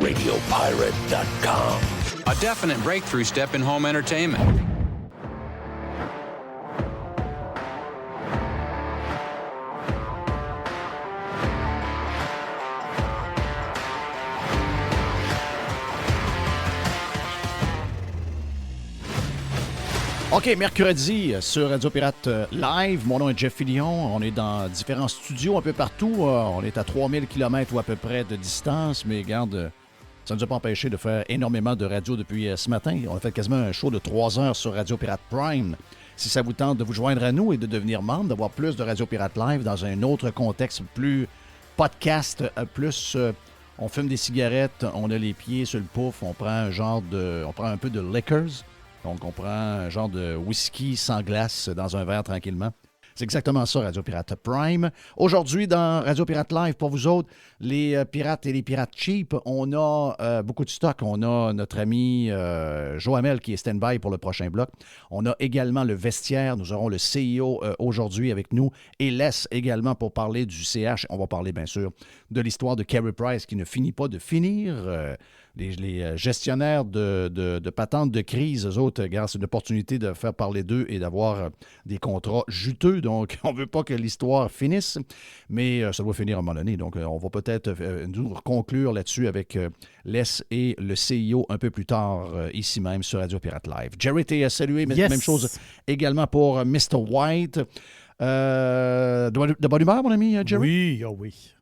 radiopirate.com. A definite breakthrough step in home entertainment. OK, mercredi sur Radio Pirate Live. Mon nom est Jeff Fillion. On est dans différents studios un peu partout. On est à 3000 km ou à peu près de distance, mais regarde, ça ne nous a pas empêché de faire énormément de radio depuis ce matin. On a fait quasiment un show de 3 heures sur Radio Pirate Prime. Si ça vous tente de vous joindre à nous et de devenir membre, d'avoir plus de Radio Pirate Live dans un autre contexte plus podcast, plus on fume des cigarettes, on a les pieds sur le pouf, on prend un peu de liquors. Donc, on prend un genre de whisky sans glace dans un verre tranquillement. C'est exactement ça, Radio Pirate Prime. Aujourd'hui, dans Radio Pirate Live, pour vous autres, les pirates et les pirates cheap, on a beaucoup de stock. On a notre ami Joamel qui est stand-by pour le prochain bloc. On a également le vestiaire. Nous aurons le CIO aujourd'hui avec nous. Et Les également pour parler du CH. On va parler, bien sûr, de l'histoire de Carey Price qui ne finit pas de finir. Les gestionnaires de patentes de crise, eux autres, regarde, c'est une opportunité de faire parler d'eux et d'avoir des contrats juteux. Donc, on ne veut pas que l'histoire finisse, mais ça doit finir à un moment donné. Donc, on va peut-être nous conclure là-dessus avec Les et le CIO un peu plus tard, ici même sur Radio Pirate Live. Jerry, t'es salué, mais Yes. même chose également pour Mr. White. De bonne humeur, mon ami Jerry? Oui, oh oui.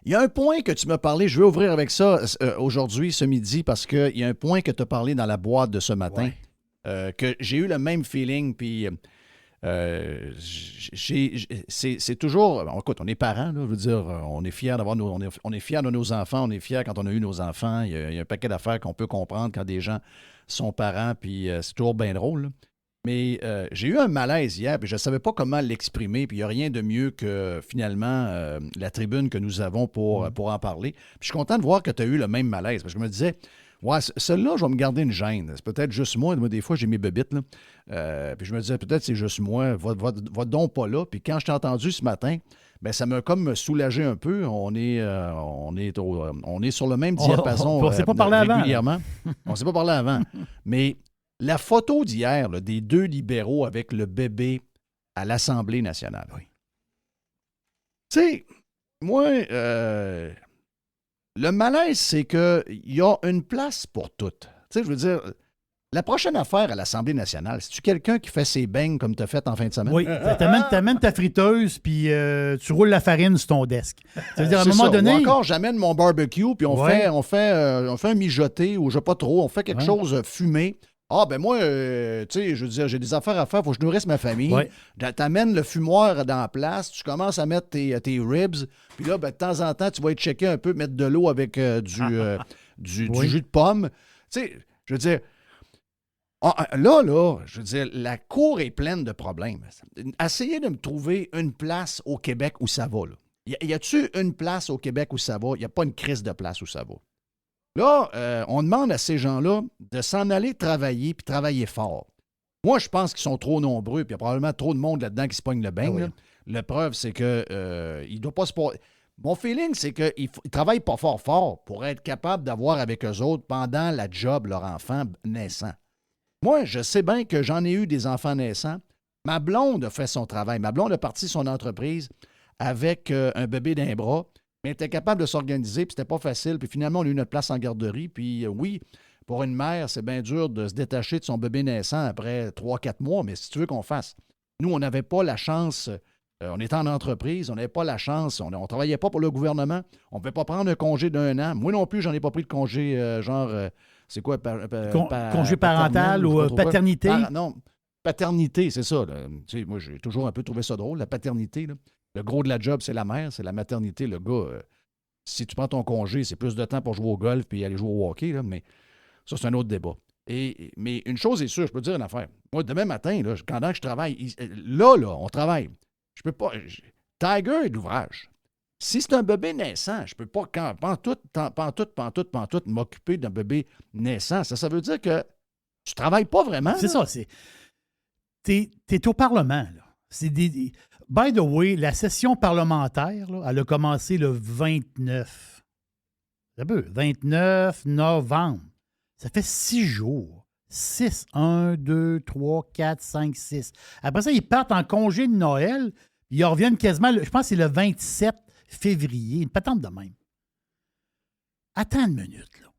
Il y a un point que tu m'as parlé, je vais ouvrir avec ça aujourd'hui, ce midi, parce qu'il y a un point que tu as parlé dans la boîte de ce matin, que j'ai eu le même feeling, puis c'est toujours... Écoute, on est parents, là, je veux dire, on est fiers d'avoir on est fiers de nos enfants, on est fiers quand on a eu nos enfants, il y a un paquet d'affaires qu'on peut comprendre quand des gens sont parents, puis c'est toujours bien drôle, là. Mais j'ai eu un malaise hier, puis je ne savais pas comment l'exprimer, puis il n'y a rien de mieux que finalement la tribune que nous avons pour en parler. Puis je suis content de voir que tu as eu le même malaise, parce que je me disais, ouais, celle-là, je vais me garder une gêne. C'est peut-être juste moi. Moi, des fois, j'ai mes bébites, là. Puis je me disais, peut-être c'est juste moi, va donc pas là. Puis quand je t'ai entendu ce matin, ben ça m'a comme soulagé un peu. On est sur le même diapason on s'est pas parlé avant, régulièrement. On s'est pas parlé avant. Mais la photo d'hier là, des deux libéraux avec le bébé à l'Assemblée nationale. Oui. Tu sais, moi, le malaise, c'est qu'il y a une place pour toutes. Tu sais, je veux dire, la prochaine affaire à l'Assemblée nationale, c'est-tu quelqu'un qui fait ses beignes comme tu as fait en fin de semaine? Oui, t'amènes ta friteuse, puis tu roules la farine sur ton desk. Ça veut dire, à un C'est moment ça. donné... Ou encore, j'amène mon barbecue, puis on fait un mijoté, ou je sais pas trop, on fait quelque chose fumé. Ah, ben moi, tu sais, je veux dire, j'ai des affaires à faire, faut que je nourrisse ma famille. Ouais. T'amènes le fumoir dans la place, tu commences à mettre tes ribs, puis là, ben, de temps en temps, tu vas être checker un peu, mettre de l'eau avec du jus de pomme. Tu sais, je veux dire, là, je veux dire, la cour est pleine de problèmes. Essayez de me trouver une place au Québec où ça va, là. Y a-tu une place au Québec où ça va? Il n'y a pas une crise de place où ça va. Là, on demande à ces gens-là de s'en aller travailler puis travailler fort. Moi, je pense qu'ils sont trop nombreux puis il y a probablement trop de monde là-dedans qui se pogne le bain. oui. La preuve, c'est que il doit pas se... Mon feeling, c'est qu'ils ne travaillent pas fort pour être capable d'avoir avec eux autres pendant la job leur enfant naissant. Moi, je sais bien que j'en ai eu des enfants naissants. Ma blonde a fait son travail. Ma blonde a parti son entreprise avec un bébé d'un bras. Mais elle était capable de s'organiser, puis c'était pas facile. Puis finalement, on a eu notre place en garderie. Puis oui, pour une mère, c'est bien dur de se détacher de son bébé naissant après 3-4 mois, mais si tu veux qu'on fasse. Nous, on n'avait pas la chance. On était en entreprise, on n'avait pas la chance. On ne travaillait pas pour le gouvernement. On ne pouvait pas prendre un congé d'1 an. Moi non plus, j'en ai pas pris de congé c'est quoi? Congé parental ou paternité? Non, paternité, c'est ça. Là. Tu sais, moi, j'ai toujours un peu trouvé ça drôle, la paternité. Là. Le gros de la job, c'est la mère, c'est la maternité. Le gars, si tu prends ton congé, c'est plus de temps pour jouer au golf puis aller jouer au hockey, là, mais ça, c'est un autre débat. Mais une chose est sûre, je peux te dire une affaire. Moi, demain matin, là, pendant que je travaille, là, on travaille. Je peux pas... Tiger est d'ouvrage. Si c'est un bébé naissant, je peux pas, pantoute, m'occuper d'un bébé naissant. Ça veut dire que tu travailles pas vraiment. C'est là. ça, t'es au Parlement, là. By the way, la session parlementaire, là, elle a commencé le 29. un peu, 29 novembre. Ça fait 6 jours. 6, 1, 2, 3, 4, 5, 6. Après ça, ils partent en congé de Noël. Ils reviennent quasiment, je pense que c'est le 27 février. Une patente de même. Attends une minute, là.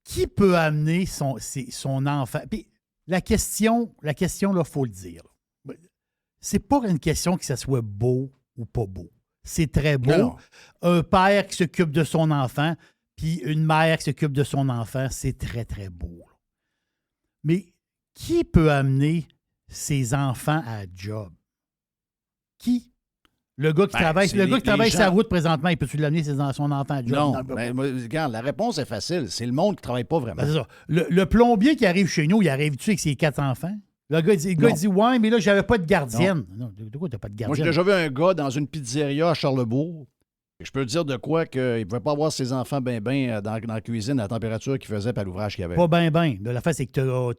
Qui peut amener son enfant? Puis la question, là, il faut le dire. C'est pas une question que ça soit beau ou pas beau. C'est très beau. Non. Un père qui s'occupe de son enfant, puis une mère qui s'occupe de son enfant, c'est très, très beau. Mais qui peut amener ses enfants à job? Qui? Le gars qui travaille, c'est le gars qui travaille gens... sa route présentement, il peut-tu l'amener son enfant à job? Non, regarde, la réponse est facile. C'est le monde qui ne travaille pas vraiment. Ben, c'est ça. Le plombier qui arrive chez nous, il arrive-tu avec ses 4 enfants? Le gars dit ouais, mais là, j'avais pas de gardienne. Non, de quoi t'as pas de gardienne? Moi, j'ai déjà vu un gars dans une pizzeria à Charlebourg. Et je peux dire de quoi qu'il ne pouvait pas avoir ses enfants ben dans la cuisine à la température qu'il faisait et à l'ouvrage qu'il y avait. Pas ben. La face, c'est que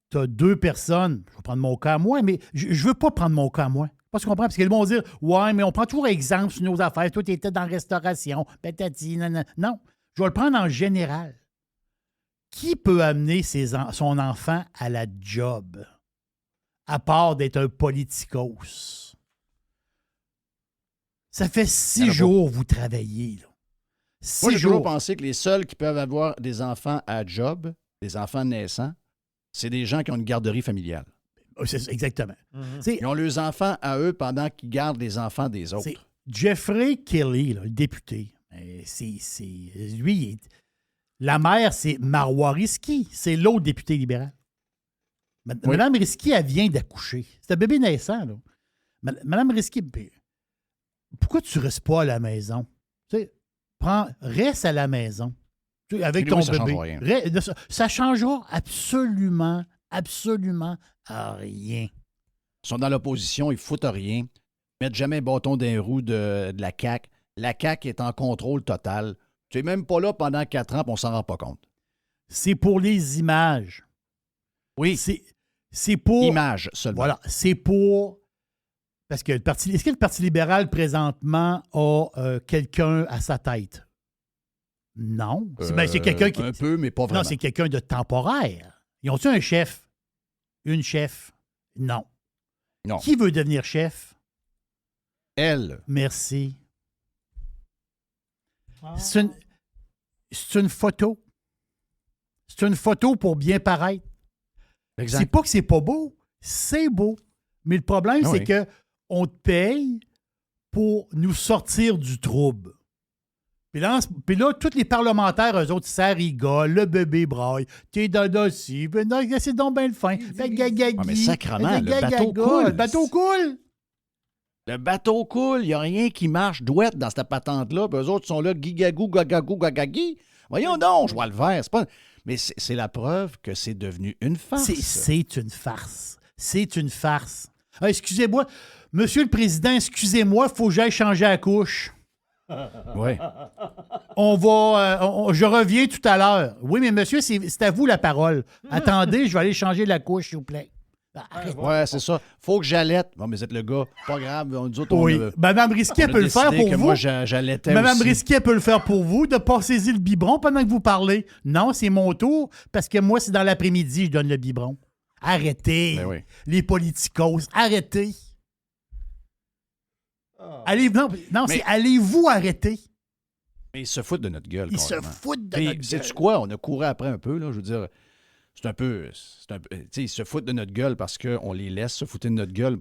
t'as 2 personnes. Je vais prendre mon cas à moi, mais je veux pas prendre mon cas à moi. Pas ce qu'on comprend, parce qu'ils vont dire ouais, mais on prend toujours exemple sur nos affaires. Toi, tu étais dans la restauration. Patati, nanana. Non, je vais le prendre en général. Qui peut amener son enfant à la job, à part d'être un politicos? Ça fait 6 jours que vous travaillez. Là. 6 Moi, j'ai jours. toujours pensé que les seuls qui peuvent avoir des enfants à job, des enfants naissants, c'est des gens qui ont une garderie familiale. Exactement. Ils ont leurs enfants à eux pendant qu'ils gardent les enfants des autres. C'est Jeffrey Kelly, là, le député. Lui, la mère, c'est Marois Risky. C'est l'autre député libéral. Madame Risky, elle vient d'accoucher. C'est un bébé naissant. Là. Madame Risky, pourquoi tu ne restes pas à la maison? Tu sais, reste à la maison. Tu sais, avec ton bébé. Ça ne changera absolument rien. Ils sont dans l'opposition, ils foutent rien. Ils mettent jamais un bâton d'un roue de la CAQ. La CAQ est en contrôle total. Tu n'es même pas là pendant 4 ans et on ne s'en rend pas compte. C'est pour les images. Oui. C'est pour... Images seulement. Voilà. C'est pour... Parce que est-ce que le Parti libéral, présentement, a quelqu'un à sa tête? Non. C'est quelqu'un qui... Un peu, mais pas vraiment. Non, c'est quelqu'un de temporaire. Ils ont-tu un chef? Une chef? Non. Non. Qui veut devenir chef? Elle. Merci. C'est une photo. C'est une photo pour bien paraître. Exact. C'est pas que c'est pas beau. C'est beau. Mais le problème, c'est que on te paye pour nous sortir du trouble. Puis là, tous les parlementaires, eux autres, ça rigole, le bébé braille, t'es dans le dossier, c'est donc bien le fin. Mais sacrement, le bateau coule. Le bateau coule. Le bateau coule, il n'y a rien qui marche douette dans cette patente-là. Puis eux autres sont là, gigagou, gagagou, gagagui. Voyons donc, je vois le vert. Mais c'est la preuve que c'est devenu une farce. C'est une farce. C'est une farce. Ah, excusez-moi. Monsieur le Président, excusez-moi, il faut que j'aille changer la couche. Oui. Je reviens tout à l'heure. Oui, mais monsieur, c'est à vous la parole. Attendez, je vais aller changer la couche, s'il vous plaît. Ouais, c'est ça. Faut que j'allaite. Bon, mais vous êtes le gars. Pas grave. Nous autres, oui. Madame Risquet peut le faire pour vous. Moi, j'allaitais Madame aussi. Risquet peut le faire pour vous, de passer le biberon pendant que vous parlez. Non, c'est mon tour, parce que moi, c'est dans l'après-midi, je donne le biberon. Arrêtez. Ben oui. Les politicos, arrêtez. Allez-vous arrêter? Mais ils se foutent de notre gueule. Ils se foutent de notre gueule. Sais-tu quoi? On a couru après un peu, là. Je veux dire, c'est un peu. Tu sais, ils se foutent de notre gueule parce qu'on les laisse se foutre de notre gueule.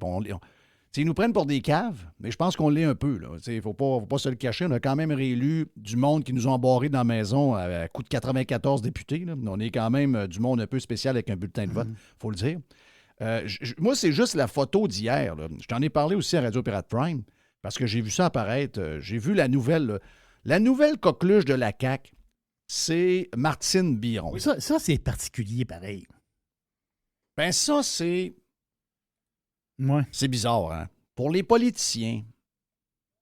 Ils nous prennent pour des caves, mais je pense qu'on l'est un peu, là. Il ne faut pas se le cacher. On a quand même réélu du monde qui nous ont embarrés dans la maison à coup de 94 députés, là. On est quand même du monde un peu spécial avec un bulletin de vote, faut le dire. Moi, c'est juste la photo d'hier, là. Je t'en ai parlé aussi à Radio Pirate Prime. Parce que j'ai vu ça apparaître. J'ai vu la nouvelle. Là. La nouvelle coqueluche de la CAQ, c'est Martine Biron. Oui, ça c'est particulier, pareil. Ben ça, c'est... Ouais. C'est bizarre, hein? Pour les politiciens,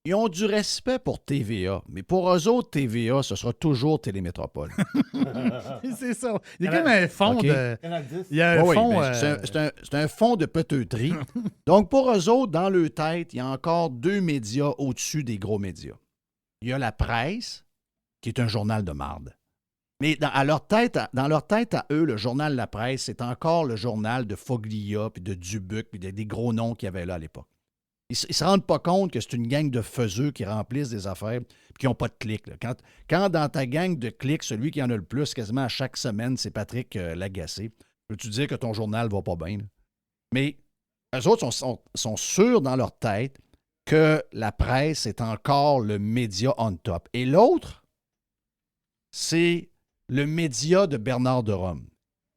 ils ont du respect pour TVA. Mais pour eux autres, TVA, ce sera toujours Télémétropole. C'est ça. Il y a quand même un fond de... Il y a un fond... C'est un fond de peteuterie. Donc, pour eux autres, dans leur tête, il y a encore 2 médias au-dessus des gros médias. il y a la presse, qui est un journal de marde. Mais dans leur tête à eux, le journal La Presse, c'est encore le journal de Foglia, puis de Dubuc, puis des gros noms qu'il y avait là à l'époque. Ils ne se rendent pas compte que c'est une gang de faiseux qui remplissent des affaires et qui n'ont pas de clics. Là. Quand dans ta gang de clics, celui qui en a le plus quasiment à chaque semaine, c'est Patrick Lagacé, peux-tu dire que ton journal va pas bien? Là? Mais eux autres sont sûrs dans leur tête que la presse est encore le média on top. Et l'autre, c'est le média de Bernard de Rome.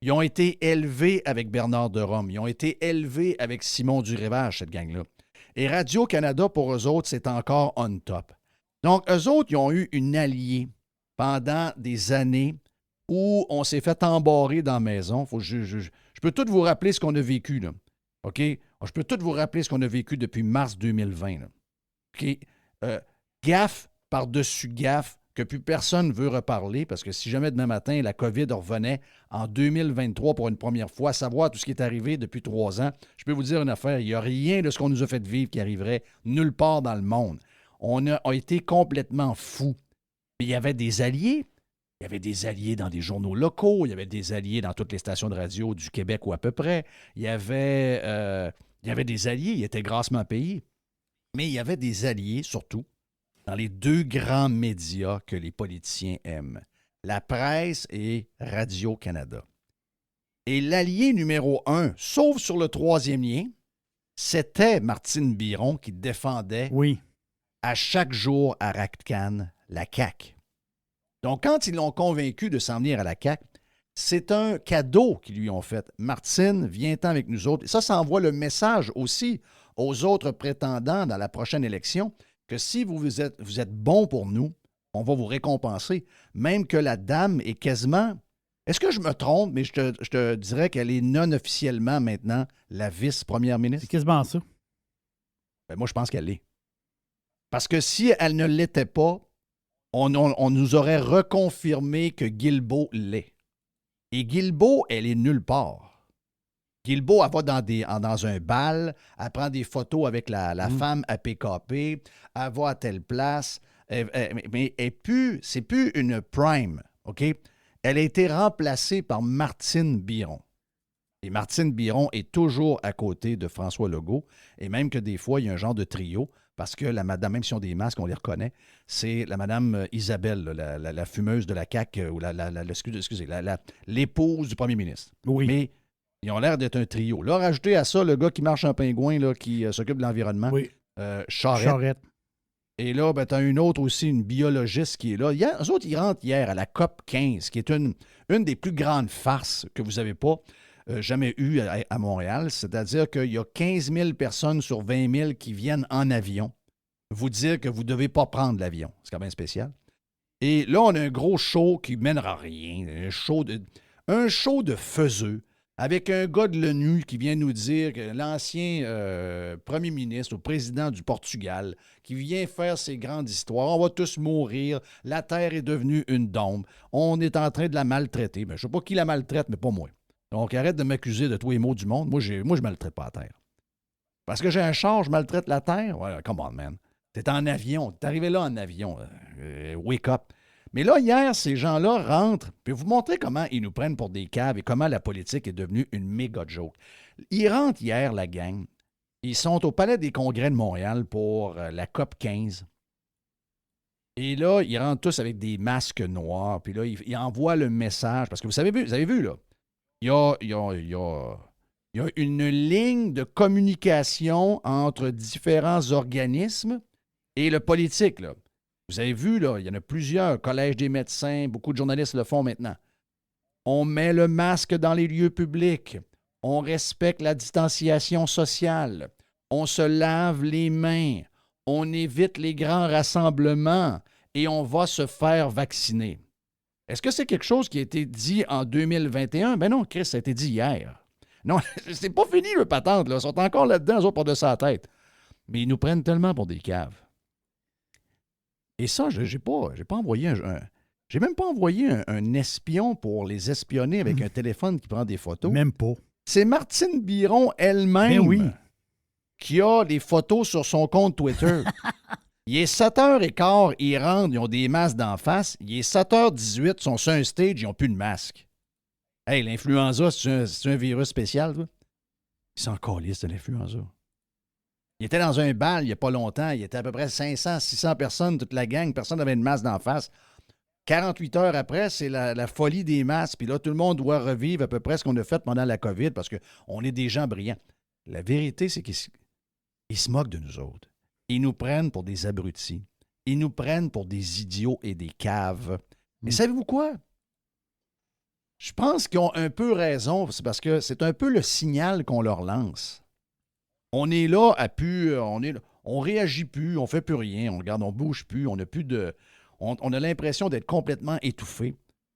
Ils ont été élevés avec Bernard de Rome. Ils ont été élevés avec Simon Durévage, cette gang-là. Et Radio-Canada, pour eux autres, c'est encore on top. Donc, eux autres, ils ont eu une alliée pendant des années où on s'est fait embarrer dans la maison. Je peux tout vous rappeler ce qu'on a vécu, là. OK? Je peux tout vous rappeler ce qu'on a vécu depuis mars 2020, là. OK? Gaffe par-dessus gaffe que plus personne ne veut reparler, parce que si jamais demain matin, la COVID revenait en 2023 pour une première fois, savoir tout ce qui est arrivé depuis 3 ans, je peux vous dire une affaire, il n'y a rien de ce qu'on nous a fait vivre qui arriverait nulle part dans le monde. On a été complètement fous. Il y avait des alliés. Il y avait des alliés dans des journaux locaux. Il y avait des alliés dans toutes les stations de radio du Québec ou à peu près. Il y avait des alliés. Ils étaient grassement payés. Mais il y avait des alliés, surtout, dans les 2 grands médias que les politiciens aiment, la presse et Radio-Canada. Et l'allié numéro 1, sauf sur le 3e lien, c'était Martine Biron qui défendait à chaque jour à RACTCAN la CAQ. Donc, quand ils l'ont convaincu de s'en venir à la CAQ, c'est un cadeau qu'ils lui ont fait. Martine, viens-t'en avec nous autres. Et ça envoie le message aussi aux autres prétendants dans la prochaine élection que si vous êtes bon pour nous, on va vous récompenser. Même que la dame est quasiment... Est-ce que je me trompe, mais je te dirais qu'elle est non officiellement maintenant la vice-première ministre? C'est quasiment ça. Ben, moi, je pense qu'elle l'est. Parce que si elle ne l'était pas, on nous aurait reconfirmé que Guilbeault l'est. Et Guilbeault, elle est nulle part. Guilbeault, elle va dans un bal, elle prend des photos avec la femme à PKP, elle va à telle place, mais c'est plus une prime, OK? Elle a été remplacée par Martine Biron. Et Martine Biron est toujours à côté de François Legault, et même que des fois, il y a un genre de trio, parce que la madame, même si on a des masques, on les reconnaît, c'est la madame Isabelle, la fumeuse de la CAQ, ou l'épouse du premier ministre. Oui. Mais ils ont l'air d'être un trio. Là, rajouter à ça le gars qui marche en pingouin, là, qui s'occupe de l'environnement, Charette. Et là, ben, tu as une autre aussi, une biologiste qui est là. Eux autres, ils rentrent hier à la COP 15, qui est une des plus grandes farces que vous n'avez pas jamais eues à Montréal. C'est-à-dire qu'il y a 15 000 personnes sur 20 000 qui viennent en avion vous dire que vous ne devez pas prendre l'avion. C'est quand même spécial. Et là, on a un gros show qui mènera à rien. Un show de faiseux avec un gars de l'ONU qui vient nous dire que l'ancien premier ministre ou président du Portugal qui vient faire ses grandes histoires, on va tous mourir, la Terre est devenue une dombe, on est en train de la maltraiter. Ben, je ne sais pas qui la maltraite, mais pas moi. Donc, arrête de m'accuser de tous les maux du monde. Moi, je ne maltraite pas la Terre. Parce que j'ai un char, je maltraite la Terre? Ouais, come on, man. T'es en avion. T'es arrivé là en avion. Wake up. Mais là, hier, ces gens-là rentrent. Puis vous montrer comment ils nous prennent pour des caves et comment la politique est devenue une méga joke. Ils rentrent hier, la gang. Ils sont au Palais des Congrès de Montréal pour la COP 15. Et là, ils rentrent tous avec des masques noirs. Puis là, ils envoient le message. Parce que vous avez vu, là, il y a une ligne de communication entre différents organismes et le politique, là. Vous avez vu, là, il y en a plusieurs, Collège des médecins, beaucoup de journalistes le font maintenant. On met le masque dans les lieux publics. On respecte la distanciation sociale. On se lave les mains. On évite les grands rassemblements et on va se faire vacciner. Est-ce que c'est quelque chose qui a été dit en 2021? Ben non, Chris, ça a été dit hier. Non, c'est pas fini, le patente, là. Ils sont encore là-dedans, eux autres, par-dessus la tête. Mais ils nous prennent tellement pour des caves. Et ça, j'ai même pas envoyé un espion pour les espionner avec un téléphone qui prend des photos. Même pas. C'est Martine Biron elle-même qui a des photos sur son compte Twitter. Il est 7h15, ils rentrent, ils ont des masques d'en face. Il est 7h18, ils sont sur un stage, ils n'ont plus de masque. Hey, l'influenza, c'est un virus spécial, toi? Ils sont câlisses de l'influenza. Il était dans un bal il n'y a pas longtemps. Il était à peu près 500, 600 personnes, toute la gang. Personne n'avait une masse d'en face. 48 heures après, c'est la folie des masses. Puis là, tout le monde doit revivre à peu près ce qu'on a fait pendant la COVID parce qu'on est des gens brillants. La vérité, c'est qu'ils se moquent de nous autres. Ils nous prennent pour des abrutis. Ils nous prennent pour des idiots et des caves. Et savez-vous quoi? Je pense qu'ils ont un peu raison. C'est parce que c'est un peu le signal qu'on leur lance. On est là à pu, on réagit plus, on fait plus rien, on bouge plus, on n'a plus de... On a l'impression d'être complètement étouffé.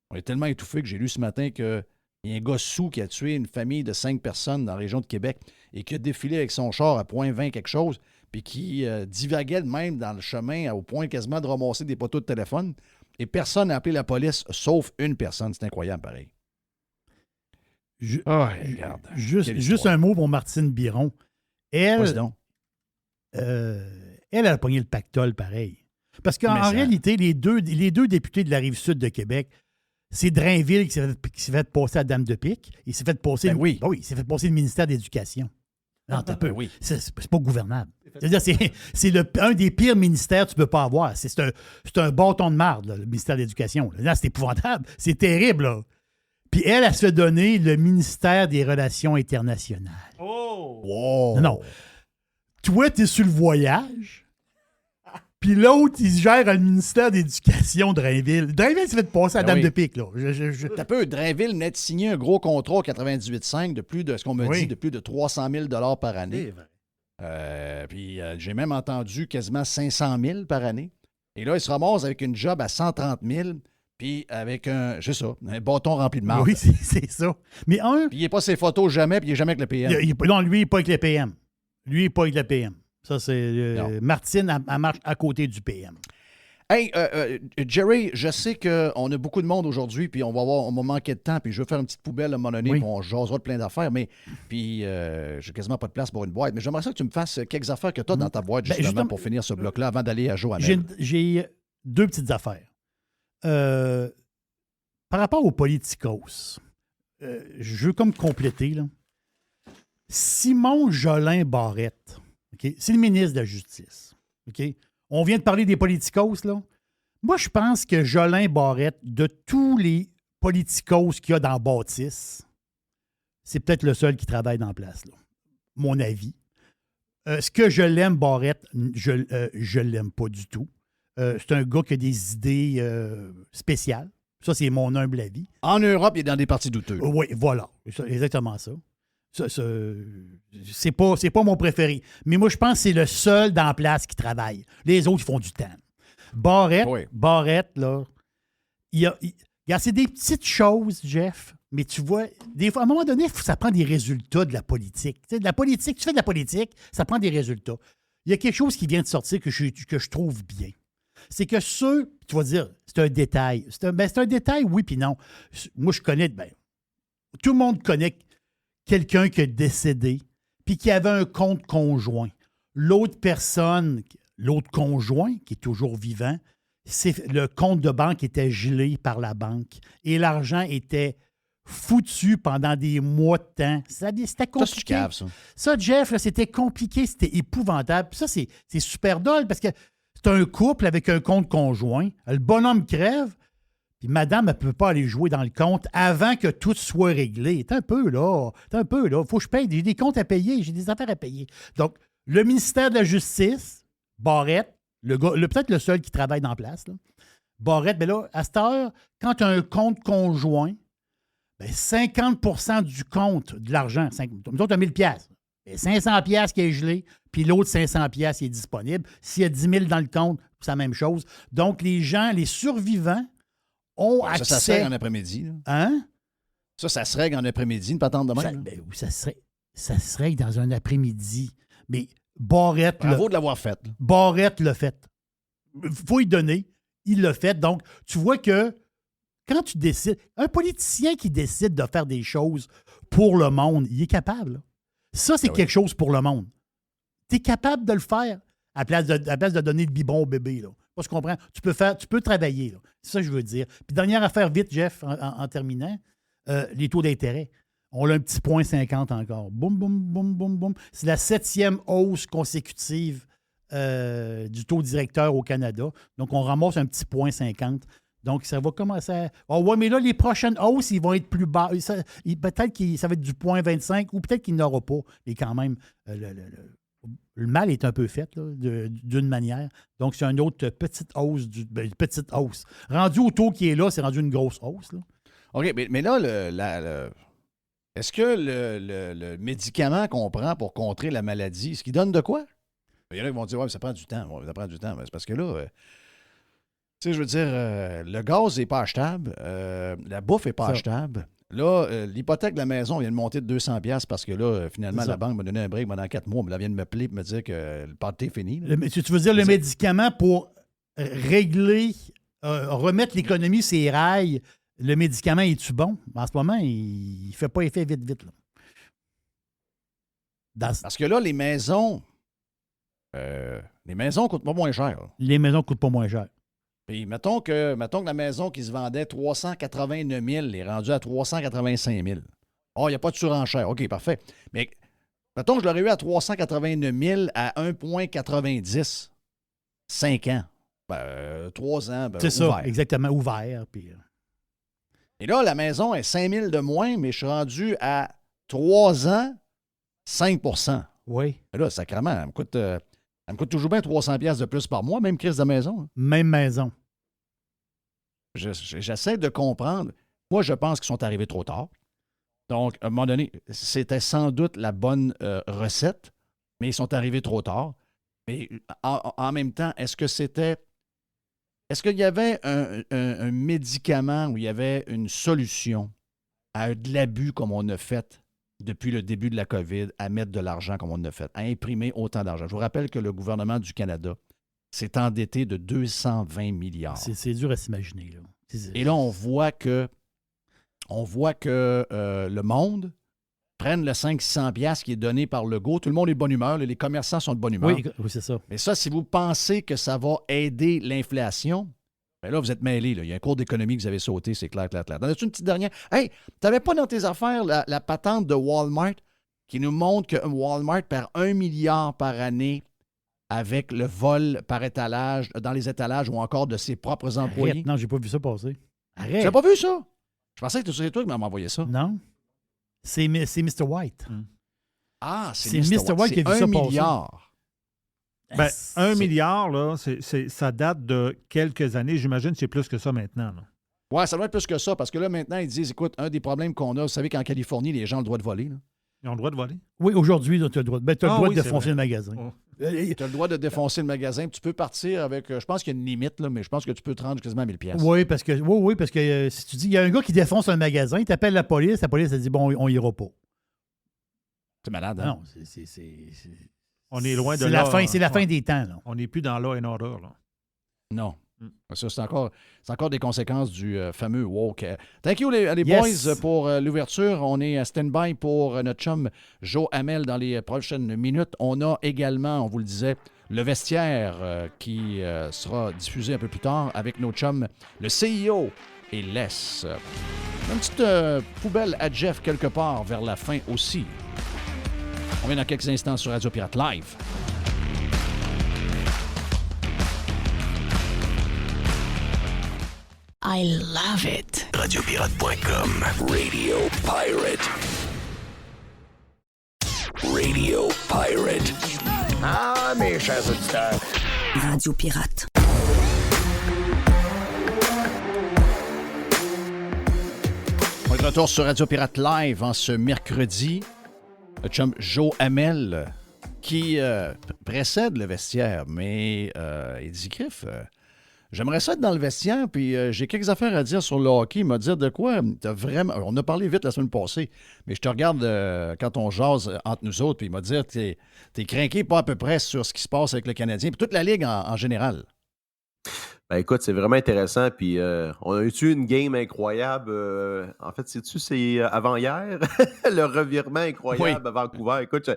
On est tellement étouffé que j'ai lu ce matin qu'il y a un gars sous qui a tué une famille de 5 personnes dans la région de Québec et qui a défilé avec son char à point 20 quelque chose, puis qui divaguait de même dans le chemin au point quasiment de ramasser des poteaux de téléphone. Et personne n'a appelé la police, sauf une personne. C'est incroyable, pareil. Regarde. Juste un mot pour Martine Biron. Elle a pogné le pactole pareil. Parce qu'en réalité, les deux députés de la Rive-Sud de Québec, c'est Drainville qui s'est fait passer à Dame de Pique. Il s'est fait passer, il s'est fait passer le ministère de l'Éducation. Non, t'as peu. C'est pas gouvernable. C'est-à-dire, c'est un des pires ministères que tu peux pas avoir. C'est un bâton de marde, là, le ministère de l'Éducation. Là, c'est épouvantable. C'est terrible, là. Puis elle se fait donner le ministère des Relations internationales. Oh! Wow. Non. Toi, t'es sur le voyage. Puis l'autre, il gère le ministère d'éducation de Drainville. Drainville s'est fait passer à Dame de Pique, là. T'as peu, Drainville venait de signer un gros contrat au 98.5 de plus de ce qu'on me dit, de plus de 300 000 par année. Puis j'ai même entendu quasiment 500 000 par année. Et là, il se ramasse avec une job à 130 000. Puis avec un bâton rempli de marde. Oui, c'est ça. Mais puis il n'est pas ses photos jamais, puis il n'est jamais avec le PM. Non, lui, il n'est pas avec le PM. Lui, il n'est pas avec le PM. Ça, c'est... Martine, elle marche à côté du PM. Hey, Jerry, je sais qu'on a beaucoup de monde aujourd'hui, puis on va manquer de temps, puis je veux faire une petite poubelle à un moment donné, puis on jasera de plein d'affaires, mais puis j'ai quasiment pas de place pour une boîte. Mais j'aimerais ça que tu me fasses quelques affaires que tu as dans ta boîte, justement, pour finir ce bloc-là, avant d'aller à Joannelle. J'ai deux petites affaires. Par rapport aux politicos, je veux comme compléter, là. Simon Jolin Barrette, okay, c'est le ministre de la Justice. Okay? On vient de parler des politicos, là. Moi, je pense que Jolin Barrette, de tous les politicos qu'il y a dans Bâtisse, c'est peut-être le seul qui travaille dans la place, là. Mon avis. Ce que je l'aime, Barrette, je l'aime pas du tout. C'est un gars qui a des idées spéciales. Ça, c'est mon humble avis. En Europe, il est dans des partis douteux. Oui, voilà. C'est exactement ça. C'est pas mon préféré. Mais moi, je pense que c'est le seul dans la place qui travaille. Les autres, ils font du temps. Barrette, là, c'est des petites choses, Jeff, mais tu vois, des fois, à un moment donné, ça prend des résultats de la politique. Tu sais, tu fais de la politique, ça prend des résultats. Il y a quelque chose qui vient de sortir que je trouve bien. C'est que tu vas dire, c'est un détail. C'est un détail, oui, puis non. Moi, je connais, tout le monde connaît quelqu'un qui est décédé, puis qui avait un compte conjoint. L'autre personne, l'autre conjoint, qui est toujours vivant, le compte de banque était gelé par la banque et l'argent était foutu pendant des mois de temps. C'était compliqué. Ça, Jeff, là, c'était compliqué, c'était épouvantable. Puis ça, c'est super drôle parce que c'est un couple avec un compte conjoint. Le bonhomme crève, puis madame, elle ne peut pas aller jouer dans le compte avant que tout soit réglé. T'es un peu là. Faut que je paye. J'ai des comptes à payer, j'ai des affaires à payer. Donc, le ministère de la Justice, Barrette, peut-être le seul qui travaille dans la place, là. Barrette, bien là, à cette heure, quand tu as un compte conjoint, 50% du compte de l'argent, nous autres, on a 1000 $. 500 $ qui est gelé, puis l'autre 500 $ qui est disponible. S'il y a 10 000 dans le compte, c'est la même chose. Donc, les gens, les survivants, ont accès... Ça se règle en après-midi. Là. Hein? Ça se règle en après-midi, une patente de même. Oui, ça se règle dans un après-midi. Mais Barrette... Bravo de l'avoir fait. Là. Barrette l'a fait. Il faut y donner. Il l'a fait. Donc, tu vois que quand tu décides... Un politicien qui décide de faire des choses pour le monde, il est capable. Là. Ça, c'est quelque chose pour le monde. Tu es capable de le faire. à la place de donner le biberon au bébé. Là. Pas, je comprends. Tu peux travailler. Là. C'est ça que je veux dire. Puis dernière affaire vite, Jeff, en terminant, les taux d'intérêt. On a un petit point 50 encore. Boum, boum, boum, boum, boum. C'est la 7e hausse consécutive du taux directeur au Canada. Donc, on ramasse un petit point 50. Donc, ça va commencer à... Oh, ouais, mais là, les prochaines hausses, ils vont être plus bas. Peut-être que ça va être du point 25 ou peut-être qu'il n'y en aura pas. Et quand même, le mal est un peu fait là, d'une manière. Donc, c'est une autre petite hausse. Petite hausse. Rendu au taux qui est là, c'est rendu une grosse hausse. Là. OK, mais là, est-ce que le médicament qu'on prend pour contrer la maladie, est-ce qu'il donne de quoi? Il y en a qui vont dire, ouais, ça prend du temps. Ouais, ça prend du temps. Mais c'est parce que là, tu sais, je veux dire, le gaz n'est pas achetable, la bouffe n'est pas achetable. Là, l'hypothèque de la maison vient de monter de 200$ parce que là, finalement, la banque m'a donné un break pendant 4 mois. Elle vient de m'appeler et me dire que le party est fini. Tu veux dire le médicament pour régler, remettre l'économie sur les rails, le médicament, est-tu bon? En ce moment, il ne fait pas effet vite. Là. Parce que là, les maisons coûtent pas moins cher. Les maisons ne coûtent pas moins cher. Puis mettons que la maison qui se vendait 389 000 est rendue à 385 000. Oh, il n'y a pas de surenchère. OK, parfait. Mais mettons que je l'aurais eu à 389 000 à 1,90. 5 ans. 3 ans, c'est ouvert. Ça, exactement, ouvert. Puis... Et là, la maison est 5 000 de moins, mais je suis rendu à 3 ans, 5 %. Oui. Et là, sacrément, elle me coûte toujours bien 300$ de plus par mois, même crise de maison. Hein. Même maison. J'essaie de comprendre. Moi, je pense qu'ils sont arrivés trop tard. Donc, à un moment donné, c'était sans doute la bonne recette, mais ils sont arrivés trop tard. Mais en même temps, est-ce qu'il y avait un médicament où il y avait une solution à de l'abus comme on a fait depuis le début de la COVID, à mettre de l'argent comme on a fait, à imprimer autant d'argent? Je vous rappelle que le gouvernement du Canada s'est endetté de 220 milliards. C'est dur à s'imaginer. Là. Et là, on voit que le monde prenne le 500$ qui est donné par Legault. Tout le monde est de bonne humeur. Les commerçants sont de bonne humeur. Oui, c'est ça. Mais ça, si vous pensez que ça va aider l'inflation, bien là, vous êtes mêlés. Il y a un cours d'économie que vous avez sauté, c'est clair. T'en as-tu une petite dernière? Hey, t'avais pas dans tes affaires la patente de Walmart qui nous montre que Walmart perd 1 milliard par année avec le vol par étalage, dans les étalages ou encore de ses propres employés? Arrête. Non, j'ai pas vu ça passer. Arrête. Tu n'as pas vu ça? Je pensais que c'était toi qui m'avais envoyé ça. Non. C'est Mr. White. Ah, c'est Mr. White qui a vu ça passer. 1 milliard. Ben, 1 milliard, là, ça date de quelques années. J'imagine que c'est plus que ça maintenant. Là. Ouais, ça doit être plus que ça, parce que là, maintenant, ils disent, écoute, un des problèmes qu'on a, vous savez qu'en Californie, les gens ont le droit de voler. Là. Ils ont le droit de voler? Oui, aujourd'hui, tu as le droit, de défoncer vrai. le magasin. Oh. Tu as le droit de défoncer le magasin. Tu peux partir avec, je pense qu'il y a une limite, là, mais je pense que tu peux te rendre quasiment à 1000$. Oui, parce que si tu dis, il y a un gars qui défonce un magasin, il t'appelle la police elle dit, bon, on ira pas. C'est malade, hein? Non, On est loin de c'est là. c'est la fin des temps. Là. On n'est plus dans Law and Order. Là. Non. Ça, c'est encore des conséquences du fameux woke. Thank you, les Yes. boys, pour l'ouverture. On est à stand-by pour notre chum Joe Hamel dans les prochaines minutes. On a également, on vous le disait, le vestiaire qui sera diffusé un peu plus tard avec nos chums, le CIO et Les. Une petite poubelle à Jeff quelque part vers la fin aussi. On vient dans quelques instants sur Radio Pirate Live. I love it. Radiopirate.com. Radio Pirate. Radio Pirate. Ah, mes chers auditeurs. Radio Pirate. On est de retour sur Radio Pirate Live en ce mercredi. Le chum Joe Hamel qui précède le vestiaire, mais il dit, Griff, j'aimerais ça être dans le vestiaire, puis j'ai quelques affaires à dire sur le hockey. Il m'a dit de quoi? On a parlé vite la semaine passée, mais je te regarde quand on jase entre nous autres, puis il m'a dit t'es craqué pas à peu près sur ce qui se passe avec le Canadien, puis toute la Ligue en général. Ben écoute, c'est vraiment intéressant. Puis on a eu une game incroyable. En fait, c'est avant-hier, le revirement incroyable à Vancouver. Écoute,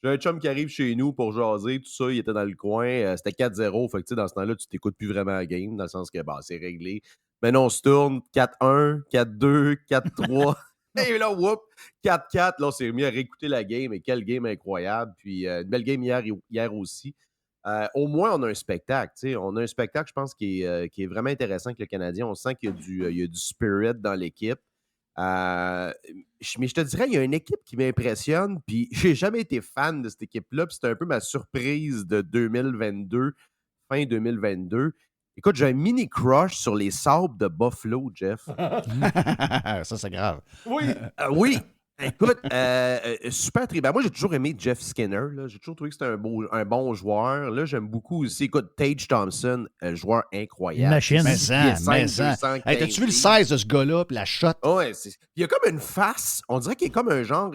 J'ai un chum qui arrive chez nous pour jaser, tout ça, il était dans le coin, c'était 4-0, fait que tu sais, dans ce temps-là, tu t'écoutes plus vraiment la game, dans le sens que, bah, c'est réglé. Maintenant, on se tourne, 4-1, 4-2, 4-3, et là, whoop, 4-4, là, on s'est remis à réécouter la game, et quelle game incroyable, puis une belle game hier aussi. Au moins, on a un spectacle, tu sais, on a un spectacle, je pense, qui est vraiment intéressant avec le Canadien, on sent qu'il y a du spirit dans l'équipe. Mais je te dirais, il y a une équipe qui m'impressionne, puis j'ai jamais été fan de cette équipe-là, puis c'était un peu ma surprise de 2022, fin 2022. Écoute, j'ai un mini crush sur les Sabres de Buffalo, Jeff. Ça, c'est grave. Oui, écoute, super très bien. Moi, j'ai toujours aimé Jeff Skinner. Là. J'ai toujours trouvé que c'était un bon joueur. Là, j'aime beaucoup aussi. Écoute, Tage Thompson, joueur incroyable. Une machine. Mais ça. Hey, t'as-tu vu le size de ce gars-là, puis la shot? Ouais, il y a comme une face. On dirait qu'il est comme un genre.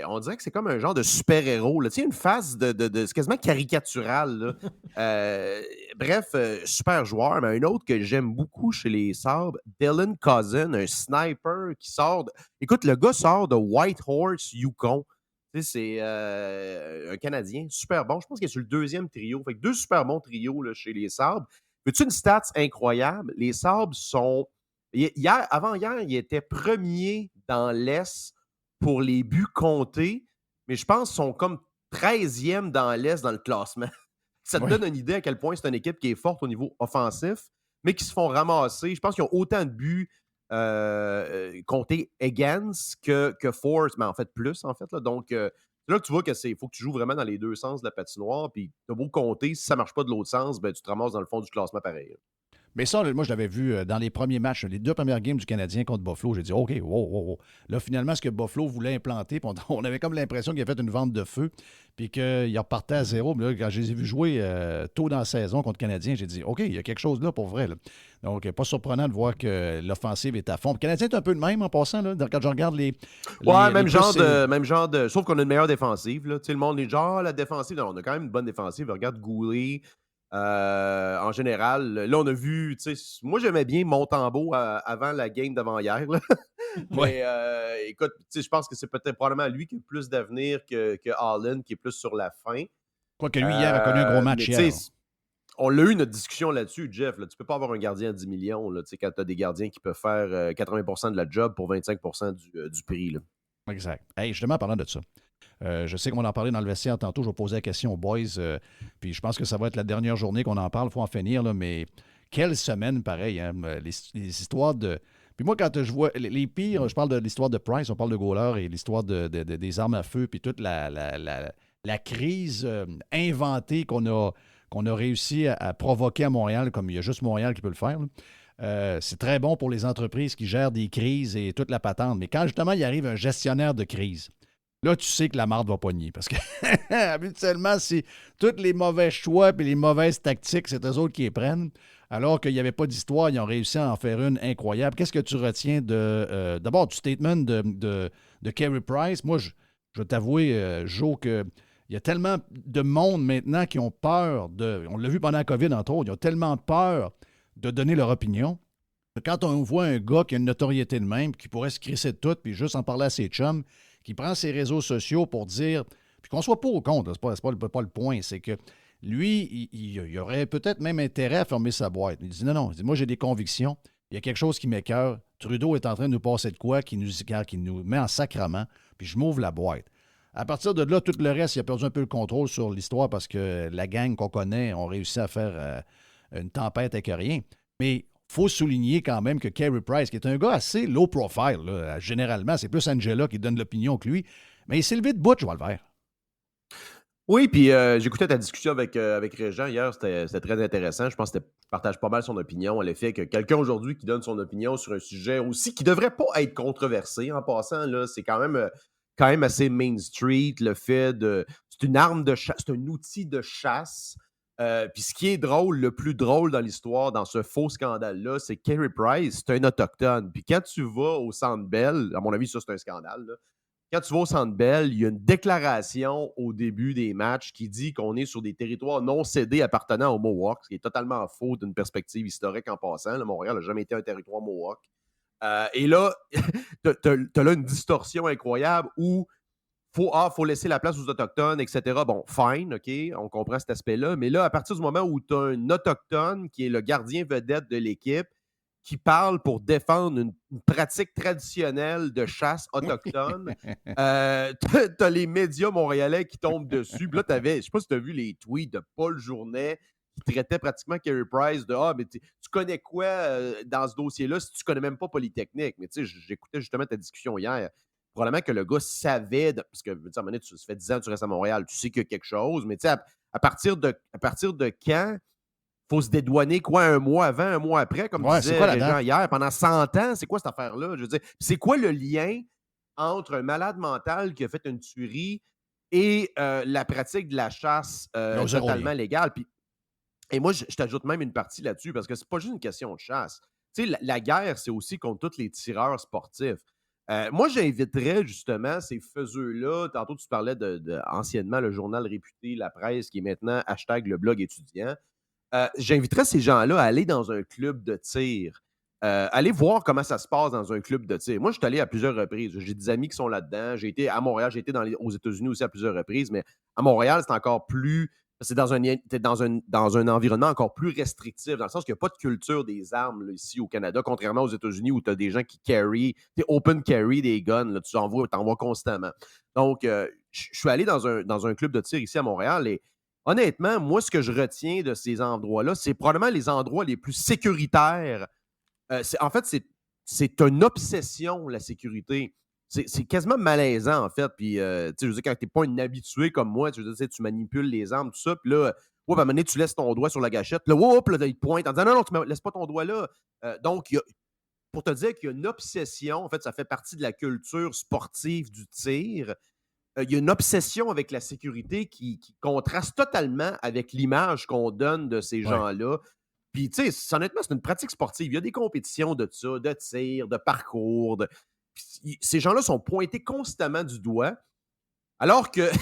On dirait que c'est comme un genre de super-héros. Tu sais, une face c'est quasiment caricatural. Là. Bref, super joueur. Mais un autre que j'aime beaucoup chez les Sabres, Dylan Cousin, un sniper qui sort. Écoute, le gars sort de Whitehorse, Yukon. Tu sais, c'est un Canadien super bon. Je pense qu'il est sur le deuxième trio. Fait que 2 super bons trios là, chez les Sabres. Veux-tu une stats incroyable? Les Sabres sont. Avant-hier, ils étaient premiers dans l'Est pour les buts comptés, mais je pense qu'ils sont comme 13e dans l'Est dans le classement. Ça te donne une idée à quel point c'est une équipe qui est forte au niveau offensif, mais qui se font ramasser. Je pense qu'ils ont autant de buts comptés against que for, mais en fait plus, en fait. Là. Donc, c'est là que tu vois qu'il faut que tu joues vraiment dans les deux sens de la patinoire, puis tu as beau compter, si ça ne marche pas de l'autre sens, ben, tu te ramasses dans le fond du classement pareil. Mais ça, moi, je l'avais vu dans les premiers matchs, les 2 premières games du Canadien contre Buffalo. J'ai dit, OK, wow. Là, finalement, ce que Buffalo voulait implanter, on avait comme l'impression qu'il avait fait une vente de feu, puis qu'il repartait à 0. Mais là, quand je les ai vus jouer tôt dans la saison contre le Canadien, j'ai dit, OK, il y a quelque chose là pour vrai. Là. Donc, pas surprenant de voir que l'offensive est à fond. Le Canadien est un peu le même en passant, là, quand je regarde les. Ouais, même genre de. Sauf qu'on a une meilleure défensive. Là. Tu sais, le monde est genre, la défensive. Non, on a quand même une bonne défensive. Regarde Goulet. En général, là, on a vu, tu sais, moi, j'aimais bien Montembeault avant la game d'avant-hier. Mais écoute, tu sais, je pense que c'est peut-être probablement lui qui a plus d'avenir que Allen, qui est plus sur la fin. Quoique lui, hier, a connu un gros match hier. On l'a eu, notre discussion là-dessus, Jeff. Là, tu peux pas avoir un gardien à 10 millions là, quand tu as des gardiens qui peuvent faire 80% de la job pour 25% du prix. Là. Exact. Hey, justement, parlant de ça. Je sais qu'on en parlait dans le vestiaire tantôt. Je vais poser la question aux boys. Puis je pense que ça va être la dernière journée qu'on en parle. Il faut en finir. Là, mais quelle semaine, pareil. Hein, les histoires de. Puis moi, quand je vois les pires, je parle de l'histoire de Price, on parle de Goaler et l'histoire des armes à feu, puis toute la crise inventée qu'on a réussi à provoquer à Montréal, comme il y a juste Montréal qui peut le faire. C'est très bon pour les entreprises qui gèrent des crises et toute la patente. Mais quand justement il arrive un gestionnaire de crise, là, tu sais que la marde va pogner. Parce que habituellement, c'est tous les mauvais choix et les mauvaises tactiques, c'est eux autres qui les prennent. Alors qu'il n'y avait pas d'histoire, ils ont réussi à en faire une incroyable. Qu'est-ce que tu retiens d'abord du statement de Carey Price? Moi, je vais t'avouer, Joe, qu'il y a tellement de monde maintenant qui ont peur on l'a vu pendant la COVID, entre autres, ils ont tellement peur de donner leur opinion. Quand on voit un gars qui a une notoriété de même, qui pourrait se crisser de tout, puis juste en parler à ses chums, qui prend ses réseaux sociaux pour dire, puis qu'on soit pas au compte, c'est pas le point, c'est que lui, il aurait peut-être même intérêt à fermer sa boîte. Il dit non, il dit, moi j'ai des convictions, il y a quelque chose qui m'écoeure, Trudeau est en train de nous passer de quoi, qui nous met en sacrement, puis je m'ouvre la boîte. À partir de là, tout le reste, il a perdu un peu le contrôle sur l'histoire parce que la gang qu'on connaît ont réussi à faire une tempête avec rien. Mais il faut souligner quand même que Carey Price, qui est un gars assez low profile, là, généralement, c'est plus Angela qui donne l'opinion que lui, mais il s'est levé de bout, je vois le vert. Oui, puis j'écoutais ta discussion avec Régent hier, c'était très intéressant. Je pense que tu partages pas mal son opinion à l'effet que quelqu'un aujourd'hui qui donne son opinion sur un sujet aussi qui devrait pas être controversé en passant, là, c'est quand même assez Main Street, le fait de... C'est une arme de chasse, c'est un outil de chasse. Puis ce qui est drôle, le plus drôle dans l'histoire, dans ce faux scandale-là, c'est que Carey Price, c'est un autochtone. Puis quand tu vas au Centre Bell, à mon avis, ça c'est un scandale, là. Quand tu vas au Centre Bell, il y a une déclaration au début des matchs qui dit qu'on est sur des territoires non cédés appartenant aux Mohawks, ce qui est totalement faux d'une perspective historique en passant. Là, Montréal n'a jamais été un territoire Mohawk. Et là, tu as là une distorsion incroyable où faut laisser la place aux Autochtones, etc. Bon, fine, OK, on comprend cet aspect-là. Mais là, à partir du moment où tu as un Autochtone qui est le gardien vedette de l'équipe, qui parle pour défendre une pratique traditionnelle de chasse autochtone, t'as les médias montréalais qui tombent dessus. Puis là, je sais pas si tu as vu les tweets de Paul Journet qui traitait pratiquement Carey Price de « Ah, mais tu connais quoi dans ce dossier-là si tu connais même pas Polytechnique? » Mais tu sais, j'écoutais justement ta discussion hier. Probablement que le gars savait, parce que, à un moment donné, ça fait 10 ans que tu restes à Montréal, tu sais qu'il y a quelque chose, mais tu sais, à partir de quand faut se dédouaner quoi, un mois avant, un mois après, comme disait Régent hier, pendant 100 ans, c'est quoi cette affaire-là? Je veux dire, c'est quoi le lien entre un malade mental qui a fait une tuerie et la pratique de la chasse totalement légale? Et moi, je t'ajoute même une partie là-dessus, parce que c'est pas juste une question de chasse. Tu sais, la guerre, c'est aussi contre tous les tireurs sportifs. Moi, j'inviterais justement ces faiseux-là. Tantôt, tu parlais anciennement le journal réputé La Presse, qui est maintenant # le blog étudiant. J'inviterais ces gens-là à aller dans un club de tir. Aller voir comment ça se passe dans un club de tir. Moi, je suis allé à plusieurs reprises. J'ai des amis qui sont là-dedans. J'ai été à Montréal, j'ai été aux États-Unis aussi à plusieurs reprises, mais à Montréal, c'est encore plus. C'est dans un environnement encore plus restrictif, dans le sens qu'il n'y a pas de culture des armes là, ici au Canada, contrairement aux États-Unis où tu as des gens qui carry, open carry des guns, là, tu t'en vois constamment. Donc, je suis allé dans un club de tir ici à Montréal et honnêtement, moi, ce que je retiens de ces endroits-là, c'est probablement les endroits les plus sécuritaires. En fait, c'est une obsession, la sécurité. C'est quasiment malaisant, en fait. Puis, tu sais, je veux dire, quand tu n'es pas un habitué comme moi, tu manipules les armes, tout ça. Puis là, à un moment donné, tu laisses ton doigt sur la gâchette. Là, là, il te pointe en disant non, tu ne laisses pas ton doigt là. Donc, pour te dire qu'il y a une obsession, en fait, ça fait partie de la culture sportive du tir. Il y a une obsession avec la sécurité qui contraste totalement avec l'image qu'on donne de ces gens-là. Puis, tu sais, honnêtement, c'est une pratique sportive. Il y a des compétitions de ça, de tir, de parcours. Ces gens-là sont pointés constamment du doigt, alors que, tu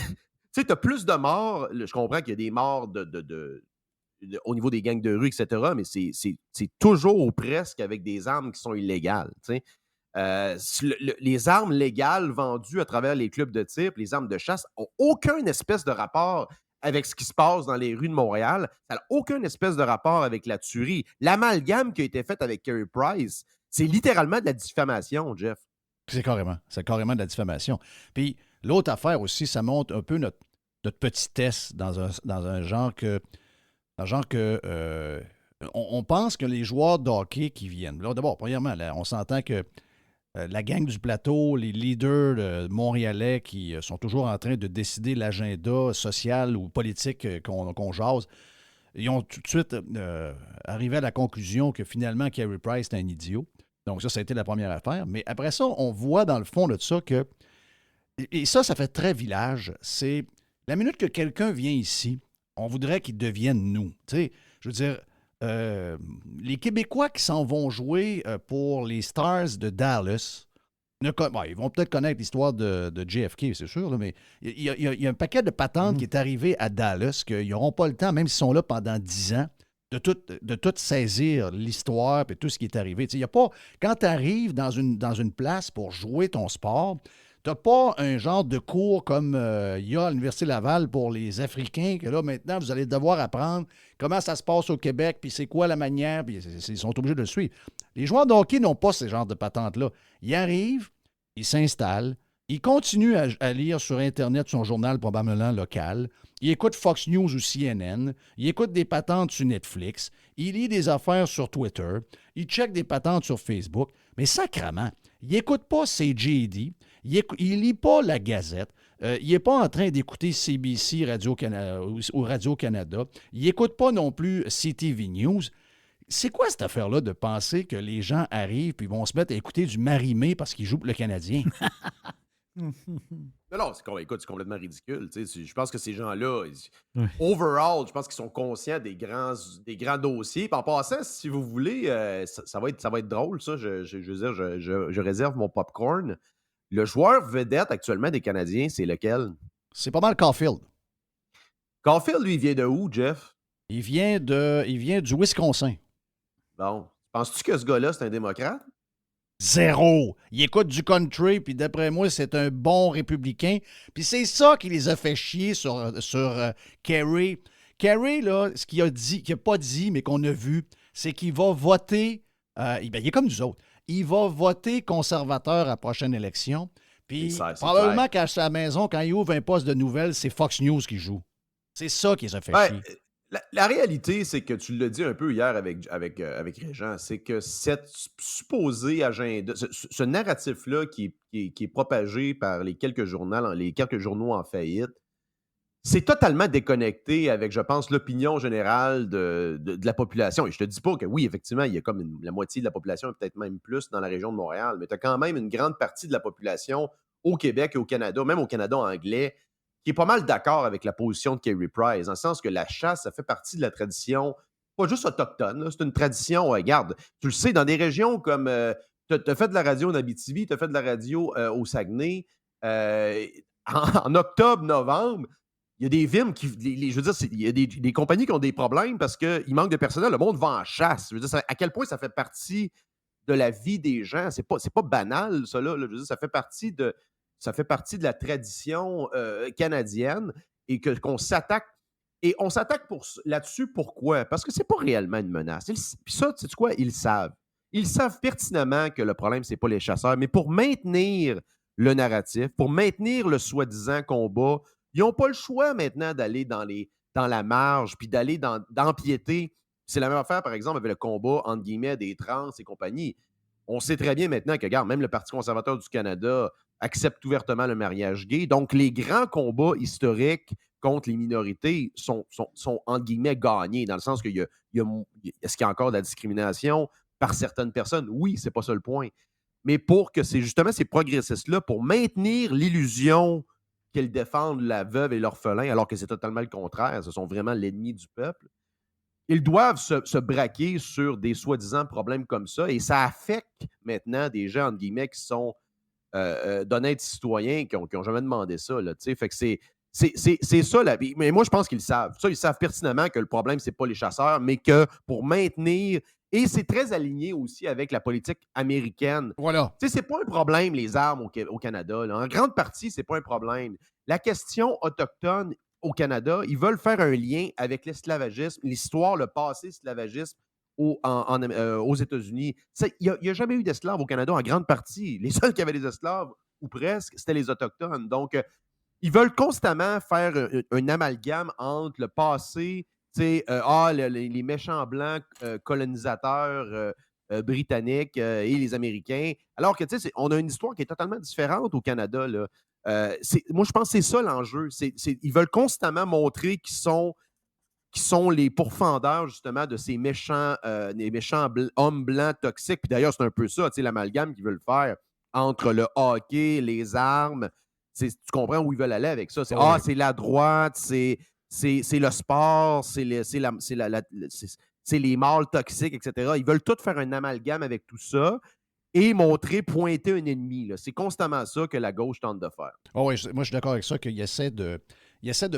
sais, tu as plus de morts. Je comprends qu'il y a des morts au niveau des gangs de rue, etc., mais c'est toujours ou presque avec des armes qui sont illégales, tu sais. Les armes légales vendues à travers les clubs de tir, les armes de chasse, n'ont aucun espèce de rapport avec ce qui se passe dans les rues de Montréal. Ça n'a aucun espèce de rapport avec la tuerie. L'amalgame qui a été fait avec Carey Price, c'est littéralement de la diffamation, Jeff. C'est carrément de la diffamation. Puis l'autre affaire aussi, ça montre un peu notre petitesse dans un genre que... on pense que les joueurs de hockey qui viennent... Là, d'abord, premièrement, là, on s'entend que la gang du plateau, les leaders montréalais qui sont toujours en train de décider l'agenda social ou politique qu'on jase, ils ont tout de suite arrivé à la conclusion que finalement, Carey Price est un idiot. Donc ça a été la première affaire. Mais après ça, on voit dans le fond de ça que... Et ça fait très village. C'est la minute que quelqu'un vient ici, on voudrait qu'il devienne nous. Tu sais, je veux dire... les Québécois qui s'en vont jouer pour les Stars de Dallas, ils vont peut-être connaître l'histoire de JFK, c'est sûr, là, mais il y a un paquet de patentes qui est arrivé à Dallas qu'ils n'auront pas le temps, même s'ils sont là pendant 10 ans, de tout saisir l'histoire et tout ce qui est arrivé. Y a pas, quand tu arrives dans une place pour jouer ton sport, tu n'as pas un genre de cours comme il y a à l'Université Laval pour les Africains, que là, maintenant, vous allez devoir apprendre comment ça se passe au Québec, puis c'est quoi la manière, puis ils sont obligés de le suivre. Les joueurs de hockey n'ont pas ce genre de patentes-là. Ils arrivent, ils s'installent, ils continuent à lire sur Internet son journal probablement local, ils écoutent Fox News ou CNN, ils écoutent des patentes sur Netflix, ils lisent des affaires sur Twitter, ils checkent des patentes sur Facebook, mais sacrément, ils n'écoutent pas CJD, il ne lit pas la Gazette. Il n'est pas en train d'écouter CBC ou Radio-Canada. Il n'écoute pas non plus CTV News. C'est quoi cette affaire-là de penser que les gens arrivent et vont se mettre à écouter du Marimé parce qu'ils jouent pour le Canadien? Non, écoute, c'est complètement ridicule. Je pense que ces gens-là, overall, je pense qu'ils sont conscients des grands dossiers. Puis en passant, si vous voulez, ça va être drôle, ça. Je veux dire, je réserve mon popcorn. Le joueur vedette actuellement des Canadiens, c'est lequel? C'est pas mal Caulfield. Caulfield, lui, il vient de où, Jeff? Il vient du Wisconsin. Bon. Penses-tu que ce gars-là, c'est un démocrate? Zéro. Il écoute du country, puis d'après moi, c'est un bon républicain. Puis c'est ça qui les a fait chier sur Kerry. Kerry, là, ce qu'il a dit, qu'il n'a pas dit, mais qu'on a vu, c'est qu'il va voter, il est comme nous autres, il va voter conservateur à la prochaine élection. Puis probablement qu'à sa maison, quand il ouvre un poste de nouvelles, c'est Fox News qui joue. C'est ça qui les a fait chier. La réalité, c'est que tu l'as dit un peu hier avec Régent, c'est que cette supposée agenda, ce narratif-là qui est propagé par les quelques journaux en faillite, c'est totalement déconnecté avec, je pense, l'opinion générale de la population. Et je te dis pas que oui, effectivement, il y a comme la moitié de la population, peut-être même plus dans la région de Montréal, mais tu as quand même une grande partie de la population au Québec et au Canada, même au Canada anglais, qui est pas mal d'accord avec la position de Kerry Price, dans le sens que la chasse, ça fait partie de la tradition, pas juste autochtone, là, c'est une tradition, regarde, tu le sais, dans des régions comme, tu as fait de la radio en Abitibi, tu as fait de la radio au Saguenay, en octobre, novembre, il y a des villes qui, je veux dire, il y a des compagnies qui ont des problèmes parce qu'il manque de personnel, le monde va en chasse. Je veux dire, à quel point ça fait partie de la vie des gens, c'est pas banal, ça, là. Je veux dire, ça fait partie de la tradition canadienne et qu'on s'attaque. Et on s'attaque là-dessus, pourquoi? Parce que c'est pas réellement une menace. Puis ça, tu sais quoi? Ils le savent. Ils savent pertinemment que le problème, c'est pas les chasseurs, mais pour maintenir le narratif, pour maintenir le soi-disant combat, ils n'ont pas le choix maintenant d'aller dans la marge, puis d'empiéter. C'est la même affaire, par exemple, avec le combat, entre guillemets, des trans et compagnie. On sait très bien maintenant que, regarde, même le Parti conservateur du Canada accepte ouvertement le mariage gay. Donc, les grands combats historiques contre les minorités sont entre guillemets, gagnés, dans le sens qu'il est-ce qu'il y a encore de la discrimination par certaines personnes? Oui, c'est pas ça le point. Mais pour que c'est justement ces progressistes-là, pour maintenir l'illusion qu'ils défendent la veuve et l'orphelin, alors que c'est totalement le contraire, ce sont vraiment l'ennemi du peuple, ils doivent se braquer sur des soi-disant problèmes comme ça, et ça affecte maintenant des gens, entre guillemets, qui sont d'honnêtes citoyens, qui n'ont jamais demandé ça. Là, fait que c'est ça. Mais moi, je pense qu'ils savent. Ça, ils savent pertinemment que le problème, c'est pas les chasseurs, mais que pour maintenir... Et c'est très aligné aussi avec la politique américaine. Voilà. C'est pas un problème, les armes au Canada. Là. En grande partie, c'est pas un problème. La question autochtone au Canada, ils veulent faire un lien avec l'esclavagisme, l'histoire, le passé esclavagisme aux États-Unis. Il n'y a jamais eu d'esclaves au Canada en grande partie. Les seuls qui avaient des esclaves, ou presque, c'était les Autochtones. Donc, ils veulent constamment faire un amalgame entre le passé, les méchants blancs colonisateurs britanniques et les Américains. Alors que, on a une histoire qui est totalement différente au Canada. Là. Moi, je pense que c'est ça l'enjeu. Ils veulent constamment montrer qu'ils sont les pourfendeurs, justement, de ces méchants, hommes blancs toxiques. Puis d'ailleurs, c'est un peu ça, l'amalgame qu'ils veulent faire entre le hockey, les armes. Tu comprends où ils veulent aller avec ça? C'est la droite, c'est le sport, c'est les mâles toxiques, etc. Ils veulent tout faire un amalgame avec tout ça et pointer un ennemi. Là. C'est constamment ça que la gauche tente de faire. Oh oui, moi, je suis d'accord avec ça, qu'il essaie de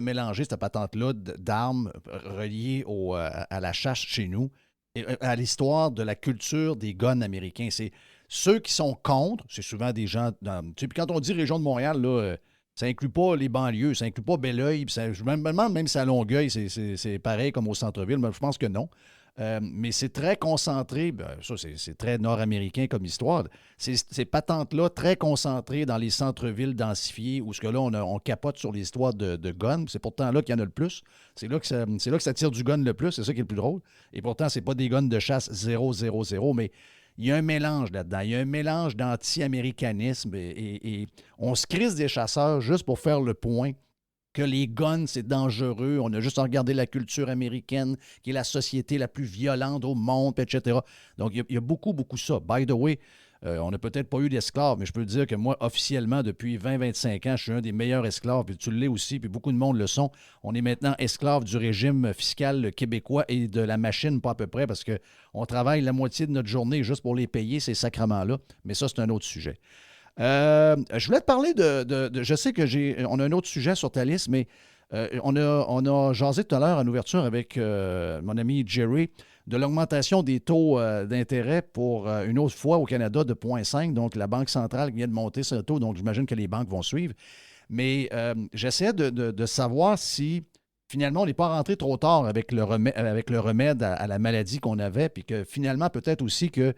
mélanger cette patente-là d'armes reliées à la chasse chez nous, et à l'histoire de la culture des guns américains. C'est ceux qui sont contre, c'est souvent des gens... Puis quand on dit région de Montréal, là, ça inclut pas les banlieues, ça inclut pas Belleuil, je me demande même si à Longueuil, c'est pareil comme au centre-ville, mais je pense que non. Mais c'est très concentré, ça c'est très nord-américain comme histoire, ces patentes-là très concentrées dans les centres-villes densifiés, où ce que là, on capote sur l'histoire de guns, c'est pourtant là qu'il y en a le plus, c'est là que ça tire du gun le plus, c'est ça qui est le plus drôle, et pourtant c'est pas des guns de chasse 000, mais il y a un mélange là-dedans, il y a un mélange d'anti-américanisme, et on se crisse des chasseurs juste pour faire le point que les guns, c'est dangereux. On a juste à regarder la culture américaine, qui est la société la plus violente au monde, etc. Donc, il y a beaucoup, beaucoup ça. By the way, on n'a peut-être pas eu d'esclaves, mais je peux te dire que moi, officiellement, depuis 20-25 ans, je suis un des meilleurs esclaves, puis tu l'es aussi, puis beaucoup de monde le sont. On est maintenant esclaves du régime fiscal québécois et de la machine, pas à peu près, parce qu'on travaille la moitié de notre journée juste pour les payer, ces sacrements-là. Mais ça, c'est un autre sujet. Je voulais te parler je sais on a un autre sujet sur ta liste, mais on a jasé tout à l'heure en ouverture avec mon ami Jerry de l'augmentation des taux d'intérêt pour une autre fois au Canada de 0,5. Donc, la Banque centrale vient de monter ce taux, donc j'imagine que les banques vont suivre. Mais j'essaie de savoir si finalement on n'est pas rentré trop tard avec le remède à la maladie qu'on avait, puis que finalement peut-être aussi que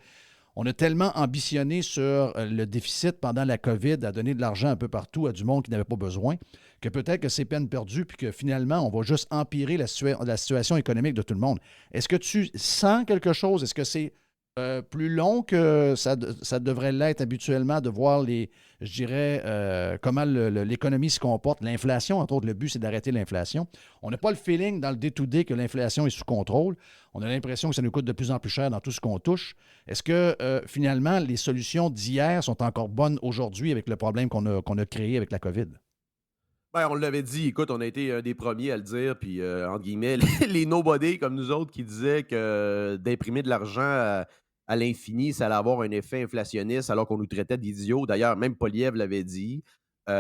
on a tellement ambitionné sur le déficit pendant la COVID à donner de l'argent un peu partout à du monde qui n'avait pas besoin, que peut-être que c'est peine perdue, puis que finalement, on va juste empirer la situation économique de tout le monde. Est-ce que tu sens quelque chose? Est-ce que c'est plus long que ça devrait l'être habituellement de voir comment l'économie se comporte, l'inflation, entre autres, le but, c'est d'arrêter l'inflation. On n'a pas le feeling dans le day-to-day que l'inflation est sous contrôle. On a l'impression que ça nous coûte de plus en plus cher dans tout ce qu'on touche. Est-ce que, finalement, les solutions d'hier sont encore bonnes aujourd'hui avec le problème qu'on a créé avec la COVID? Ben, on l'avait dit, écoute, on a été un des premiers à le dire, puis entre guillemets, les nobody comme nous autres qui disaient que d'imprimer de l'argent à l'infini, ça allait avoir un effet inflationniste alors qu'on nous traitait d'idiots. D'ailleurs, même Poilievre l'avait dit. Il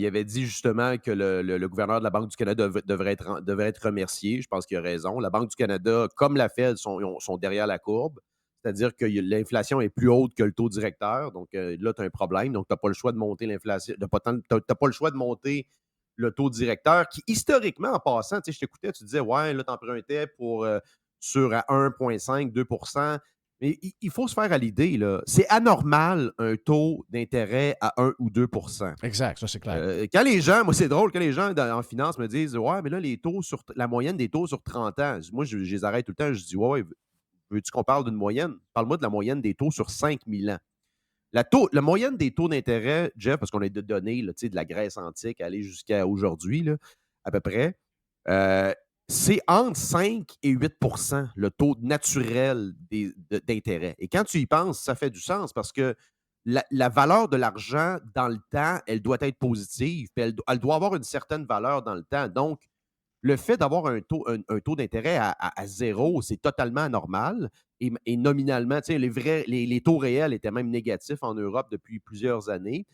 avait dit justement que le gouverneur de la Banque du Canada devrait être remercié. Je pense qu'il a raison. La Banque du Canada, comme la Fed, sont derrière la courbe. C'est-à-dire que l'inflation est plus haute que le taux directeur. Donc là, tu as un problème. Donc, tu n'as pas le choix de monter l'inflation. Tu n'as pas le choix de monter le taux directeur qui, historiquement, en passant, tu sais, je t'écoutais, tu disais, ouais, là, tu empruntais sur à 1,5, 2 %. Mais il faut se faire à l'idée, là. C'est anormal un taux d'intérêt à 1 ou 2 %. Exact, ça c'est clair. Quand les gens, moi c'est drôle, quand les gens en finance me disent ouais, mais là, la moyenne des taux sur 30 ans, moi je les arrête tout le temps, je dis ouais, veux-tu qu'on parle d'une moyenne? Parle-moi de la moyenne des taux sur 5000 ans. La moyenne des taux d'intérêt, Jeff, parce qu'on a des données là, de la Grèce antique aller jusqu'à aujourd'hui, là, à peu près, c'est entre 5 et 8 % le taux naturel d'intérêt. Et quand tu y penses, ça fait du sens parce que la valeur de l'argent dans le temps, elle doit être positive, puis elle doit avoir une certaine valeur dans le temps. Donc, le fait d'avoir un taux d'intérêt à zéro, c'est totalement anormal. Et nominalement, les taux réels étaient même négatifs en Europe depuis plusieurs années.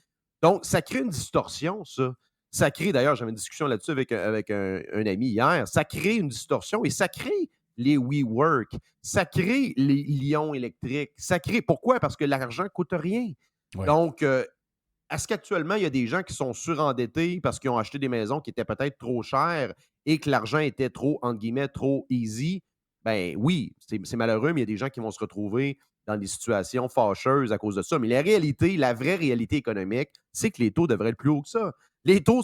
Donc, ça crée une distorsion, ça. Ça crée, d'ailleurs, j'avais une discussion là-dessus avec un ami hier, ça crée une distorsion et ça crée les WeWork, ça crée les lions électriques, ça crée... Pourquoi? Parce que l'argent ne coûte rien. Ouais. Donc, est-ce qu'actuellement, il y a des gens qui sont surendettés parce qu'ils ont acheté des maisons qui étaient peut-être trop chères et que l'argent était trop, entre guillemets, trop easy? Ben oui, c'est malheureux, mais il y a des gens qui vont se retrouver dans des situations fâcheuses à cause de ça. Mais la vraie réalité économique, c'est que les taux devraient être plus hauts que ça. Les taux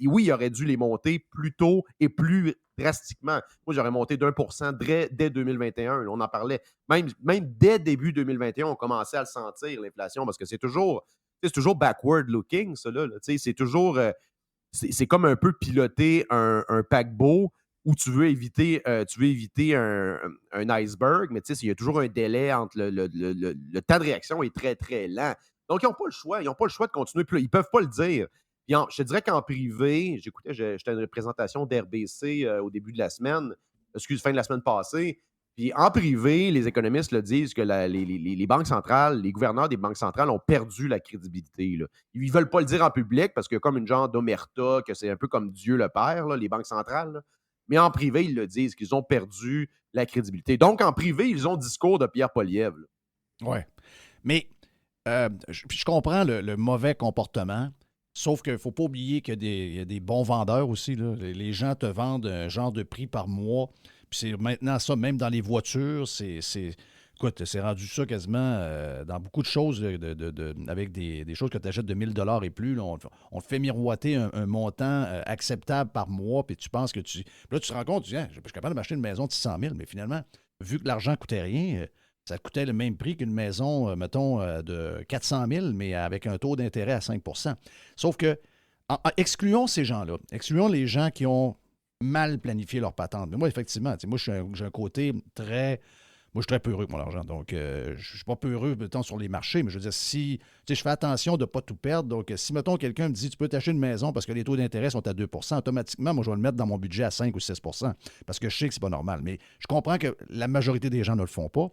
oui, il aurait dû les monter plus tôt et plus drastiquement. Moi, j'aurais monté d'1 % dès 2021. On en parlait. Même dès début 2021, on commençait à le sentir, l'inflation, parce que c'est toujours backward looking, ça, là. C'est toujours... c'est comme un peu piloter un paquebot où tu veux éviter un iceberg, mais il y a toujours un délai entre le temps de réaction est très, très lent. Donc, ils n'ont pas le choix. Ils n'ont pas le choix de continuer. Ils ne peuvent pas le dire. Puis je te dirais qu'en privé, j'étais à une représentation d'RBC au début de la semaine, fin de la semaine passée. Puis en privé, les économistes le disent que les banques centrales, les gouverneurs des banques centrales ont perdu la crédibilité. Là. Ils ne veulent pas le dire en public parce qu'il y a comme une genre d'omerta, que c'est un peu comme Dieu le Père, là, les banques centrales. Là. Mais en privé, ils le disent, qu'ils ont perdu la crédibilité. Donc, en privé, ils ont le discours de Pierre Poilievre. Oui. Mais je comprends le mauvais comportement, sauf qu'il ne faut pas oublier qu'il y a des bons vendeurs aussi. Là. Les gens te vendent un genre de prix par mois. Puis c'est maintenant ça, même dans les voitures, écoute, c'est rendu ça quasiment dans beaucoup de choses, avec des choses que tu achètes de 1 000 $ et plus. Là, on te fait miroiter un montant acceptable par mois, puis tu penses que puis là, tu te rends compte, tu dis, je suis capable de m'acheter une maison de 600 000, mais finalement, vu que l'argent ne coûtait rien, ça coûtait le même prix qu'une maison, mettons, de 400 000, mais avec un taux d'intérêt à 5 %. Sauf que, excluons ces gens-là, excluons les gens qui ont mal planifié leur patente. Mais moi, effectivement, moi, j'ai un côté très... Moi, je suis très peureux avec mon argent. Donc, je ne suis pas peureux, mettons, sur les marchés, mais je veux dire, si je fais attention de ne pas tout perdre. Donc, si, mettons, quelqu'un me dit, tu peux t'acheter une maison parce que les taux d'intérêt sont à 2 %, automatiquement, moi, je vais le mettre dans mon budget à 5 ou 6 % parce que je sais que c'est pas normal. Mais je comprends que la majorité des gens ne le font pas.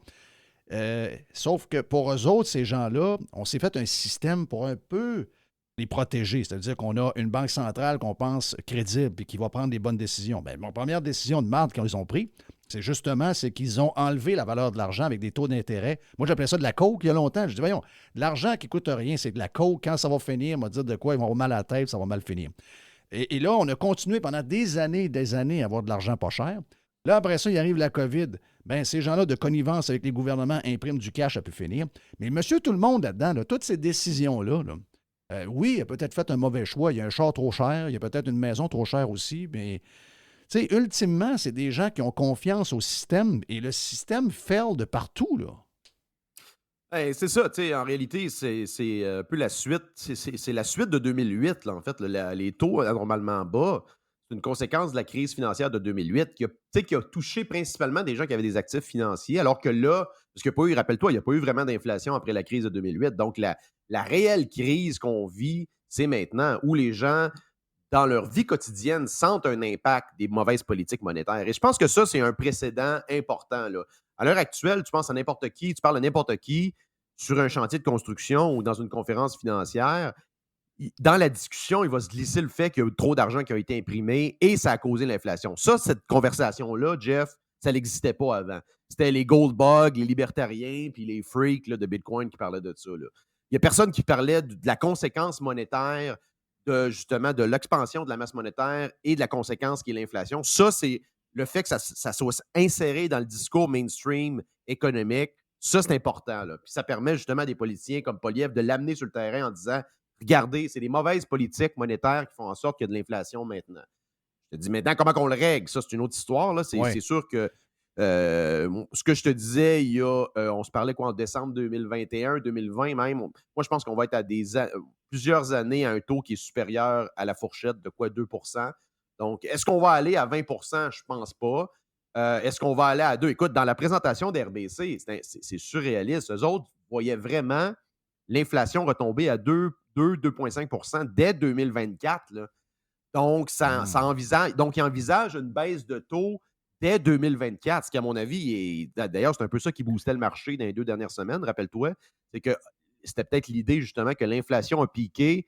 Sauf que pour eux autres, ces gens-là, on s'est fait un système pour un peu les protéger. C'est-à-dire qu'on a une banque centrale qu'on pense crédible et qui va prendre des bonnes décisions. Bien, ma première décision de marde qu'ils ont pris, c'est qu'ils ont enlevé la valeur de l'argent avec des taux d'intérêt. Moi, j'appelais ça de la coke il y a longtemps. Je dis, voyons, de l'argent qui ne coûte rien, c'est de la coke. Quand ça va finir, on va dire de quoi, ils vont avoir mal à la tête, ça va mal finir. Et là, on a continué pendant des années à avoir de l'argent pas cher. Là, après ça, il arrive la COVID. Bien, ces gens-là de connivence avec les gouvernements impriment du cash, ça peut finir. Mais monsieur tout le monde là-dedans, là, toutes ces décisions-là, oui, il a peut-être fait un mauvais choix. Il y a un char trop cher, il y a peut-être une maison trop chère aussi, mais tu sais, ultimement, c'est des gens qui ont confiance au système et le système fail de partout, là. C'est ça, tu sais, en réalité, c'est un peu la suite. C'est la suite de 2008, là, en fait. Les taux anormalement bas, c'est une conséquence de la crise financière de 2008 qui a touché principalement des gens qui avaient des actifs financiers, alors que là, parce qu'il n'y a pas eu, rappelle-toi, il n'y a pas eu vraiment d'inflation après la crise de 2008. Donc, la réelle crise qu'on vit, c'est maintenant où les gens, dans leur vie quotidienne, sentent un impact des mauvaises politiques monétaires. Et je pense que ça, c'est un précédent important, là. À l'heure actuelle, tu penses à n'importe qui, tu parles à n'importe qui sur un chantier de construction ou dans une conférence financière, dans la discussion, il va se glisser le fait qu'il y a eu trop d'argent qui a été imprimé et ça a causé l'inflation. Ça, cette conversation-là, Jeff, ça n'existait pas avant. C'était les gold bugs, les libertariens, puis les freaks là, de Bitcoin qui parlaient de ça, là. Il n'y a personne qui parlait de la conséquence monétaire, justement, de l'expansion de la masse monétaire et de la conséquence qui est l'inflation. Ça, c'est le fait que ça soit inséré dans le discours mainstream économique. Ça, c'est important, là. Puis ça permet justement à des politiciens comme Poilievre de l'amener sur le terrain en disant « Regardez, c'est les mauvaises politiques monétaires qui font en sorte qu'il y a de l'inflation maintenant. » Je te dis maintenant, comment qu'on le règle? Ça, c'est une autre histoire, là. C'est sûr que ce que je te disais, on se parlait quoi en décembre 2021, 2020 même. Moi, je pense qu'on va être à plusieurs années à un taux qui est supérieur à la fourchette de quoi 2 %. Donc, est-ce qu'on va aller à 20 %? Je ne pense pas. Est-ce qu'on va aller à 2? Écoute, dans la présentation d'RBC, c'est surréaliste. Eux autres voyaient vraiment l'inflation retomber à 2,5 % dès 2024. Là. Donc, ils envisagent une baisse de taux dès 2024, ce qui, à mon avis, d'ailleurs, c'est un peu ça qui boostait le marché dans les 2 dernières semaines, rappelle-toi. C'est que c'était peut-être l'idée, justement, que l'inflation a piqué.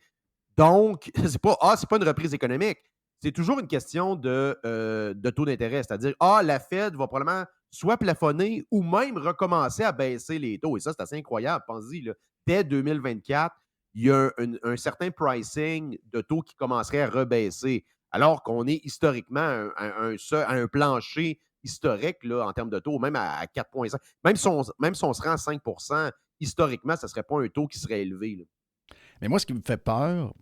Donc, c'est pas une reprise économique. C'est toujours une question de taux d'intérêt. C'est-à-dire, la Fed va probablement soit plafonner ou même recommencer à baisser les taux. Et ça, c'est assez incroyable. Pensez-y, là, dès 2024, il y a un certain pricing de taux qui commencerait à rebaisser, alors qu'on est historiquement à un plancher historique là, en termes de taux, même à 4,5. Même si on se rend à 5 %, historiquement, ce ne serait pas un taux qui serait élevé, là. Mais moi, ce qui me fait peur,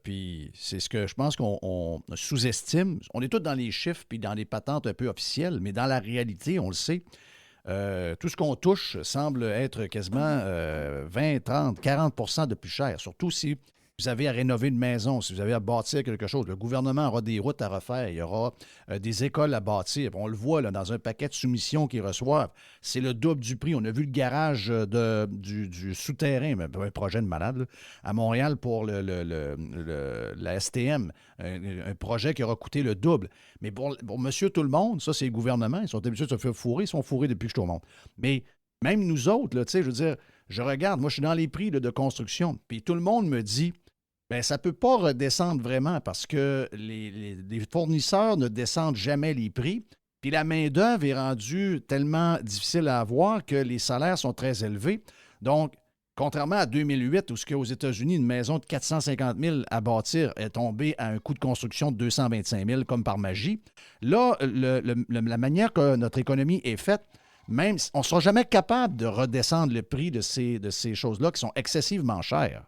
puis c'est ce que je pense qu'on sous-estime, on est tous dans les chiffres puis dans les patentes un peu officielles, mais dans la réalité, on le sait, tout ce qu'on touche semble être quasiment 20, 30, 40 % de plus cher, surtout si vous avez à rénover une maison, si vous avez à bâtir quelque chose. Le gouvernement aura des routes à refaire, il y aura des écoles à bâtir. On le voit là, dans un paquet de soumissions qu'ils reçoivent. C'est le double du prix. On a vu le garage du souterrain, un projet de malade, là, à Montréal pour la STM, un projet qui aura coûté le double. Mais pour monsieur tout le monde, ça, c'est le gouvernement. Ils sont habitués de se faire fourrer. Ils sont fourrés depuis que je suis au monde. Mais même nous autres, là, je veux dire, je regarde, moi, je suis dans les prix là, de construction. Puis tout le monde me dit, bien, ça ne peut pas redescendre vraiment parce que les fournisseurs ne descendent jamais les prix. Puis la main-d'œuvre est rendue tellement difficile à avoir que les salaires sont très élevés. Donc, contrairement à 2008, où ce qu'aux États-Unis, une maison de 450 000 à bâtir est tombée à un coût de construction de 225 000 comme par magie, là, la manière que notre économie est faite, même on ne sera jamais capable de redescendre le prix de ces choses-là qui sont excessivement chères.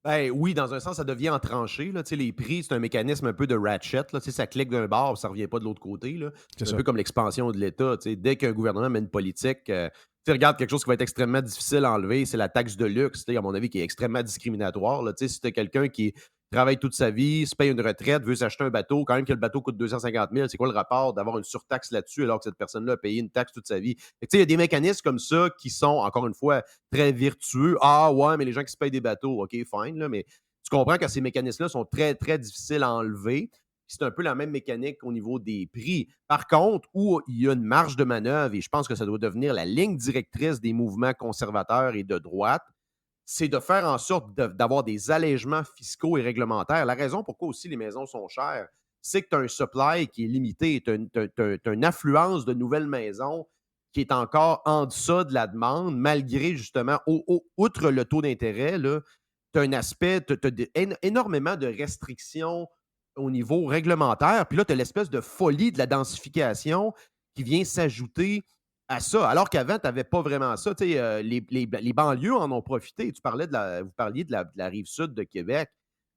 Ben oui, dans un sens, ça devient en tranchée. Là. Les prix, c'est un mécanisme un peu de ratchet. Là. Ça clique d'un bord, ça ne revient pas de l'autre côté. Là. C'est un peu comme l'expansion de l'État. Dès qu'un gouvernement met une politique, regarde quelque chose qui va être extrêmement difficile à enlever, c'est la taxe de luxe, à mon avis, qui est extrêmement discriminatoire. Là. Si tu as quelqu'un qui travaille toute sa vie, se paye une retraite, veut s'acheter un bateau, quand même que le bateau coûte 250 000, c'est quoi le rapport d'avoir une surtaxe là-dessus alors que cette personne-là a payé une taxe toute sa vie? Il y a des mécanismes comme ça qui sont, encore une fois, très vertueux. Ah ouais, mais les gens qui se payent des bateaux, OK, fine, là, mais tu comprends que ces mécanismes-là sont très, très difficiles à enlever. C'est un peu la même mécanique au niveau des prix. Par contre, où il y a une marge de manœuvre, et je pense que ça doit devenir la ligne directrice des mouvements conservateurs et de droite, c'est de faire en sorte d'avoir des allègements fiscaux et réglementaires. La raison pourquoi aussi les maisons sont chères, c'est que tu as un supply qui est limité. Tu as une affluence de nouvelles maisons qui est encore en deçà de la demande, malgré justement, outre le taux d'intérêt, tu as un aspect, tu as énormément de restrictions au niveau réglementaire. Puis là, tu as l'espèce de folie de la densification qui vient s'ajouter à ça. Alors qu'avant, tu n'avais pas vraiment ça. Les banlieues en ont profité. Vous parliez de la rive sud de Québec.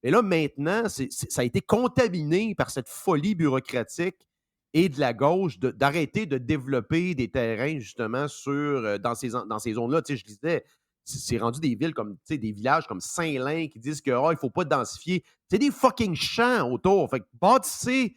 Et là, maintenant, ça a été contaminé par cette folie bureaucratique et de la gauche d'arrêter de développer des terrains, justement, dans ces zones-là. Je disais, c'est rendu des villes comme, des villages comme Saint-Lin qui disent qu'il ne faut pas densifier. C'est des fucking champs autour. Fait que bâtissez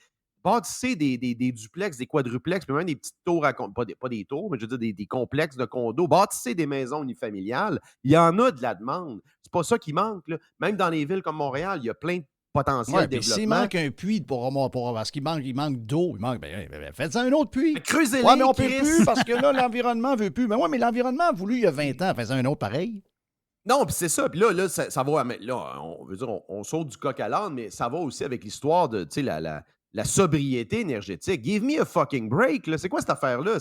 des duplex, des quadruplex, puis même des petites tours, pas des tours, mais je veux dire des complexes de condos. Bâtissez des maisons unifamiliales. Il y en a de la demande. C'est pas ça qui manque, là. Même dans les villes comme Montréal, il y a plein de potentiel développement. S'il manque un puits pour parce qu'il manque d'eau, faites-en un autre puits. Creusez-les, ouais, mais on peut plus parce que là, l'environnement veut plus. Mais l'environnement a voulu il y a 20 ans, faites-en un autre pareil. Non, puis c'est ça. Puis là, ça va. Mais là, on veut dire, on saute du coq à l'âne, mais ça va aussi avec l'histoire de, la sobriété énergétique. Give me a fucking break. Là. C'est quoi cette affaire-là?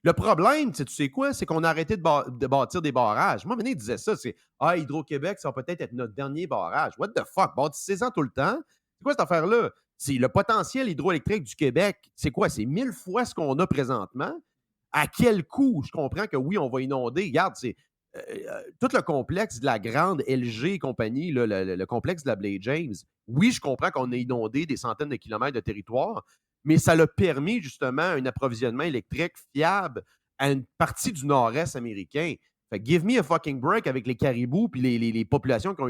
Le problème, tu sais quoi? C'est qu'on a arrêté de bâtir des barrages. Moi, il disait ça. C'est Hydro-Québec, ça va peut-être être notre dernier barrage. What the fuck? Bâtissez-en tout le temps. C'est quoi cette affaire-là? C'est le potentiel hydroélectrique du Québec. C'est quoi? C'est 1000 fois ce qu'on a présentement. À quel coût? Je comprends que oui, on va inonder. Regarde, c'est tout le complexe de la grande LG et compagnie, le complexe de la Blade James. Oui, je comprends qu'on a inondé des centaines de kilomètres de territoire, mais ça l'a permis justement un approvisionnement électrique fiable à une partie du nord-est américain. Fait que give me a fucking break avec les caribous puis les populations qui ont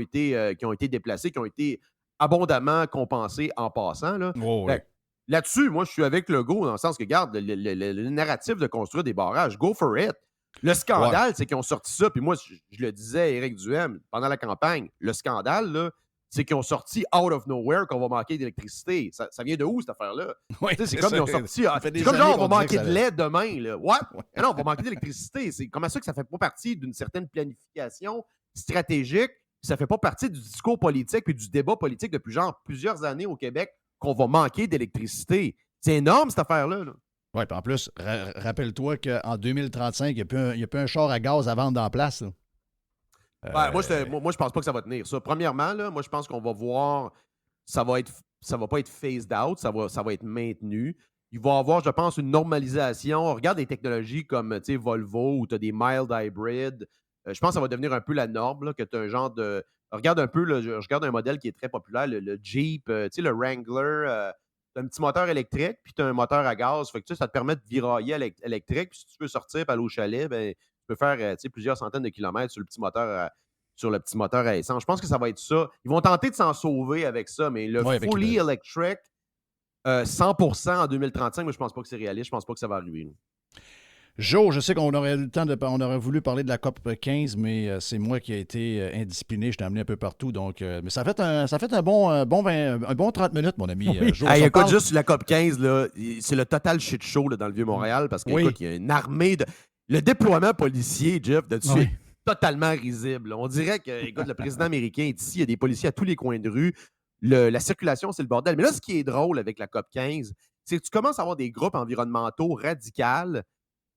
été déplacées, qui ont été abondamment compensées en passant. Là. Oh, ouais. Là-dessus, moi, je suis avec Legault dans le sens que, regarde, le narratif de construire des barrages, go for it. Le scandale, c'est qu'ils ont sorti ça, puis moi, je le disais à Éric Duhem pendant la campagne, le scandale, là, c'est qu'ils ont sorti out of nowhere qu'on va manquer d'électricité. Ça vient de où, cette affaire-là? Oui, c'est comme ils ont sorti. C'est comme genre, on va manquer de lait demain. Là. What? Non, on va manquer d'électricité. C'est comment ça que ça fait pas partie d'une certaine planification stratégique, ça fait pas partie du discours politique puis du débat politique depuis plusieurs années au Québec qu'on va manquer d'électricité. C'est énorme, cette affaire-là. Là. Oui, puis en plus, rappelle-toi qu'en 2035, il n'y a plus un char à gaz à vendre dans la place. Moi, je pense pas que ça va tenir. Ça. Premièrement, là, moi, je pense qu'on va voir, ça va pas être phased out, ça va être maintenu. Il va y avoir, je pense, une normalisation. On regarde des technologies comme Volvo où tu as des mild hybrids. Je pense que ça va devenir un peu la norme, là, que tu as un genre de... Regarde un peu, je regarde un modèle qui est très populaire, le Jeep, le Wrangler. Tu as un petit moteur électrique, puis tu as un moteur à gaz. Fait que ça te permet de virailler électrique. Puis si tu veux sortir et aller au chalet, ben, tu peux faire plusieurs centaines de kilomètres sur le petit moteur à essence. Je pense que ça va être ça. Ils vont tenter de s'en sauver avec ça, mais le fully electric, 100% en 2035, moi, je pense pas que c'est réaliste. Je pense pas que ça va arriver. Joe, je sais qu'on aurait eu le temps on aurait voulu parler de la COP 15, mais c'est moi qui ai été indiscipliné. Je t'ai amené un peu partout. Donc, mais ça fait un bon 30 minutes, mon ami. Oui. Joe, écoute, juste la COP 15, là, c'est le total shit show là, dans le Vieux-Montréal parce qu'il y a une armée de... Le déploiement policier, Jeff, là-dessus est totalement risible. On dirait que, écoute, le président américain est ici, il y a des policiers à tous les coins de rue. La circulation, c'est le bordel. Mais là, ce qui est drôle avec la COP 15, c'est que tu commences à avoir des groupes environnementaux radicaux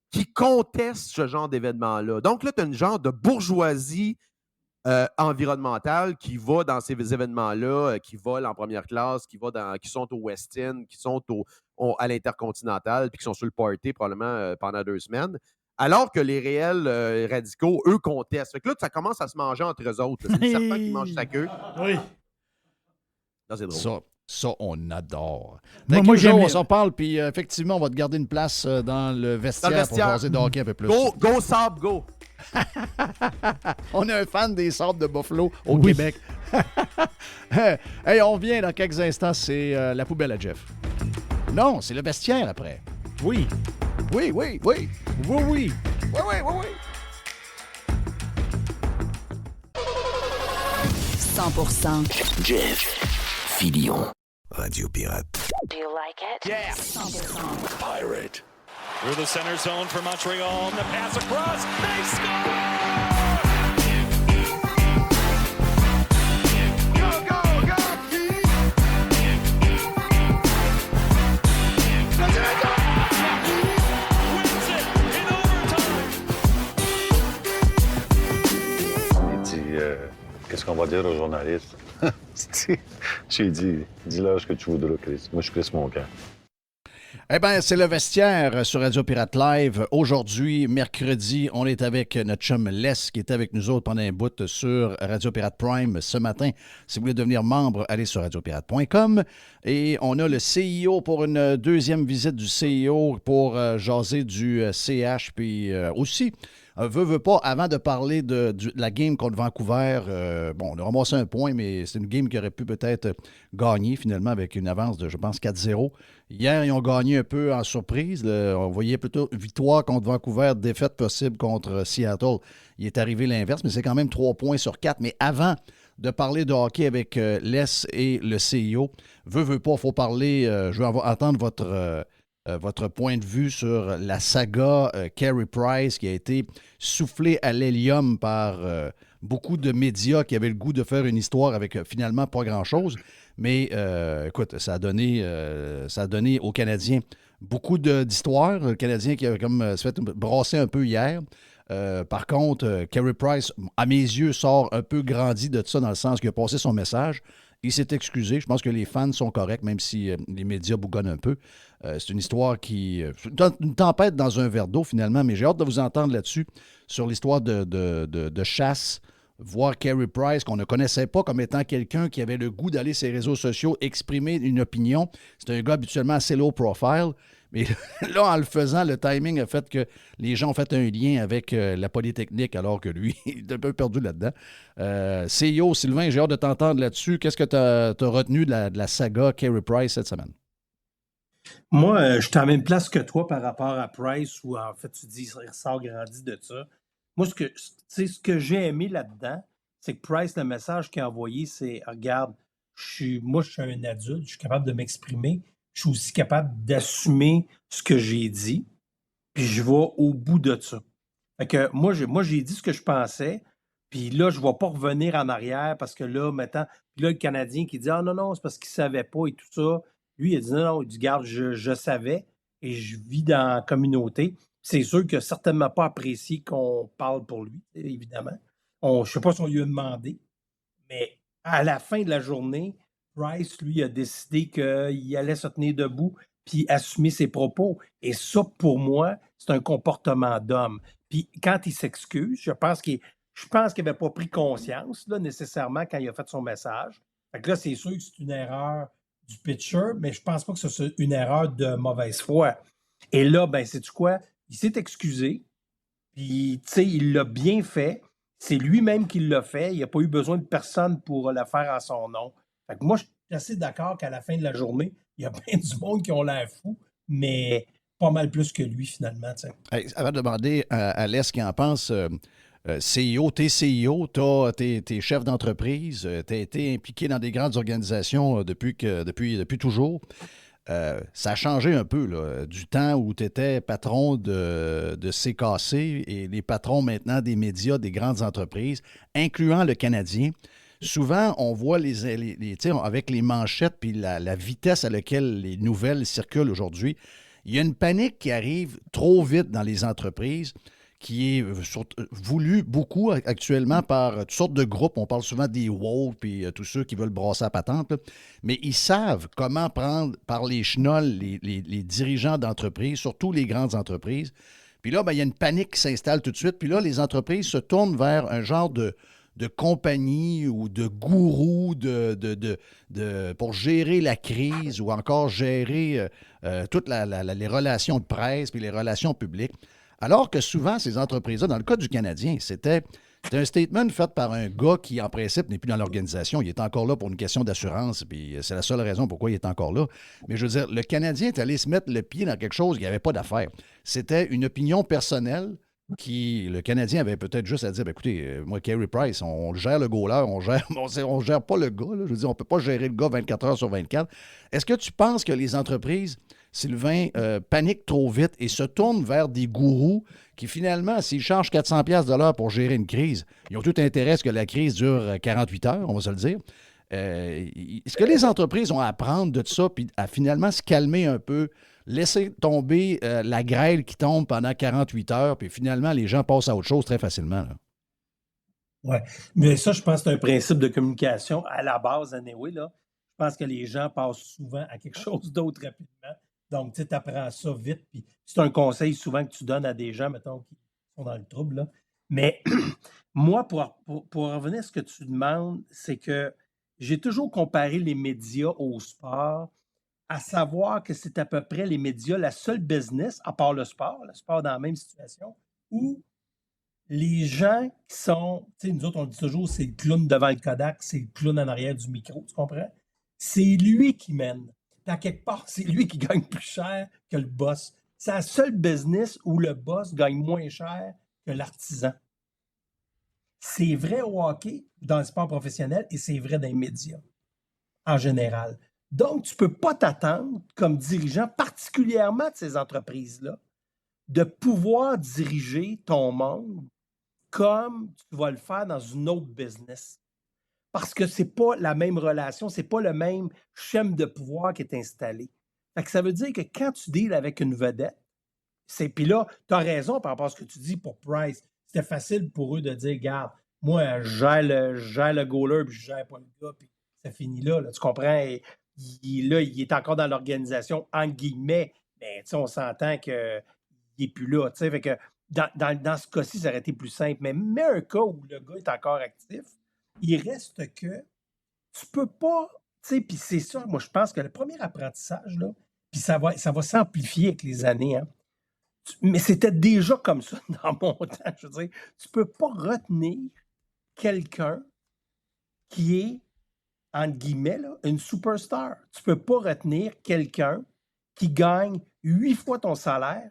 qui contestent ce genre d'événement-là. Donc là, tu as une genre de bourgeoisie environnementale qui va dans ces événements-là, qui vole en première classe, qui sont au West End, qui sont à l'Intercontinental, puis qui sont sur le party probablement pendant 2 semaines. Alors que les réels radicaux, eux, contestent. Fait que là, ça commence à se manger entre eux autres. C'est le serpent qui mange sa queue. Oui. Là, c'est drôle. Ça, on adore. Moi, Joe, on s'en parle, puis effectivement, on va te garder une place dans le vestiaire pour jaser de hockey un peu plus. Go, Sabre, go! On est un fan des Sabres de Buffalo au Québec. Hey, on revient dans quelques instants, c'est la poubelle à Jeff. Non, c'est le vestiaire après. Oui. Oui. Oui, oui. Oui. 100%. Jeff Filion. Radio Pirate. Do you like it? Yeah. 100%. Pirate. Through the center zone for Montreal, and the pass across. They score! qu'est-ce qu'on va dire aux journalistes? J'ai dit, dis-leur ce que tu voudras, Chris. Moi, je suis Chris Moncan. Eh bien, c'est le vestiaire sur Radio Pirate Live. Aujourd'hui, mercredi, on est avec notre chum Les qui était avec nous autres pendant un bout sur Radio Pirate Prime ce matin. Si vous voulez devenir membre, allez sur radiopirate.com. Et on a le CIO pour une deuxième visite du CIO pour jaser du CH. Puis aussi, veut pas, avant de parler de la game contre Vancouver, on a ramassé un point, mais c'est une game qui aurait pu peut-être gagner finalement avec une avance de, je pense, 4-0. Hier, ils ont gagné un peu en surprise. On voyait plutôt victoire contre Vancouver, défaite possible contre Seattle. Il est arrivé l'inverse, mais c'est quand même 3 points sur 4. Mais avant de parler de hockey avec Les et le CIO, veut pas, il faut parler, je vais entendre votre point de vue sur la saga Carey Price qui a été soufflée à l'hélium par beaucoup de médias qui avaient le goût de faire une histoire avec finalement pas grand-chose. Mais écoute, ça a donné aux Canadiens beaucoup d'histoires. Le Canadien qui a comme se fait brasser un peu hier. Par contre, Carey Price, à mes yeux, sort un peu grandi de ça dans le sens qu'il a passé son message. Il s'est excusé. Je pense que les fans sont corrects, même si les médias bougonnent un peu. C'est une histoire qui... une tempête dans un verre d'eau, finalement, mais j'ai hâte de vous entendre là-dessus, sur l'histoire de chasse, voir Carey Price, qu'on ne connaissait pas comme étant quelqu'un qui avait le goût d'aller sur les réseaux sociaux, exprimer une opinion. C'est un gars habituellement assez low profile. Mais là, en le faisant, le timing a fait que les gens ont fait un lien avec la Polytechnique, alors que lui, il est un peu perdu là-dedans. CEO, Sylvain, j'ai hâte de t'entendre là-dessus. Qu'est-ce que tu as retenu de la saga Carey Price cette semaine? Moi, je suis à la même place que toi par rapport à Price, où en fait, tu dis il ressort grandi de ça. Moi, ce que j'ai aimé là-dedans, c'est que Price, le message qu'il a envoyé, c'est regarde, moi, je suis un adulte, je suis capable de m'exprimer, je suis aussi capable d'assumer ce que j'ai dit, puis je vais au bout de ça. Fait que moi, j'ai dit ce que je pensais, puis là, je ne vais pas revenir en arrière parce que là, maintenant, puis là, le Canadien qui dit ah non, c'est parce qu'il ne savait pas et tout ça. Lui, il a dit non, il dit garde, je savais et je vis dans la communauté. C'est sûr qu'il n'a certainement pas apprécié qu'on parle pour lui, évidemment. Je ne sais pas si on lui a demandé, mais à la fin de la journée, Price, lui, a décidé qu'il allait se tenir debout puis assumer ses propos. Et ça, pour moi, c'est un comportement d'homme. Puis quand il s'excuse, je pense qu'il n'avait pas pris conscience, là, nécessairement, quand il a fait son message. Fait que là, c'est sûr que c'est une erreur du pitcher, mais je pense pas que ce soit une erreur de mauvaise foi. Et là, ben, sais-tu quoi? Il s'est excusé, puis, tu sais, il l'a bien fait. C'est lui-même qui l'a fait. Il n'a pas eu besoin de personne pour le faire en son nom. Fait que moi, je suis assez d'accord qu'à la fin de la journée, il y a plein du monde qui ont l'air fou, mais pas mal plus que lui, finalement. Hey, avant de demander à Les ce qu'il en pense, CEO, t'es CEO, t'es chef d'entreprise, t'as été impliqué dans des grandes organisations depuis toujours. Ça a changé un peu là, du temps où tu étais patron de CKC et les patrons maintenant des médias, des grandes entreprises, incluant le Canadien. Souvent, on voit avec les manchettes puis la vitesse à laquelle les nouvelles circulent aujourd'hui, il y a une panique qui arrive trop vite dans les entreprises qui est voulu beaucoup actuellement par toutes sortes de groupes. On parle souvent des woke puis tous ceux qui veulent brasser la patente. Là. Mais ils savent comment prendre par les chenolles les dirigeants d'entreprises, surtout les grandes entreprises. Puis là, il y a une panique qui s'installe tout de suite. Puis là, les entreprises se tournent vers un genre de compagnie ou de gourou pour gérer la crise ou encore gérer toutes les relations de presse puis les relations publiques. Alors que souvent, ces entreprises-là, dans le cas du Canadien, c'était un statement fait par un gars qui, en principe, n'est plus dans l'organisation. Il est encore là pour une question d'assurance, puis c'est la seule raison pourquoi il est encore là. Mais je veux dire, le Canadien est allé se mettre le pied dans quelque chose qui n'avait pas d'affaire. C'était une opinion personnelle qui, le Canadien avait peut-être juste à dire, écoutez, moi, Carey Price, on gère le goaler, on gère pas le gars. Là. Je veux dire, on ne peut pas gérer le gars 24 heures sur 24. Est-ce que tu penses que les entreprises, Sylvain, paniquent trop vite et se tournent vers des gourous qui, finalement, s'ils chargent 400$ de l'heure pour gérer une crise, ils ont tout intérêt à ce que la crise dure 48 heures, on va se le dire. Est-ce que les entreprises ont à apprendre de ça puis à finalement se calmer un peu, laisser tomber la grêle qui tombe pendant 48 heures, puis finalement, les gens passent à autre chose très facilement? Là? Ouais. Mais ça, je pense que c'est un principe de communication à la base, anyway, là. Je pense que les gens passent souvent à quelque chose d'autre rapidement. Donc, tu apprends ça vite. Puis c'est un conseil souvent que tu donnes à des gens, mettons, qui sont dans le trouble, là. Mais moi, pour revenir à ce que tu demandes, c'est que j'ai toujours comparé les médias au sport, à savoir que c'est à peu près les médias, la seule business, à part le sport dans la même situation, où les gens qui sont, tu sais, nous autres, on dit toujours, c'est le clown devant le Kodak, c'est le clown en arrière du micro, tu comprends? C'est lui qui mène. Puis à quelque part, c'est lui qui gagne plus cher que le boss. C'est la seule business où le boss gagne moins cher que l'artisan. C'est vrai au hockey, dans le sport professionnel, et c'est vrai dans les médias, en général. Donc, tu ne peux pas t'attendre, comme dirigeant, particulièrement de ces entreprises-là, de pouvoir diriger ton monde comme tu vas le faire dans une autre business. Parce que ce n'est pas la même relation, ce n'est pas le même schème de pouvoir qui est installé. Fait que ça veut dire que quand tu deals avec une vedette, puis là, tu as raison par rapport à ce que tu dis pour Price. C'était facile pour eux de dire, regarde, moi, je gère le goaler, puis je gère pas le gars, puis ça finit là, tu comprends? Et il est encore dans l'organisation, entre guillemets, mais on s'entend qu'il n'est plus là. Fait que dans ce cas-ci, ça aurait été plus simple. Mais mets un cas où le gars est encore actif, il reste que tu peux pas, puis c'est ça, moi je pense que le premier apprentissage, là, puis ça va s'amplifier avec les années, hein, mais c'était déjà comme ça dans mon temps, je veux dire, tu peux pas retenir quelqu'un qui est, entre guillemets, là, une superstar. Tu peux pas retenir quelqu'un qui gagne 8 fois ton salaire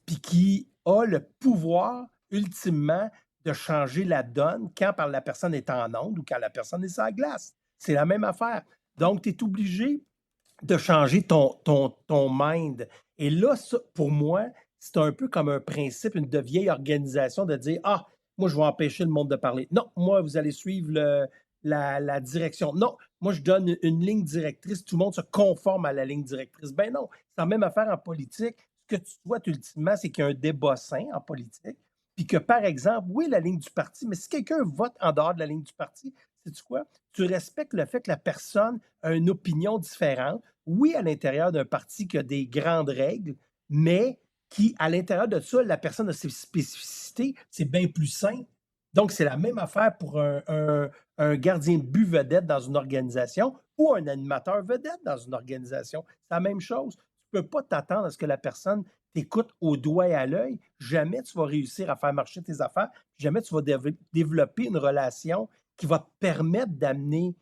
puis qui a le pouvoir, ultimement, de changer la donne quand la personne est en onde ou quand la personne est sur la glace. C'est la même affaire. Donc, tu es obligé de changer ton mind. Et là, ça, pour moi, c'est un peu comme un principe, de vieille organisation de dire « Ah, moi, je vais empêcher le monde de parler. Non, moi, vous allez suivre la direction. Non, moi, je donne une ligne directrice. Tout le monde se conforme à la ligne directrice. » Ben non, c'est la même affaire en politique. Ce que tu souhaites ultimement, c'est qu'il y a un débat sain en politique. Puis que, par exemple, oui, la ligne du parti, mais si quelqu'un vote en dehors de la ligne du parti, sais-tu quoi? Tu respectes le fait que la personne a une opinion différente. Oui, à l'intérieur d'un parti qui a des grandes règles, mais qui, à l'intérieur de ça, la personne a ses spécificités, c'est bien plus sain. Donc, c'est la même affaire pour un gardien de but vedette dans une organisation ou un animateur vedette dans une organisation. C'est la même chose. Tu ne peux pas t'attendre à ce que la personne t'écoute au doigt et à l'œil. Jamais tu vas réussir à faire marcher tes affaires. Jamais tu vas développer une relation qui va te permettre d'amener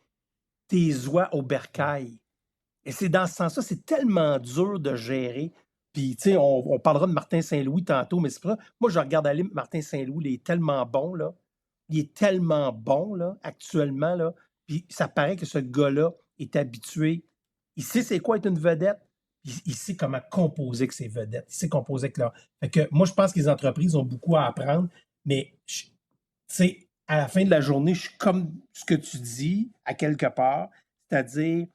tes oies au bercail. Et c'est dans ce sens-là, c'est tellement dur de gérer. Puis, tu sais, on parlera de Martin Saint-Louis tantôt, mais c'est pas ça. Moi, je regarde aller, Martin Saint-Louis, il est tellement bon, là. Il est tellement bon, là, actuellement, là. Puis, ça paraît que ce gars-là est habitué. Il sait c'est quoi être une vedette. Il sait comment composer avec ses vedettes. Il sait composer avec leur... Fait que moi, je pense que les entreprises ont beaucoup à apprendre, mais, tu sais, à la fin de la journée, je suis comme ce que tu dis, à quelque part, c'est-à-dire...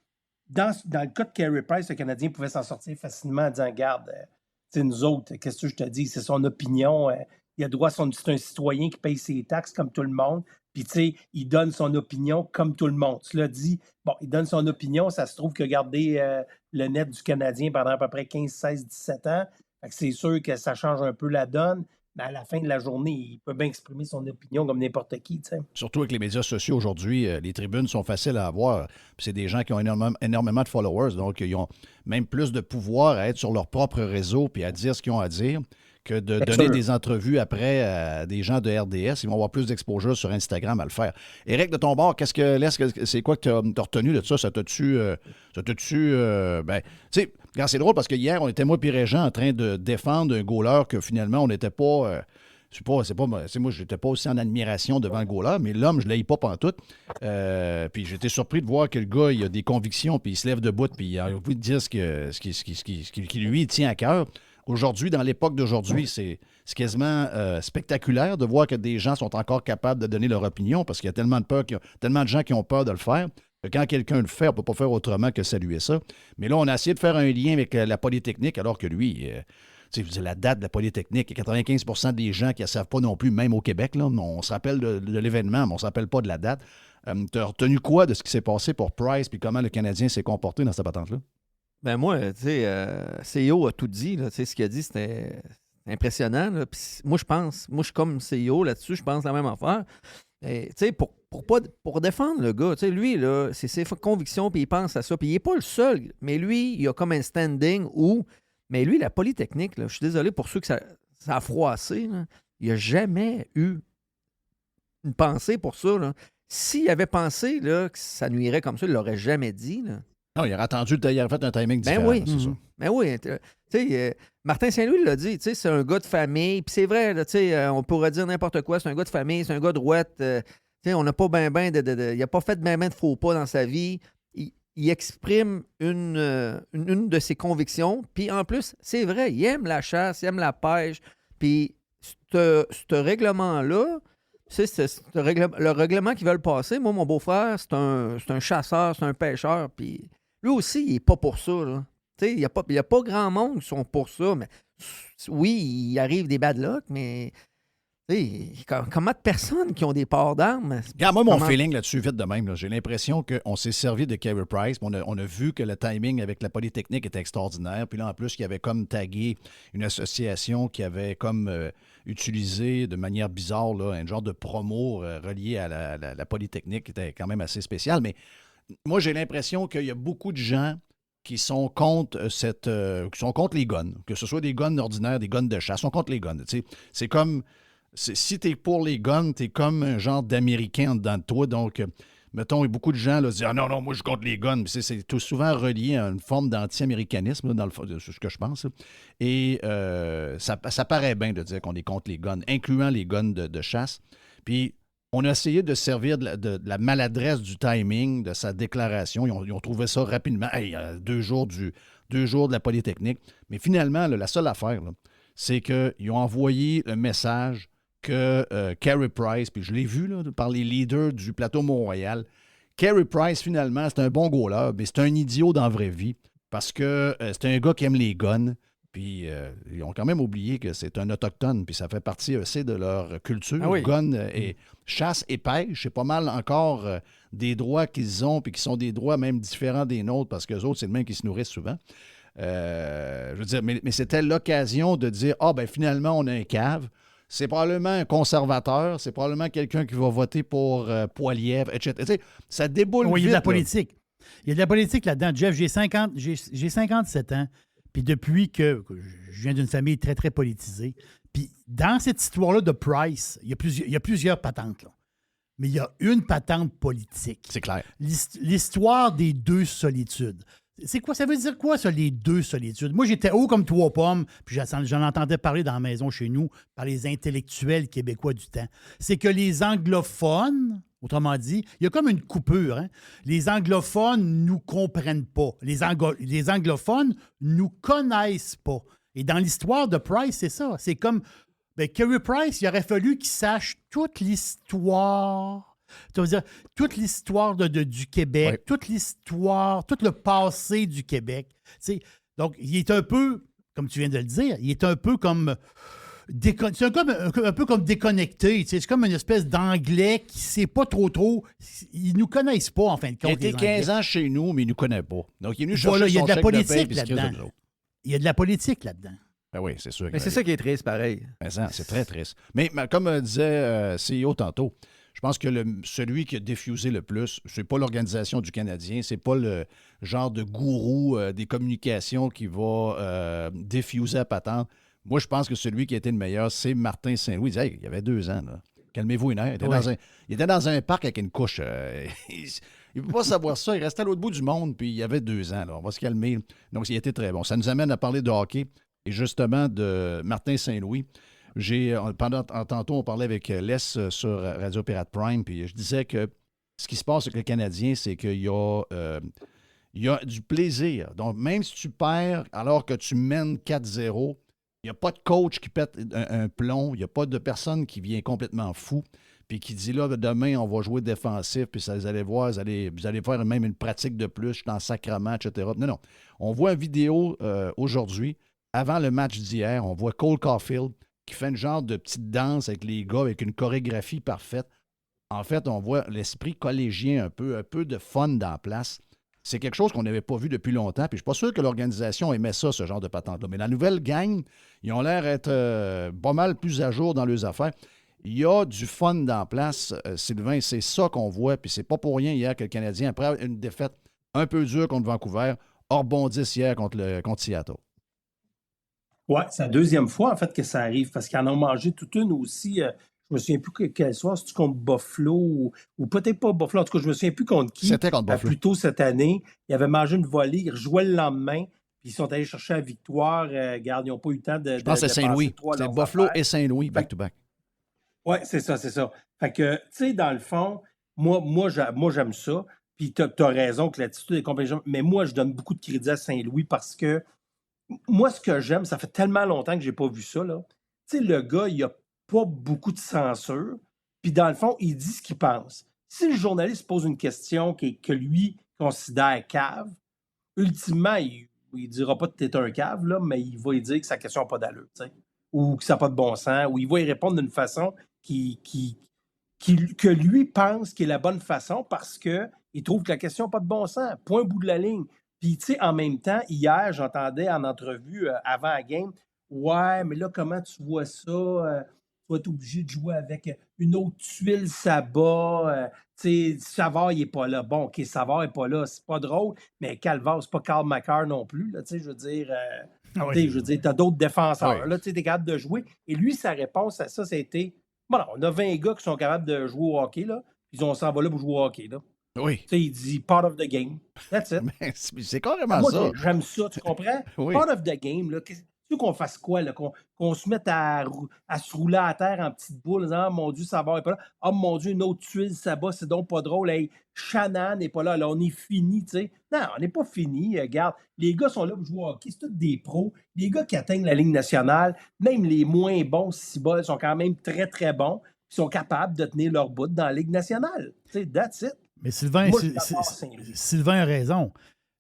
Dans le cas de Carey Price, le Canadien pouvait s'en sortir facilement en disant « Regarde, nous autres, qu'est-ce que je te dis? C'est son opinion. Il a droit, c'est un citoyen qui paye ses taxes comme tout le monde. Puis, tu sais, il donne son opinion comme tout le monde. » Tu l'as dit, bon, il donne son opinion. Ça se trouve que garder le net du Canadien pendant à peu près 15, 16, 17 ans, fait que c'est sûr que ça change un peu la donne. Mais à la fin de la journée, il peut bien exprimer son opinion comme n'importe qui. T'sais. Surtout avec les médias sociaux aujourd'hui, les tribunes sont faciles à avoir. Puis c'est des gens qui ont énormément de followers, donc ils ont même plus de pouvoir à être sur leur propre réseau puis à dire ce qu'ils ont à dire que de donner des entrevues après à des gens de RDS. Ils vont avoir plus d'exposure sur Instagram à le faire. Éric, de ton bord, c'est quoi que tu as retenu de ça? Ça t'a-tu... ben, tu sais, c'est drôle parce que hier, on était moi et Régent en train de défendre un goaler que finalement, on n'était pas... moi, je n'étais pas aussi en admiration devant le goaler, mais l'homme, je ne l'ai pas pantoute. Puis j'étais surpris de voir que le gars, il a des convictions, puis il se lève debout, puis il a envie de dire ce qui lui tient à cœur. Aujourd'hui, dans l'époque d'aujourd'hui, c'est quasiment spectaculaire de voir que des gens sont encore capables de donner leur opinion parce qu'il y a tellement de gens qui ont peur de le faire. Que quand quelqu'un le fait, on ne peut pas faire autrement que saluer ça. Mais là, on a essayé de faire un lien avec la Polytechnique alors que lui, Tu sais, je veux dire, la date de la Polytechnique, il y a 95 des gens qui ne savent pas non plus, même au Québec. Là, on se rappelle de l'événement, mais on ne se rappelle pas de la date. Tu as retenu quoi de ce qui s'est passé pour Price puis comment le Canadien s'est comporté dans cette patente-là? Ben moi, tu sais, CEO a tout dit. Là, tu sais, ce qu'il a dit, c'était impressionnant. Là. Puis moi, je suis comme CEO là-dessus, je pense la même affaire. Tu sais, pour défendre le gars, tu sais, lui, là, c'est ses convictions, puis il pense à ça. Puis il n'est pas le seul, mais lui, il a comme un standing où. Mais lui, la Polytechnique, là, je suis désolé pour ceux que ça a froissé, là, il n'a jamais eu une pensée pour ça. Là. S'il avait pensé là, que ça nuirait comme ça, il ne l'aurait jamais dit. Là. Non, il aurait attendu, il aurait fait un timing différent. Ben oui, c'est ça. Ben oui. Tu sais, Martin Saint-Louis l'a dit, tu sais, c'est un gars de famille. Puis c'est vrai, là, tu sais, on pourrait dire n'importe quoi, c'est un gars de famille, c'est un gars de rouette. Tu sais, on n'a pas il n'a pas fait ben de faux pas dans sa vie. Il exprime une de ses convictions. Puis en plus, c'est vrai, il aime la chasse, il aime la pêche. Puis ce règlement-là, le règlement qu'ils veulent passer, moi, mon beau-frère, c'est un chasseur, c'est un pêcheur. Puis lui aussi, il n'est pas pour ça. Là. Il n'y a pas grand monde qui sont pour ça. Mais oui, il arrive des bad luck, mais comment de personnes qui ont des ports d'armes? Regarde, moi, mon feeling là-dessus, vite de même, là, j'ai l'impression qu'on s'est servi de Carey Price. On a vu que le timing avec la Polytechnique était extraordinaire. Puis là, en plus, il y avait comme tagué une association qui avait comme utilisé de manière bizarre là, un genre de promo relié à la Polytechnique qui était quand même assez spécial. Mais moi, j'ai l'impression qu'il y a beaucoup de gens qui sont contre qui sont contre les guns, que ce soit des guns ordinaires, des guns de chasse, sont contre les guns. C'est comme si t'es pour les guns, t'es comme un genre d'Américain en dedans de toi. Donc, mettons, beaucoup de gens là, disent « Ah non, moi, je suis contre les guns. » C'est tout souvent relié à une forme d'anti-américanisme, dans c'est ce que je pense. Et ça paraît bien de dire qu'on est contre les guns, incluant les guns de chasse. Puis, on a essayé de servir de la maladresse du timing de sa déclaration. Ils ont trouvé ça rapidement. Hey, 2 jours de la Polytechnique. Mais finalement, là, la seule affaire, là, c'est qu'ils ont envoyé le message que Carey Price, puis je l'ai vu là, par les leaders du plateau Mont-Royal, Carey Price, finalement, c'est un bon goaler, mais c'est un idiot dans la vraie vie parce que c'est un gars qui aime les guns. Puis ils ont quand même oublié que c'est un autochtone, puis ça fait partie aussi de leur culture. Ah oui. Gun et chasse et pêche, c'est pas mal encore des droits qu'ils ont, puis qui sont des droits même différents des nôtres, parce qu'eux autres, c'est le même qui se nourrissent souvent. Je veux dire, mais c'était l'occasion de dire « Ah, ben finalement, on a un cave. » C'est probablement un conservateur, c'est probablement quelqu'un qui va voter pour Poilievre, etc. Tu sais, ça déboule vite. Oui, il y a de la politique. Il y a de la politique là-dedans. Jeff, j'ai 57 ans. Puis depuis que je viens d'une famille très, très politisée, puis dans cette histoire-là de Price, il y a plusieurs patentes, là. Mais il y a une patente politique. C'est clair. L'histoire des 2 solitudes. C'est quoi? Ça veut dire quoi, ça, les 2 solitudes? Moi, j'étais haut comme 3 pommes, puis j'en entendais parler dans la maison chez nous par les intellectuels québécois du temps. C'est que les anglophones, autrement dit, il y a comme une coupure. Hein? Les anglophones nous comprennent pas. Les anglophones nous connaissent pas. Et dans l'histoire de Price, c'est ça. C'est comme, Carey Price, il aurait fallu qu'il sache toute l'histoire. Ça veut dire toute l'histoire du Québec, ouais. toute l'histoire, tout le passé du Québec. Donc, il est un peu, comme tu viens de le dire, il est un peu comme... C'est un peu comme déconnecté. C'est comme une espèce d'anglais qui ne sait pas trop. Ils ne nous connaissent pas, en fin de compte. Il a été 15 ans chez nous, mais il ne nous connaît pas. Donc, il est venu chercher voilà, il y a son de la chèque de paye, politique puis il se crisse de là-dedans. nous autres. Il y a de la politique là-dedans. Ben oui, c'est sûr. Mais c'est ça qui est triste, pareil. Ben ça, c'est très triste. Mais comme disait CEO tantôt, je pense que celui qui a diffusé le plus, c'est pas l'organisation du Canadien, c'est pas le genre de gourou des communications qui va diffuser à patente. Moi, je pense que celui qui a été le meilleur, c'est Martin Saint-Louis. Il disait, hey, il y avait 2 ans, là. Calmez-vous une heure. Il était dans un parc avec une couche. Il ne peut pas savoir ça. Il restait à l'autre bout du monde, puis il y avait 2 ans. Là. On va se calmer. Donc, il était très bon. Ça nous amène à parler de hockey et justement de Martin Saint-Louis. Tantôt, on parlait avec Les sur Radio Pirate Prime, puis je disais que ce qui se passe avec le Canadien, c'est qu'il y a du plaisir. Donc, même si tu perds alors que tu mènes 4-0, il n'y a pas de coach qui pète un plomb, il n'y a pas de personne qui vient complètement fou, puis qui dit là, demain, on va jouer défensif, puis ça, vous allez voir, vous allez faire même une pratique de plus, je suis en sacrement, etc. Non. On voit une vidéo aujourd'hui avant le match d'hier, on voit Cole Caulfield qui fait une genre de petite danse avec les gars, avec une chorégraphie parfaite. En fait, on voit l'esprit collégien un peu de fun dans la place. C'est quelque chose qu'on n'avait pas vu depuis longtemps. Puis je suis pas sûr que l'organisation aimait ça, ce genre de patente-là. Mais la nouvelle gang, ils ont l'air d'être pas mal plus à jour dans leurs affaires. Il y a du fun dans la place, Sylvain. C'est ça qu'on voit. Puis c'est pas pour rien hier que le Canadien, après une défaite un peu dure contre Vancouver, a rebondi hier contre Seattle. Ouais, c'est la deuxième fois, en fait, que ça arrive, parce qu'ils en ont mangé toute une aussi. Je me souviens plus quel soir, c'est-tu contre Buffalo ou peut-être pas Buffalo. En tout cas, je me souviens plus contre qui. C'était contre Buffalo. Plus tôt cette année, ils avaient mangé une volée, ils rejouaient le lendemain, puis ils sont allés chercher la victoire. Regarde, ils n'ont pas eu le temps de. Je pense que c'est Saint-Louis. C'est Buffalo et Saint-Louis, back-to-back. Oui, c'est ça. Fait que, tu sais, dans le fond, moi j'aime ça. Puis tu as raison que l'attitude est complètement. Mais moi, je donne beaucoup de crédit à Saint-Louis parce que moi, ce que j'aime, ça fait tellement longtemps que je n'ai pas vu ça, là. Tu sais, le gars, il a pas beaucoup de censure. Puis dans le fond, il dit ce qu'il pense. Si le journaliste pose une question que lui considère cave, ultimement, il ne dira pas que tu es un cave, là, mais il va lui dire que sa question n'a pas d'allure, tu sais, ou que ça n'a pas de bon sens, ou il va y répondre d'une façon que lui pense qui est la bonne façon parce qu'il trouve que la question n'a pas de bon sens. Point au bout de la ligne. Puis, tu sais, en même temps, hier, j'entendais en entrevue avant la game, ouais, mais là, comment tu vois ça? Tu vas être obligé de jouer avec une autre tuile, ça bat. Tu sais, Savard, il n'est pas là. Bon, OK, Savard n'est pas là, c'est pas drôle, mais Calvar, c'est pas Carl McCarr non plus. Là, tu sais, je veux dire, tu as d'autres défenseurs. Là, tu es capable de jouer. Et lui, sa réponse à ça, c'était, bon, on a 20 gars qui sont capables de jouer au hockey, là, puis on s'en va là pour jouer au hockey, là. Oui. Tu sais, il dit part of the game. That's it. Mais c'est carrément moi, ça. J'aime ça, tu comprends? Oui. Part of the game, là. Tu veux qu'on fasse quoi, là? Qu'on se mette à se rouler à terre en petite boule, en disant, oh mon Dieu, ça va, n'est pas là. Oh mon Dieu, une autre tuile, ça bat, c'est donc pas drôle. Hey, Shannon n'est pas là, là, on est fini, tu sais. Non, on n'est pas fini. Regarde, les gars sont là pour jouer au hockey, c'est tous des pros. Les gars qui atteignent la Ligue nationale, même les moins bons, si bas, sont quand même très, très bons. Ils sont capables de tenir leur bout dans la Ligue nationale. Tu sais, that's it. Mais Sylvain, Moi, Sylvain a raison.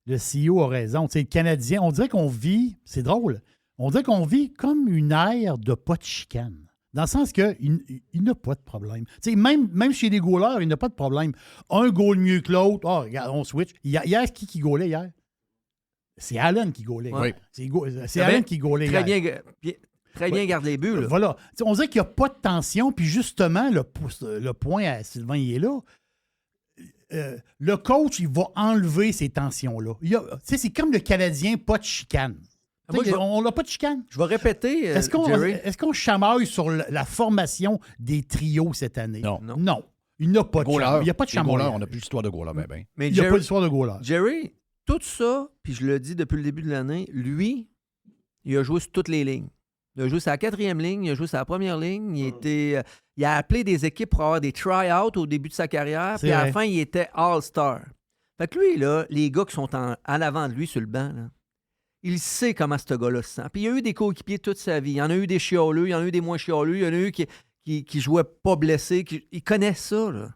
Le CEO a raison. Tu sais, le Canadien, on dirait qu'on vit, c'est drôle, on dirait qu'on vit comme une ère de pas de chicane. Dans le sens qu'il n'a pas de problème. Tu sais, même chez les goalers, il n'a pas de problème. Un goal mieux que l'autre. Oh, regarde, on switch. Hier, qui goalait hier? C'est Allen qui goalait. Ouais. C'est Allen qui goalait hier. Très bien gardé les buts. Là. Voilà. T'sais, on dirait qu'il n'y a pas de tension. Puis justement, le point à Sylvain, il est là. Le coach, il va enlever ces tensions-là. C'est comme le Canadien, pas de chicane. Moi, on n'a pas de chicane. Je vais répéter, Jerry. Est-ce qu'on chamaille sur la formation des trios cette année? Non. Il n'y a pas de chamaille. Il n'y a pas de chamaille. On n'a plus l'histoire de goaler, ben. Mais il n'y a pas d'histoire de goaler. Jerry, tout ça, puis je le dis depuis le début de l'année, lui, il a joué sur toutes les lignes. Il a joué sur la 4e ligne, il a joué sur la 1re ligne. Il a appelé des équipes pour avoir des try-outs au début de sa carrière. Puis à la fin, il était All-Star. Fait que lui, là, les gars qui sont à l'avant de lui sur le banc, là, il sait comment ce gars-là se sent. Puis il y a eu des coéquipiers toute sa vie. Il y en a eu des chialeux, il y en a eu des moins chialeux, il y en a eu qui jouaient pas blessés. Il connaît ça, là.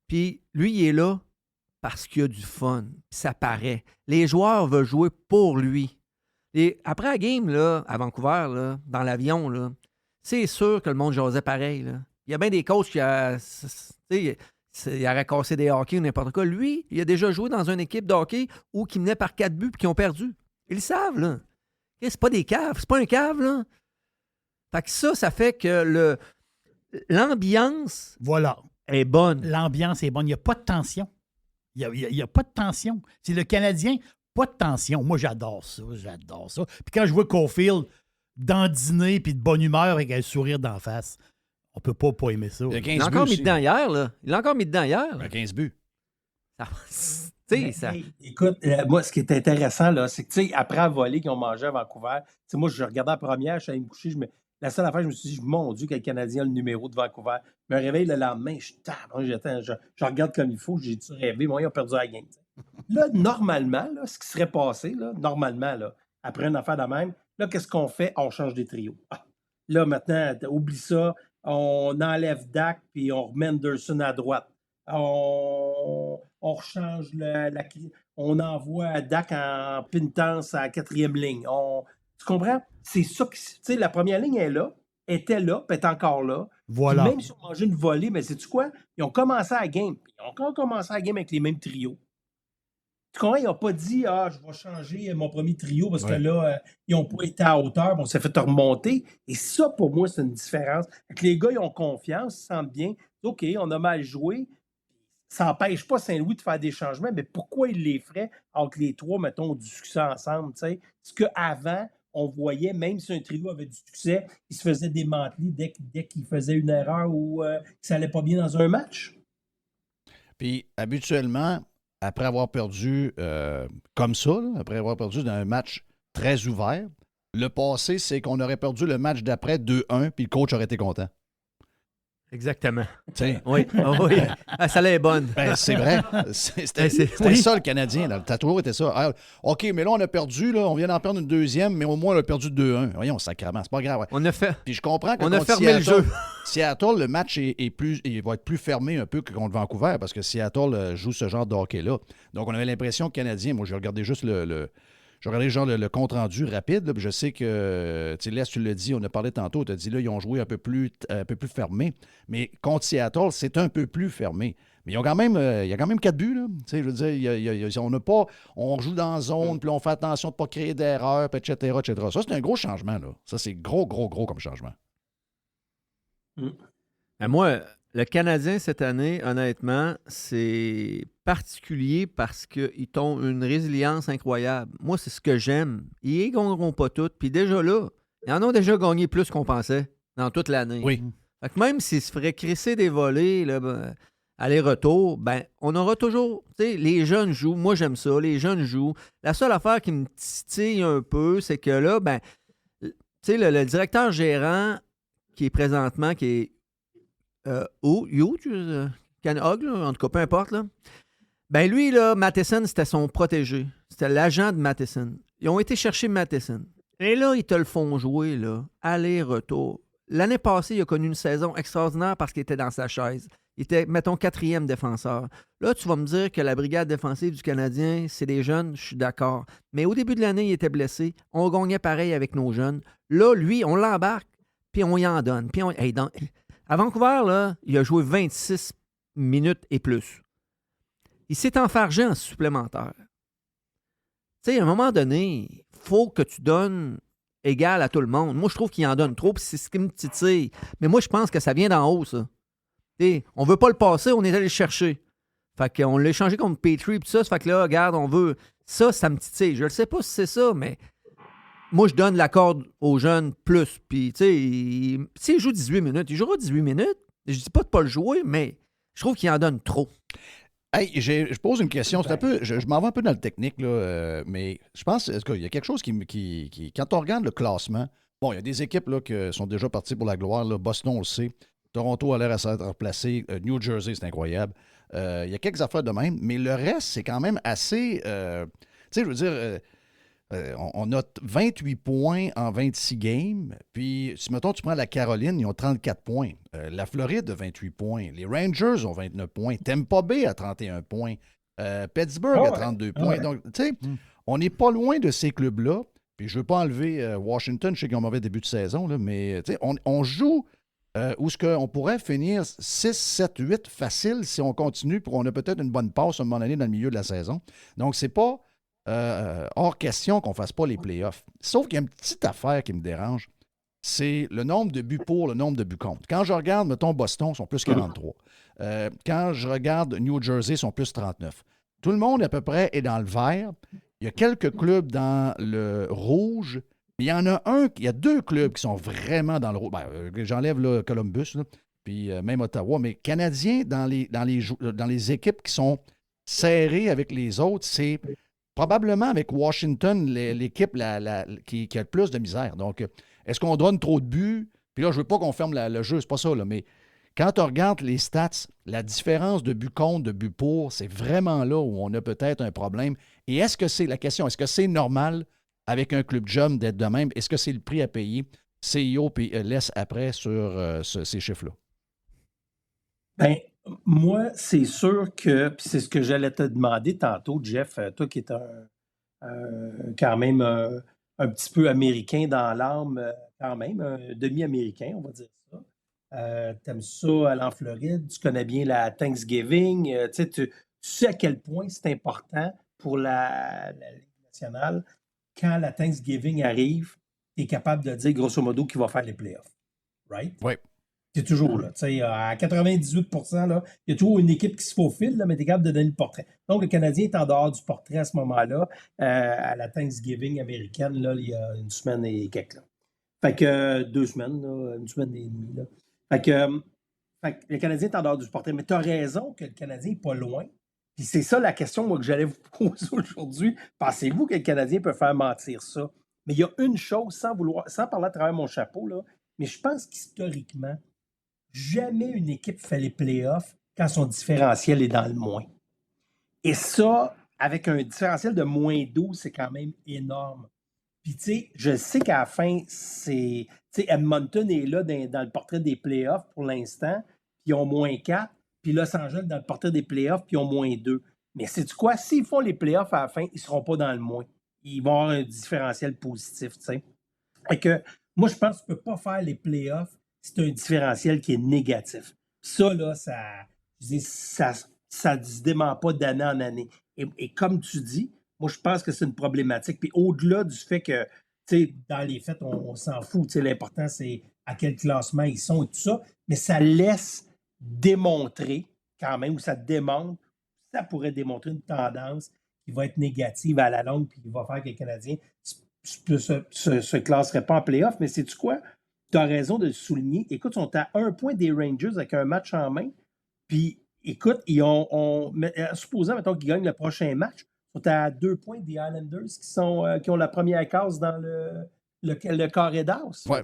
Puis lui, il est là parce qu'il y a du fun. Puis ça paraît. Les joueurs veulent jouer pour lui. Et après la game, là, à Vancouver, là, dans l'avion, là, c'est sûr que le monde jasait pareil. Là. Il y a bien des coachs qui auraient cassé des hockey ou n'importe quoi. Lui, il a déjà joué dans une équipe de hockey où qui menait par 4 buts et qui ont perdu. Ils le savent, là. C'est pas des caves. C'est pas un cave, là. Fait que ça fait que l'ambiance est bonne. L'ambiance est bonne. Il n'y a pas de tension. Il n'y a pas de tension. C'est le Canadien, pas de tension. Moi, j'adore ça. Puis quand je vois Caulfield dandiner puis de bonne humeur avec un sourire d'en face, on peut pas aimer ça. Il l'a encore mis dedans hier, là. Il a 15 buts. Écoute, moi, ce qui est intéressant, là, c'est que, après la volée qu'ils ont mangé à Vancouver, moi, je regardais la première, je suis allé me coucher, la seule affaire, je me suis dit, mon Dieu, quel Canadien a le numéro de Vancouver. Je me réveille le lendemain, je regarde comme il faut, j'ai-tu rêvé, moi, ils ont perdu la game. Là, normalement, là, ce qui serait passé, là, normalement, là, après une affaire de même, là, qu'est-ce qu'on fait? On change des trios. Là, maintenant, oublie ça, on enlève Dak, puis on remet Anderson à droite. On rechange on envoie Dak en pénitence à la 4e ligne. Tu comprends? C'est ça tu sais, la première ligne est là, était là, puis est encore là. Voilà. Puis même si on mangeait une volée, mais sais-tu quoi? Ils ont commencé à la game. Ils ont encore commencé à la game avec les mêmes trios. Tu comprends? Ils n'ont pas dit je vais changer mon premier trio parce que là, ils n'ont pas été à hauteur, on s'est fait remonter. Et ça, pour moi, c'est une différence. Fait que les gars, ils ont confiance, ils se sentent bien. OK, on a mal joué. Ça n'empêche pas Saint-Louis de faire des changements, mais pourquoi ils les feraient alors que les trois, mettons, ont du succès ensemble? T'sais? Parce qu'avant, on voyait, même si un trio avait du succès, il se faisait démanteler dès qu'il faisait une erreur ou que ça n'allait pas bien dans un match. Puis, habituellement, après avoir perdu comme ça, là, après avoir perdu dans un match très ouvert, le passé, c'est qu'on aurait perdu le match d'après 2-1, puis le coach aurait été content. Exactement. T'sais. Oui, oui. Ça allait bonne. Ben, c'est vrai. C'était ça, le Canadien. Là. Ça a toujours été ça. OK, mais là, on a perdu. Là, on vient d'en perdre une deuxième, mais au moins, on a perdu 2-1. Voyons, sacrément. C'est pas grave. Ouais. On a fait. Puis je comprends que on a fermé le jeu. Seattle, le match il va être plus fermé un peu que contre Vancouver parce que Seattle joue ce genre de hockey-là. Donc, on avait l'impression que Canadien, moi, j'ai regardé juste j'ai regardé genre le compte-rendu rapide. Là, puis je sais que, tu sais, là, tu l'as dit, on a parlé tantôt, tu as dit là, ils ont joué un peu plus fermé. Mais contre Seattle, c'est un peu plus fermé. Mais ils ont quand même, il y a quand même 4 buts. Là. Tu sais, je veux dire, on n'a pas, on joue dans la zone, puis on fait attention de ne pas créer d'erreurs, etc., etc. Ça, c'est un gros changement. Là. Ça, c'est gros comme changement. Moi, le Canadien, cette année, honnêtement, c'est particulier parce qu'ils ont une résilience incroyable. Moi, c'est ce que j'aime. Ils ne gagneront pas toutes. Puis déjà là, ils en ont déjà gagné plus qu'on pensait dans toute l'année. Oui. Fait que même s'ils se feraient crisser des volées, là, aller-retour, ben, on aura toujours... Tu sais, les jeunes jouent. Moi, j'aime ça. Les jeunes jouent. La seule affaire qui me titille un peu, c'est que là, ben, tu sais, le directeur gérant qui est présentement, qui est Ken Hogg, en tout cas, peu importe. Là. Ben lui, là, Matheson, c'était son protégé. C'était l'agent de Matheson. Ils ont été chercher Matheson. Et là, ils te le font jouer, là, aller-retour. L'année passée, il a connu une saison extraordinaire parce qu'il était dans sa chaise. Il était, mettons, 4e défenseur. Là, tu vas me dire que la brigade défensive du Canadien, c'est des jeunes, je suis d'accord. Mais au début de l'année, il était blessé. On gagnait pareil avec nos jeunes. Là, lui, on l'embarque, puis on y en donne. Puis à Vancouver, là, il a joué 26 minutes et plus. Il s'est enfargé en supplémentaire. Tu sais, à un moment donné, il faut que tu donnes égal à tout le monde. Moi, je trouve qu'il en donne trop, puis c'est ce qui me titille. Mais moi, je pense que ça vient d'en haut, ça. T'sais, on veut pas le passer, on est allé le chercher. Fait qu'on l'a échangé contre Petrie, puis ça fait que là, regarde, on veut... Ça me titille. Je ne sais pas si c'est ça, mais... Moi, je donne la corde aux jeunes plus. Puis, tu sais, s'il joue 18 minutes, il jouera 18 minutes. Je dis pas de pas le jouer, mais je trouve qu'il en donne trop. Hey, je pose une question. C'est un peu, je m'en vais un peu dans le technique, là, mais je pense qu'il y a quelque chose qui... Quand on regarde le classement, bon, il y a des équipes là, qui sont déjà parties pour la gloire. Là. Boston, on le sait. Toronto a l'air à s'être replacé. New Jersey, c'est incroyable. Il y a quelques affaires de même, mais le reste, c'est quand même assez... tu sais, je veux dire... on a 28 points en 26 games. Puis, si mettons, tu prends la Caroline, ils ont 34 points. La Floride a 28 points. Les Rangers ont 29 points. Tampa Bay a 31 points. Pittsburgh a 32 points. Donc, tu sais, on n'est pas loin de ces clubs-là. Puis, je ne veux pas enlever Washington. Je sais qu'ils ont un mauvais début de saison, là, mais tu sais, on joue où on pourrait finir 6, 7, 8 facile si on continue. Pour on a peut-être une bonne passe à un moment donné dans le milieu de la saison. Donc, c'est pas... hors question qu'on ne fasse pas les playoffs. Sauf qu'il y a une petite affaire qui me dérange, c'est le nombre de buts pour, le nombre de buts contre. Quand je regarde, mettons, Boston, ils sont plus 43. Quand je regarde New Jersey, ils sont plus 39. Tout le monde, à peu près, est dans le vert. Il y a quelques clubs dans le rouge. Mais il y en a il y a 2 clubs qui sont vraiment dans le rouge. J'enlève là, Columbus, là, puis même Ottawa. Mais Canadiens, dans les équipes qui sont serrées avec les autres, c'est... Probablement avec Washington, l'équipe qui a le plus de misère. Donc, est-ce qu'on donne trop de buts? Puis là, je ne veux pas qu'on ferme le jeu, c'est pas ça, là, mais quand on regarde les stats, la différence de buts contre, de buts pour, c'est vraiment là où on a peut-être un problème. Et est-ce que c'est la question, est-ce que c'est normal avec un club jeune d'être de même? Est-ce que c'est le prix à payer? CIO laisse après sur ces chiffres-là. Bien, moi, c'est sûr que, puis c'est ce que j'allais te demander tantôt, Jeff, toi qui es quand même un un petit peu américain dans l'âme, quand même, un demi-américain, on va dire ça. T'aimes ça aller en Floride, tu connais bien la Thanksgiving, tu sais à quel point c'est important pour la Ligue nationale. Quand la Thanksgiving arrive, tu es capable de dire grosso modo qu'il va faire les playoffs. Right? Oui. C'est toujours là. À 98%, là, il y a toujours une équipe qui se faufile, là, mais tu es capable de donner le portrait. Donc, le Canadien est en dehors du portrait à ce moment-là, à la Thanksgiving américaine, là, il y a une semaine et quelques. Là. Fait que 2 semaines, là, une semaine et demie. Là. Fait que le Canadien est en dehors du portrait. Mais tu as raison que le Canadien n'est pas loin. Puis c'est ça la question moi, que j'allais vous poser aujourd'hui. Pensez-vous que le Canadien peut faire mentir ça? Mais il y a une chose, sans parler à travers mon chapeau, là, mais je pense qu'historiquement, jamais une équipe fait les playoffs quand son différentiel est dans le moins. Et ça, avec un différentiel de moins 12, c'est quand même énorme. Puis, tu sais, je sais qu'à la fin, c'est. Tu sais, Edmonton est là dans le portrait des playoffs pour l'instant, puis ils ont moins 4. Puis Los Angeles dans le portrait des playoffs, puis ils ont moins 2. Mais sais-tu quoi? S'ils font les playoffs à la fin, ils ne seront pas dans le moins. Ils vont avoir un différentiel positif, tu sais. Fait que moi, je pense que tu ne peux pas faire les playoffs si tu as un différentiel qui est négatif. Ça, là, ça ne se dément pas d'année en année. Et comme tu dis, moi, je pense que c'est une problématique. Puis au-delà du fait que, tu sais, dans les faits, on s'en fout. Tu sais, l'important, c'est à quel classement ils sont et tout ça. Mais ça laisse démontrer quand même, ou ça démontre, ça pourrait démontrer une tendance qui va être négative à la longue puis qui va faire que les Canadiens se classeraient pas en play-off. Mais sais-tu quoi? Tu as raison de le souligner. Écoute, ils sont à 1 point des Rangers avec un match en main. Puis, écoute, supposons, mettons, qu'ils gagnent le prochain match, ils sont à 2 points des Islanders qui ont la première case dans le carré d'as. Oui,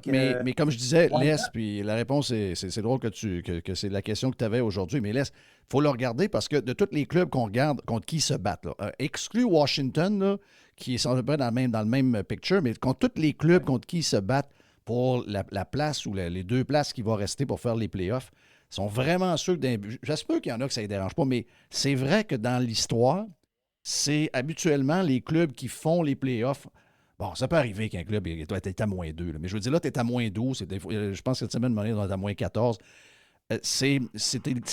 mais comme je disais, Les, puis la réponse, c'est drôle que c'est la question que tu avais aujourd'hui, mais Les, il faut le regarder parce que de tous les clubs qu'on regarde, contre qui ils se battent, là, exclu Washington, là, qui est à peu près dans le même picture, mais contre tous les clubs contre qui ils se battent pour la place ou les 2 places qui vont rester pour faire les playoffs, sont vraiment sûrs que j'espère qu'il y en a que ça ne les dérange pas, mais c'est vrai que dans l'histoire, c'est habituellement les clubs qui font les playoffs. Bon, ça peut arriver qu'un club est à moins 2, là, mais je veux dire, là, tu es à moins 12. Je pense que cette semaine, on est à moins 14. C'est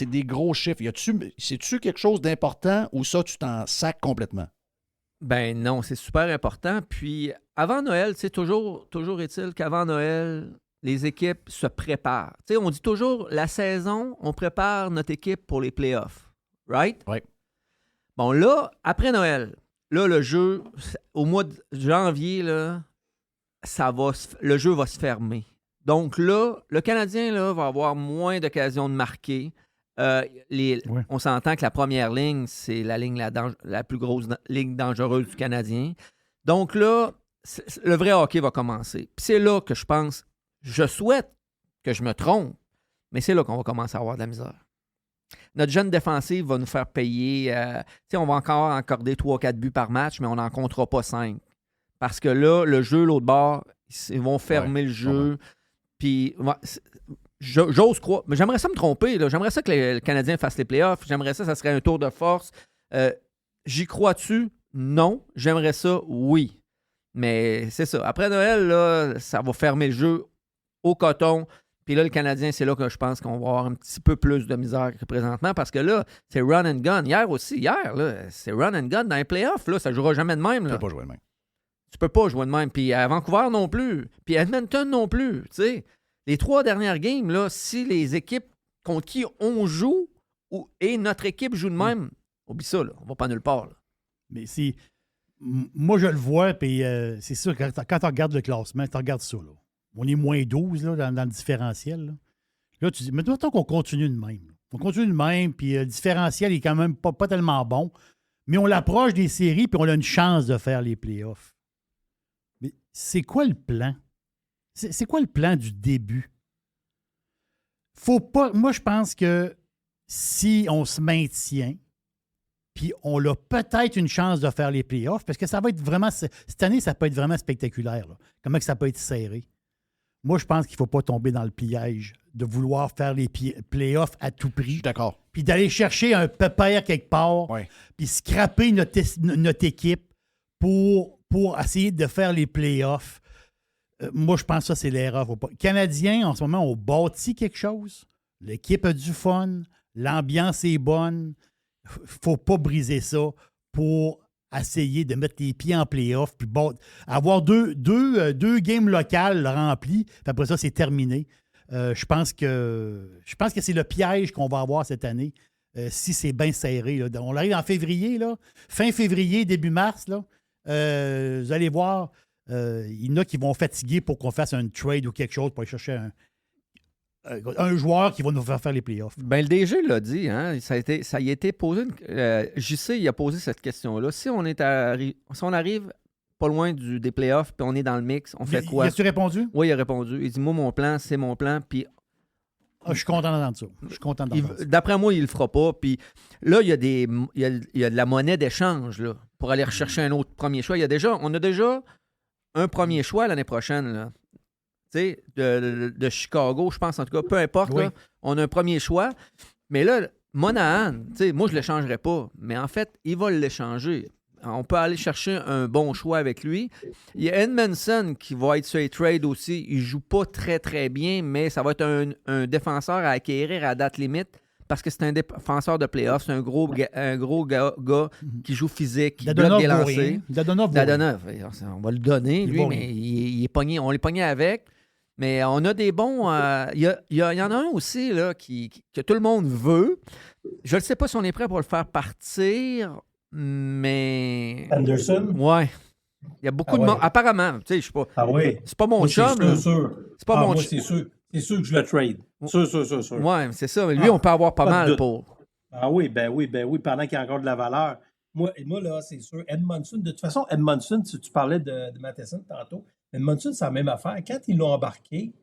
des gros chiffres. C'est-tu quelque chose d'important ou ça, tu t'en sacs complètement? Ben non, c'est super important. Puis, avant Noël, toujours est-il qu'avant Noël, les équipes se préparent. Tu sais, on dit toujours, la saison, on prépare notre équipe pour les playoffs. Right? Oui. Bon, là, après Noël, là, le jeu, au mois de janvier, là, le jeu va se fermer. Donc là, le Canadien là, va avoir moins d'occasions de marquer. On s'entend que la première ligne, c'est la ligne la plus grosse ligne dangereuse du Canadien. Donc là, le vrai hockey va commencer. Puis c'est là que je souhaite que je me trompe, mais c'est là qu'on va commencer à avoir de la misère. Notre jeune défensive va nous faire payer. On va encore accorder 3-4 buts par match, mais on n'en comptera pas 5. Parce que là, le jeu, l'autre bord, ils vont fermer le jeu. Puis, j'ose croire. Mais j'aimerais ça me tromper. Là. J'aimerais ça que le Canadien fasse les playoffs. J'aimerais ça serait un tour de force. J'y crois-tu? Non. J'aimerais ça? Oui. Mais c'est ça. Après Noël, là, ça va fermer le jeu au coton. Puis là, le Canadien, c'est là que je pense qu'on va avoir un petit peu plus de misère que présentement parce que là, c'est run and gun. Hier, là, c'est run and gun dans les playoffs. Là, ça ne jouera jamais de même. Là. Tu peux pas jouer de même. Tu peux pas jouer de même. Puis à Vancouver non plus. Puis à Edmonton non plus. Tu sais, les 3 dernières games, là, si les équipes contre qui on joue et notre équipe joue de même, oublie ça, là, on va pas nulle part. Là. Mais si... Moi, je le vois, puis c'est sûr, quand tu regardes le classement, tu regardes ça, là. On est moins 12 là, dans le différentiel. Là, tu dis, mais mettons qu'on continue de même. On continue de même, puis le différentiel est quand même pas tellement bon, mais on l'approche des séries, puis on a une chance de faire les playoffs. Mais c'est quoi le plan? C'est quoi le plan du début? Faut pas. Moi, je pense que si on se maintient, puis on a peut-être une chance de faire les playoffs, parce que ça va être vraiment. Cette année, ça peut être vraiment spectaculaire. Là. Comment que ça peut être serré? Moi, je pense qu'il ne faut pas tomber dans le piège de vouloir faire les playoffs à tout prix. D'accord. Puis d'aller chercher un pépère quelque part, puis scraper notre équipe pour pour essayer de faire les playoffs. Moi, je pense que ça, c'est l'erreur. Les Canadiens, en ce moment, ont bâti quelque chose. L'équipe a du fun. L'ambiance est bonne. Faut pas briser ça pour essayer de mettre les pieds en playoff puis avoir deux games locales remplis. Puis après ça, c'est terminé. Je pense que c'est le piège qu'on va avoir cette année si c'est bien serré. Là. On arrive en février, là, fin février, début mars. Là, vous allez voir, il y en a qui vont fatiguer pour qu'on fasse un trade ou quelque chose pour aller chercher un joueur qui va nous faire les playoffs. Ben, le DG l'a dit, hein? Ça y a été posé. JC, il a posé cette question-là. Si on arrive pas loin des playoffs puis on est dans le mix, on fait quoi? As-tu répondu? Oui, il a répondu. Il dit, moi, mon plan, c'est mon plan. Puis je suis content d'entendre ça. Je suis content d'entendre ça. D'après moi, il le fera pas. Puis là, il y a de la monnaie d'échange là, pour aller rechercher un autre premier choix. On a déjà un premier choix l'année prochaine, là. De Chicago, je pense, en tout cas, peu importe, oui. Là, on a un premier choix. Mais là, Monahan, moi, je ne l'échangerais pas. Mais en fait, il va l'échanger. On peut aller chercher un bon choix avec lui. Il y a Edmondson qui va être sur les trades aussi. Il ne joue pas très, très bien, mais ça va être un défenseur à acquérir à date limite parce que c'est un défenseur de playoff. C'est un gros gars qui joue physique, qui bloque des lancers. Dadonov, on va le donner, lui, mais il est pogné. On l'est pogné avec. Mais on a des bons... Il y en a un aussi là, que tout le monde veut. Je ne sais pas si on est prêt pour le faire partir, mais... Anderson? Ouais. Il y a beaucoup de monde. Apparemment, tu sais, je sais pas. Ah oui? C'est pas mon chum. C'est sûr. C'est pas mon chum. C'est sûr que je le trade. Sûr. Ouais, c'est ça. Mais lui, on peut avoir pas mal pour... Ah oui, ben oui, pendant qu'il y a encore de la valeur. Moi là, c'est sûr. Edmondson, de toute façon, Edmondson, tu parlais de Matheson tantôt. Edmondson, c'est la même affaire. Quand ils l'ont embarqué,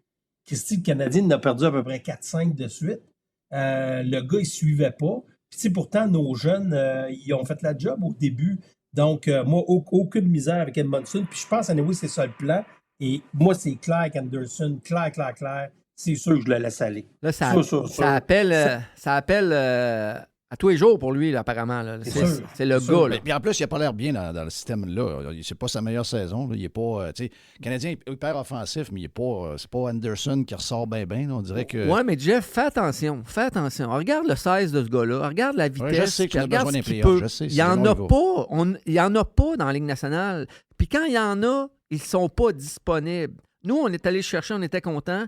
Christy, le Canadien, en a perdu à peu près 4-5 de suite. Le gars, il ne suivait pas. Puis, pourtant, nos jeunes, ils ont fait la job au début. Donc, moi, aucune misère avec Edmondson. Puis, je pense, anyway, c'est ça le plan. Et moi, c'est clair qu'Anderson, clair. C'est sûr que je le laisse aller. Là, ça appelle à tous les jours pour lui, là, apparemment. Là. C'est le gars. Là. Puis en plus, il n'a pas l'air bien dans le système-là. C'est pas sa meilleure saison. Là. Il n'est pas. Le Canadien est hyper offensif, mais c'est pas Anderson qui ressort bien. On dirait que. Ouais, mais Jeff, fais attention. Regarde le 16 de ce gars-là. Regarde la vitesse. Je sais qu'il a besoin d'un playoff. Il n'y en a pas. Il n'y en a pas dans la Ligue nationale. Puis quand il y en a, ils ne sont pas disponibles. Nous, on est allé chercher, on était contents.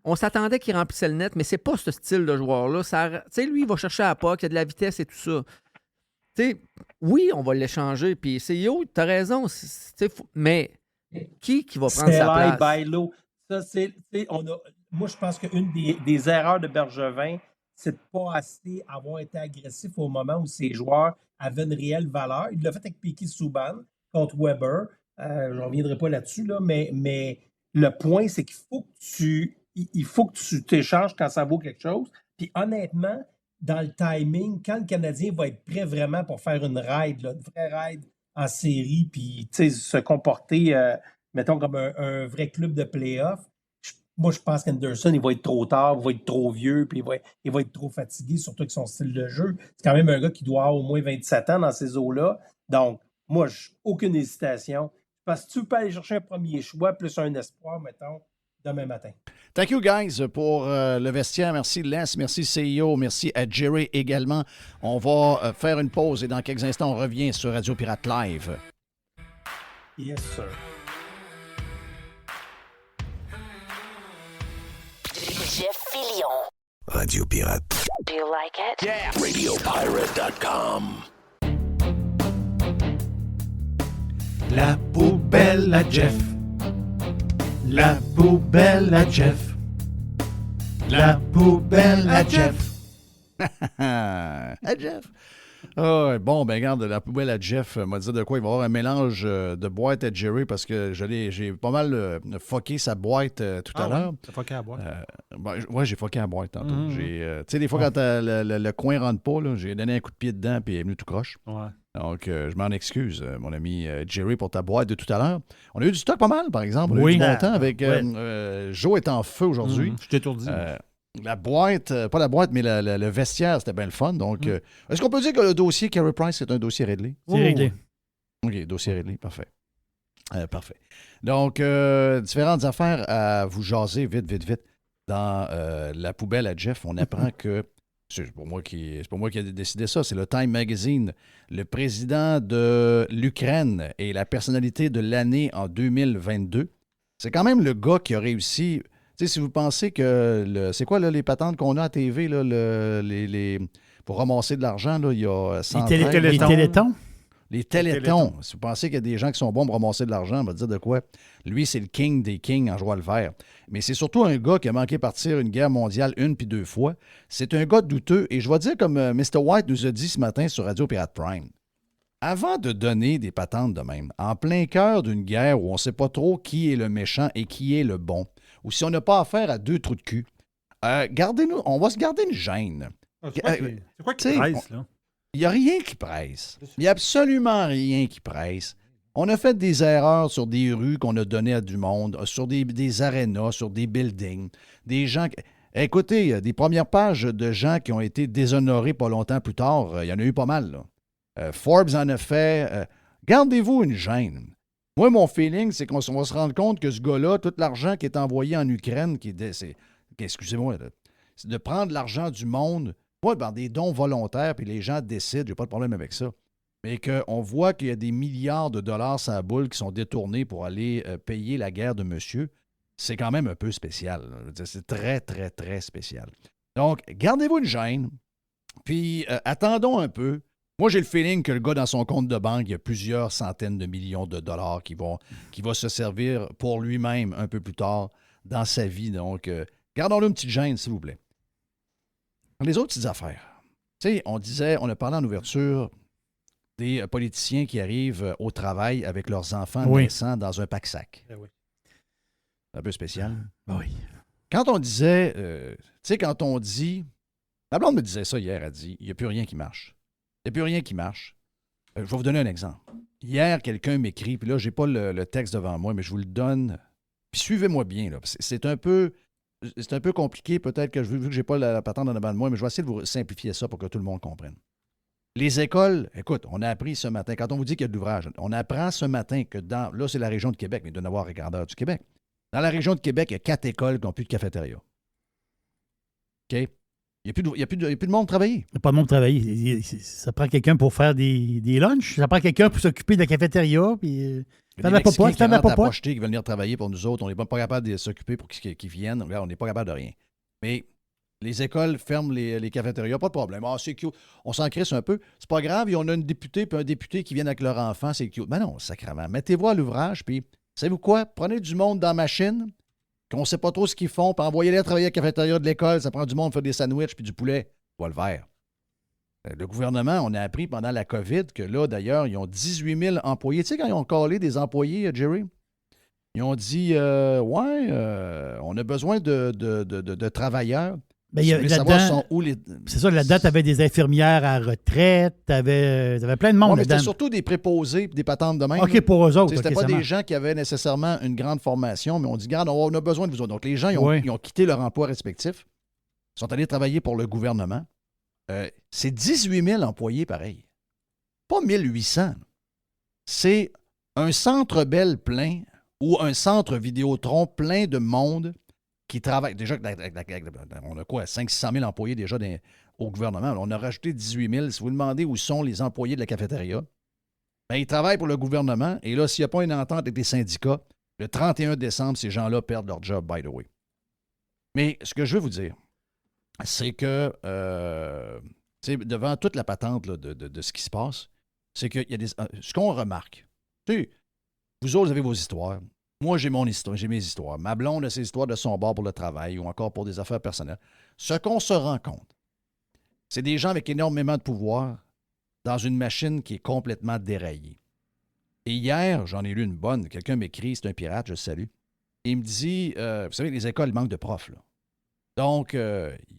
On s'attendait qu'il remplissait le net, mais c'est pas ce style de joueur-là. Lui, il va chercher à la POC, il y a de la vitesse et tout ça. Oui, on va l'échanger. Puis CEO, tu as raison. Mais qui va prendre sa place? Bailo. Ça, moi, je pense qu'une des erreurs de Bergevin, c'est de ne pas assez avoir été agressif au moment où ses joueurs avaient une réelle valeur. Il l'a fait avec Piquet Subban contre Weber. Je ne reviendrai pas là-dessus, là, mais le point, c'est qu'il faut que tu t'échanges quand ça vaut quelque chose. Puis honnêtement, dans le timing, quand le Canadien va être prêt vraiment pour faire une raid, une vraie raid en série, puis se comporter, mettons, comme un vrai club de play-off, moi, je pense qu'Anderson, il va être trop tard, il va être trop vieux, puis il va être trop fatigué, surtout avec son style de jeu. C'est quand même un gars qui doit avoir au moins 27 ans dans ces eaux-là. Donc, moi, aucune hésitation. Parce que tu peux aller chercher un premier choix plus un espoir, mettons, demain matin. Thank you, guys, pour le vestiaire. Merci, Les. Merci, CEO. Merci à Jerry également. On va faire une pause et dans quelques instants, on revient sur Radio Pirate Live. Yes, sir. Jeff Fillion. Radio Pirate. Do you like it? Yeah. RadioPirate.com. La poubelle à Jeff. La poubelle à Jeff. La poubelle à Jeff. À Jeff. Oh, bon, ben regarde, la poubelle à Jeff m'a dit de quoi il va y avoir un mélange de boîte à Jerry parce que j'ai pas mal fucké sa boîte tout à l'heure. T'as fucké la boîte? Ouais, j'ai fucké la boîte tantôt. Tu sais, des fois, quand le coin rentre pas, là, j'ai donné un coup de pied dedans puis il est venu tout croche. Ouais. Donc, je m'en excuse, mon ami Jerry, pour ta boîte de tout à l'heure. On a eu du stock pas mal, par exemple. On a eu du bon temps avec Joe est en feu aujourd'hui. Je t'étourdis. La boîte, pas la boîte, mais le vestiaire, c'était bien le fun. Donc, est-ce qu'on peut dire que le dossier Carey Price, c'est un dossier réglé? C'est réglé. OK, dossier réglé, parfait. Parfait. Donc, différentes affaires à vous jaser vite. Dans la poubelle à Jeff, on apprend que, c'est pas moi qui ai décidé ça, c'est le Time Magazine, le président de l'Ukraine et la personnalité de l'année en 2022. C'est quand même le gars qui a réussi. Tu sais, si vous pensez que, c'est quoi là, les patentes qu'on a à TV, là, pour ramasser de l'argent, là, il y a 113. Les télétons? Les télétons. Si vous pensez qu'il y a des gens qui sont bons pour ramasser de l'argent, on va dire de quoi. Lui, c'est le king des kings en joie le vert. Mais c'est surtout un gars qui a manqué partir une guerre mondiale une puis deux fois. C'est un gars douteux. Et je vais dire comme Mr. White nous a dit ce matin sur Radio Pirate Prime. Avant de donner des patentes de même, en plein cœur d'une guerre où on ne sait pas trop qui est le méchant et qui est le bon, ou si on n'a pas affaire à deux trous de cul, on va se garder une gêne. C'est quoi qui presse, là? Il n'y a rien qui presse. Il n'y a absolument rien qui presse. On a fait des erreurs sur des rues qu'on a données à du monde, sur des arénas, sur des buildings, des gens... Écoutez, des premières pages de gens qui ont été déshonorés pas longtemps plus tard, il y en a eu pas mal, là. Forbes en a fait. Gardez-vous une gêne. Moi, mon feeling, c'est qu'on va se rendre compte que ce gars-là, tout l'argent qui est envoyé en Ukraine, excusez-moi, c'est de prendre l'argent du monde... Pas par des dons volontaires, puis les gens décident, j'ai pas de problème avec ça. Mais qu'on voit qu'il y a des milliards de dollars sur la boule qui sont détournés pour aller payer la guerre de monsieur, c'est quand même un peu spécial. C'est très, très, très spécial. Donc, gardez-vous une gêne, puis attendons un peu. Moi, j'ai le feeling que le gars, dans son compte de banque, il y a plusieurs centaines de millions de dollars qui va se servir pour lui-même un peu plus tard dans sa vie. Donc, gardons-le une petite gêne, s'il vous plaît. Les autres petites affaires. Tu sais, on a parlé en ouverture des politiciens qui arrivent au travail avec leurs enfants naissants dans un pack-sac. Oui. C'est un peu spécial. Oui. Quand on disait, la blonde me disait ça hier, elle dit, il n'y a plus rien qui marche. Il n'y a plus rien qui marche. Je vais vous donner un exemple. Hier, quelqu'un m'écrit, puis là, je n'ai pas le texte devant moi, mais je vous le donne. Puis suivez-moi bien, là. C'est un peu compliqué, peut-être que vu que je n'ai pas la patente en avant de moi, mais je vais essayer de vous simplifier ça pour que tout le monde comprenne. Les écoles, écoute, on a appris ce matin, quand on vous dit qu'il y a de l'ouvrage, on apprend ce matin que là, c'est la région de Québec, mais il doit y en avoir à grandeur du Québec. Dans la région de Québec, il y a 4 écoles qui n'ont plus de cafétéria. OK? Il n'y a plus de monde travailler. Il n'y a pas de monde travailler. Ça prend quelqu'un pour faire des lunchs. Ça prend quelqu'un pour s'occuper de la cafétéria. Puis, il y a des Mexicains qui rentrent à Pocheté qui veulent venir travailler pour nous autres. On n'est pas capable de s'occuper pour qu'ils viennent. Là, on n'est pas capable de rien. Mais les écoles ferment les cafétérias. Pas de problème. Ah, c'est cute. On s'en crisse un peu. C'est pas grave. On a une députée puis un député qui viennent avec leur enfant. C'est cute. Mais non, sacrément. Mettez-vous à l'ouvrage. Puis, savez-vous quoi? Prenez du monde dans la machine, qu'on ne sait pas trop ce qu'ils font, puis envoyez-les travailler à la cafétéria de l'école. Ça prend du monde pour faire des sandwichs puis du poulet. Voilà le vert. Le gouvernement, on a appris pendant la COVID que là, d'ailleurs, ils ont 18 000 employés. Tu sais, quand ils ont collé des employés, Jerry, ils ont dit on a besoin de travailleurs. Ben, c'est ça, là-dedans, tu avais des infirmières à retraite, tu avais plein de monde mais là-dedans. c'était surtout des préposés et des patentes de même. OK, pour eux autres. C'était pas des gens qui avaient nécessairement une grande formation, mais on dit, regarde, on a besoin de vous autres. Donc, les gens, ils ont quitté leur emploi respectif, ils sont allés travailler pour le gouvernement. C'est 18 000 employés, pareil. Pas 1800. C'est un centre Bell plein ou un centre Vidéotron plein de monde qui travaille. Déjà, on a quoi? 500-600 000 employés déjà au gouvernement. On a rajouté 18 000. Si vous demandez où sont les employés de la cafétéria, bien, ils travaillent pour le gouvernement. Et là, s'il n'y a pas une entente avec les syndicats, le 31 décembre, ces gens-là perdent leur job, by the way. Mais ce que je veux vous dire, c'est que devant toute la patente là, de ce qui se passe, c'est qu'il y a ce qu'on remarque. Vous autres avez vos histoires. Moi, j'ai mes histoires. Ma blonde a ses histoires de son bord pour le travail ou encore pour des affaires personnelles. Ce qu'on se rend compte, c'est des gens avec énormément de pouvoir dans une machine qui est complètement déraillée. Et hier, j'en ai lu une bonne. Quelqu'un m'écrit, c'est un pirate, je le salue. Il me dit, vous savez, les écoles manquent de profs, là. Donc,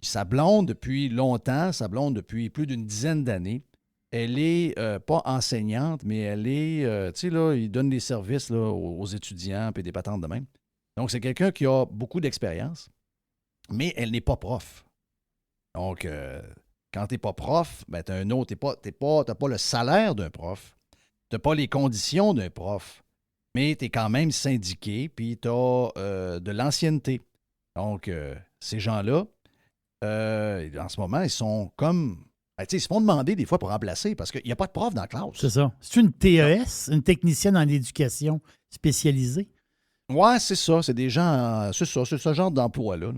sa blonde, depuis longtemps, depuis plus d'une dizaine d'années, elle est pas enseignante, mais elle est, tu sais, là, il donne des services là, aux étudiants et des patentes de même. Donc, c'est quelqu'un qui a beaucoup d'expérience, mais elle n'est pas prof. Donc, quand tu n'es pas prof, ben, tu as un autre, tu n'as pas le salaire d'un prof, tu n'as pas les conditions d'un prof. mais tu es quand même syndiqué, puis tu as de l'ancienneté. Donc, ces gens-là, en ce moment, ils sont comme... Ben, ils se font demander des fois pour remplacer parce qu'il n'y a pas de prof dans la classe. C'est ça. C'est une TES, une technicienne en éducation spécialisée? Ouais, c'est ça. C'est des gens... c'est ça, c'est ce genre d'emploi-là.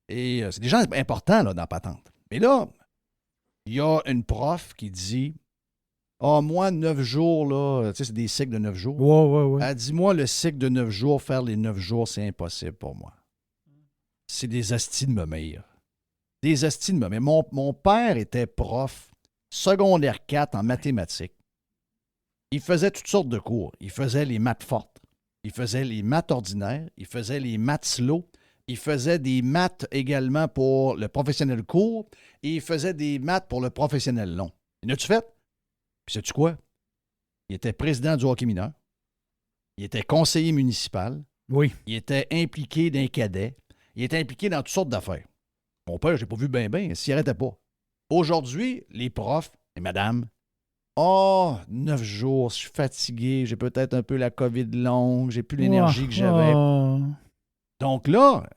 Et c'est des gens importants là, dans la patente. Mais là, il y a une prof qui dit... Ah, moi, 9 jours, là, tu sais, c'est des cycles de 9 jours. Ouais. Elle dit, moi, le cycle de 9 jours, faire les 9 jours, c'est impossible pour moi. C'est des astis de me meilleur. Des astis de me meilleur. Mon père était prof secondaire 4 en mathématiques. Il faisait toutes sortes de cours. Il faisait les maths fortes. Il faisait les maths ordinaires. Il faisait les maths slow. Il faisait des maths également pour le professionnel court. Et il faisait des maths pour le professionnel long. En as-tu fait? Puis sais-tu quoi? Il était président du hockey mineur. Il était conseiller municipal. Oui. Il était impliqué d'un cadet. Il était impliqué dans toutes sortes d'affaires. Mon père, je l'ai pas vu bien, s'il arrêtait pas. Aujourd'hui, les profs et madame, 9 jours, je suis fatigué, j'ai peut-être un peu la COVID longue, j'ai plus l'énergie que j'avais. Donc là,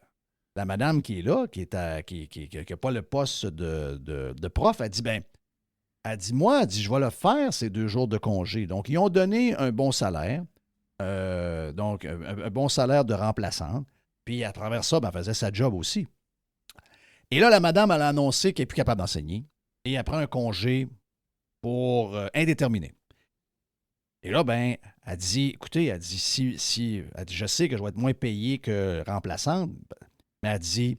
la madame qui est là, qui n'a pas le poste de prof, elle dit, elle dit, moi, je vais le faire, ces 2 jours de congé. Donc, ils ont donné un bon salaire, donc un bon salaire de remplaçante. Puis, à travers ça, elle faisait sa job aussi. Et là, la madame, elle a annoncé qu'elle n'est plus capable d'enseigner. Et elle prend un congé pour indéterminé. Et là, elle dit, écoutez, elle dit, elle dit, je sais que je vais être moins payé que remplaçante, mais elle dit,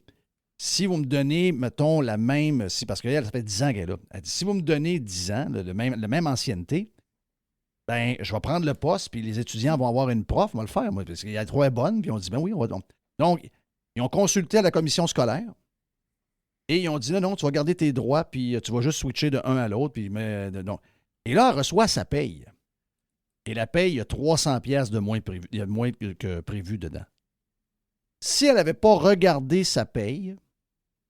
si vous me donnez, mettons, la même... parce qu'elle, ça fait 10 ans qu'elle est là. Elle dit, si vous me donnez 10 ans, la même ancienneté, je vais prendre le poste, puis les étudiants vont avoir une prof, on va le faire, moi, parce qu'elle est trop bonne, puis on dit, oui, on va... Donc, ils ont consulté à la commission scolaire, et ils ont dit, non, tu vas garder tes droits, puis tu vas juste switcher de un à l'autre, puis... non. Et là, elle reçoit sa paye. Et la paye, il y a 300 pièces de moins que prévu dedans. Si elle n'avait pas regardé sa paye,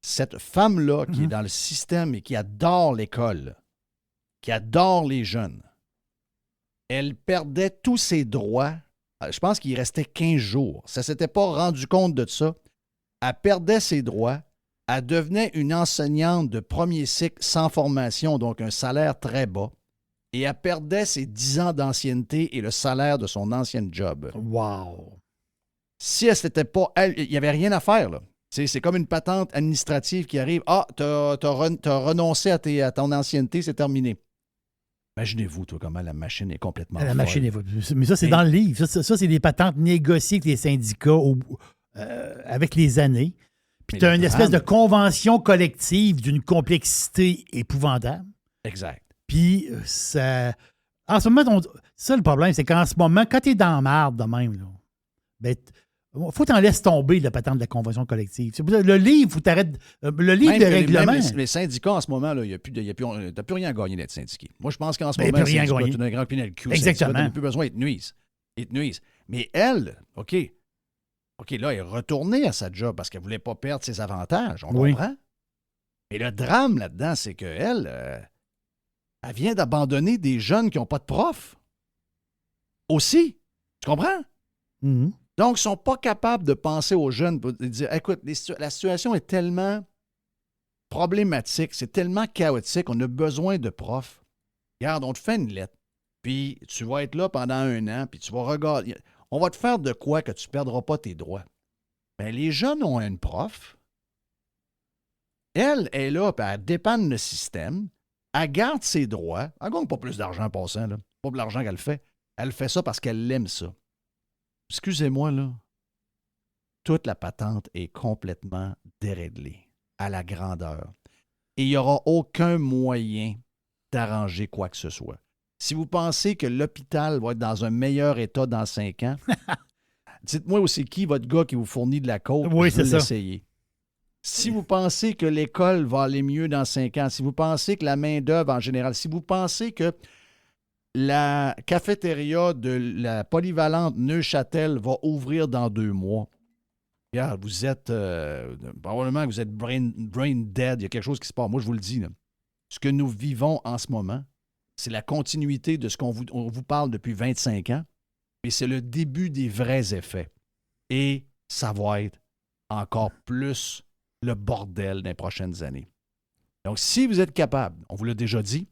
cette femme-là qui est dans le système et qui adore l'école, qui adore les jeunes, elle perdait tous ses droits. Je pense qu'il restait 15 jours. Ça ne s'était pas rendu compte de ça. Elle perdait ses droits. Elle devenait une enseignante de premier cycle sans formation, donc un salaire très bas. Et elle perdait ses 10 ans d'ancienneté et le salaire de son ancienne job. Wow! Si elle s'était pas... il n'y avait rien à faire, là. C'est comme une patente administrative qui arrive. Ah, t'as renoncé à ton ancienneté, c'est terminé. Imaginez-vous, toi, comment la machine est complètement folle. La machine est... Mais ça, c'est dans le livre. Ça, c'est des patentes négociées avec les syndicats avec les années. Puis tu as une espèce de convention collective d'une complexité épouvantable. Exact. Puis ça... En ce moment, ça, le problème, c'est qu'en ce moment, quand tu es dans la marde de même, là, faut t'en laisser tomber la patente de la convention collective. Le livre, il faut t'arrêter. Le livre de règlement. Les syndicats, en ce moment, tu n'as plus rien à gagner d'être syndiqué. Moi, je pense qu'en ce moment, plus rien à gagner. Tu as un grand pinel cul. Exactement. Tu n'as plus besoin, ils te nuisent. Mais elle, OK, là, elle est retournée à sa job parce qu'elle ne voulait pas perdre ses avantages. On comprend. Mais le drame là-dedans, c'est qu'elle, elle vient d'abandonner des jeunes qui n'ont pas de prof. Aussi. Tu comprends? Mm-hmm. Donc, ils ne sont pas capables de penser aux jeunes pour dire, écoute, la situation est tellement problématique, c'est tellement chaotique, on a besoin de profs. Regarde, on te fait une lettre, puis tu vas être là pendant 1 an, puis tu vas regarder. On va te faire de quoi que tu ne perdras pas tes droits. Bien, les jeunes ont une prof. Elle est là, puis elle dépanne le système. Elle garde ses droits. Elle ne gagne pas plus d'argent en passant, là. Pas de l'argent qu'elle fait. Elle fait ça parce qu'elle aime ça. Excusez-moi, là. Toute la patente est complètement déréglée, à la grandeur. Et il n'y aura aucun moyen d'arranger quoi que ce soit. Si vous pensez que l'hôpital va être dans un meilleur état dans 5 ans, dites-moi où c'est qui votre gars qui vous fournit de la coke. Oui, je vais c'est ça. l'essayer. Si vous pensez que l'école va aller mieux dans 5 ans, si vous pensez que la main-d'œuvre en général, si vous pensez que la cafétéria de la polyvalente Neuchâtel va ouvrir dans 2 mois. Regarde, vous êtes probablement que vous êtes brain dead. Il y a quelque chose qui se passe. Moi, je vous le dis. Là. Ce que nous vivons en ce moment, c'est la continuité de ce qu'on vous parle depuis 25 ans. mais c'est le début des vrais effets. Et ça va être encore plus le bordel dans les prochaines années. Donc, si vous êtes capable, on vous l'a déjà dit,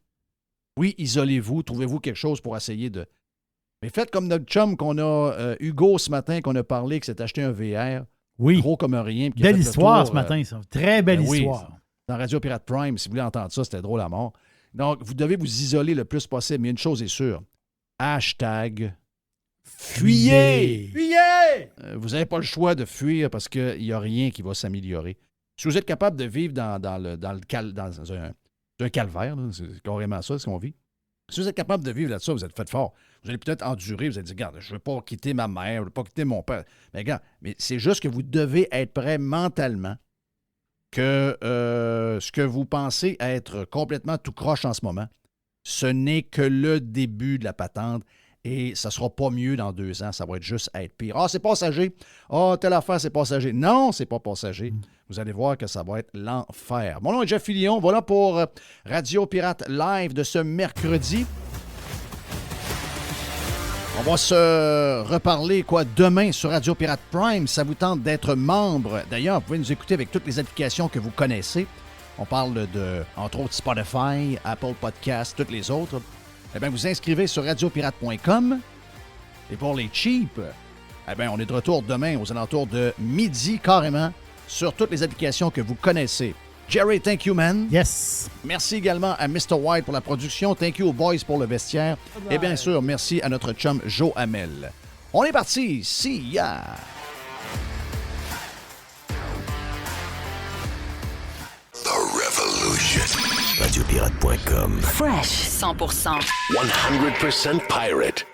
oui, isolez-vous, trouvez-vous quelque chose pour essayer de... Mais faites comme notre chum qu'on a, Hugo, ce matin, qu'on a parlé, qui s'est acheté un VR, gros comme un rien. Belle histoire ce matin, ça. Très belle histoire. Oui, dans Radio Pirate Prime, si vous voulez entendre ça, c'était drôle à mort. Donc, vous devez vous isoler le plus possible, mais une chose est sûre, hashtag fuyez! Fuyez! Vous n'avez pas le choix de fuir parce qu'il n'y a rien qui va s'améliorer. Si vous êtes capable de vivre dans un calvaire, là, c'est carrément ça, ce qu'on vit. Si vous êtes capable de vivre là-dessus, vous êtes fait fort. Vous allez peut-être endurer, vous allez dire, regarde, je ne veux pas quitter ma mère, je ne veux pas quitter mon père. Mais regarde, mais c'est juste que vous devez être prêt mentalement que ce que vous pensez être complètement tout croche en ce moment, ce n'est que le début de la patente. Et ça ne sera pas mieux dans 2 ans. Ça va être juste être pire. Ah, c'est passager. Ah, telle affaire, c'est passager. Non, c'est pas passager. Vous allez voir que ça va être l'enfer. Mon nom est Jeff Fillion. Voilà pour Radio Pirate Live de ce mercredi. On va se reparler demain sur Radio Pirate Prime. Ça vous tente d'être membre. D'ailleurs, vous pouvez nous écouter avec toutes les applications que vous connaissez. On parle de, entre autres, Spotify, Apple Podcasts, toutes les autres. Eh bien, vous inscrivez sur radiopirate.com. Et pour les cheap, eh bien, on est de retour demain aux alentours de midi, carrément, sur toutes les applications que vous connaissez. Jerry, thank you, man. Yes. Merci également à Mr. White pour la production. Thank you aux boys pour le vestiaire. Et bien sûr, merci à notre chum Joe Hamel. On est parti. See ya. The Revolution. RadioPirate.com. Fresh 100%. 100% pirate.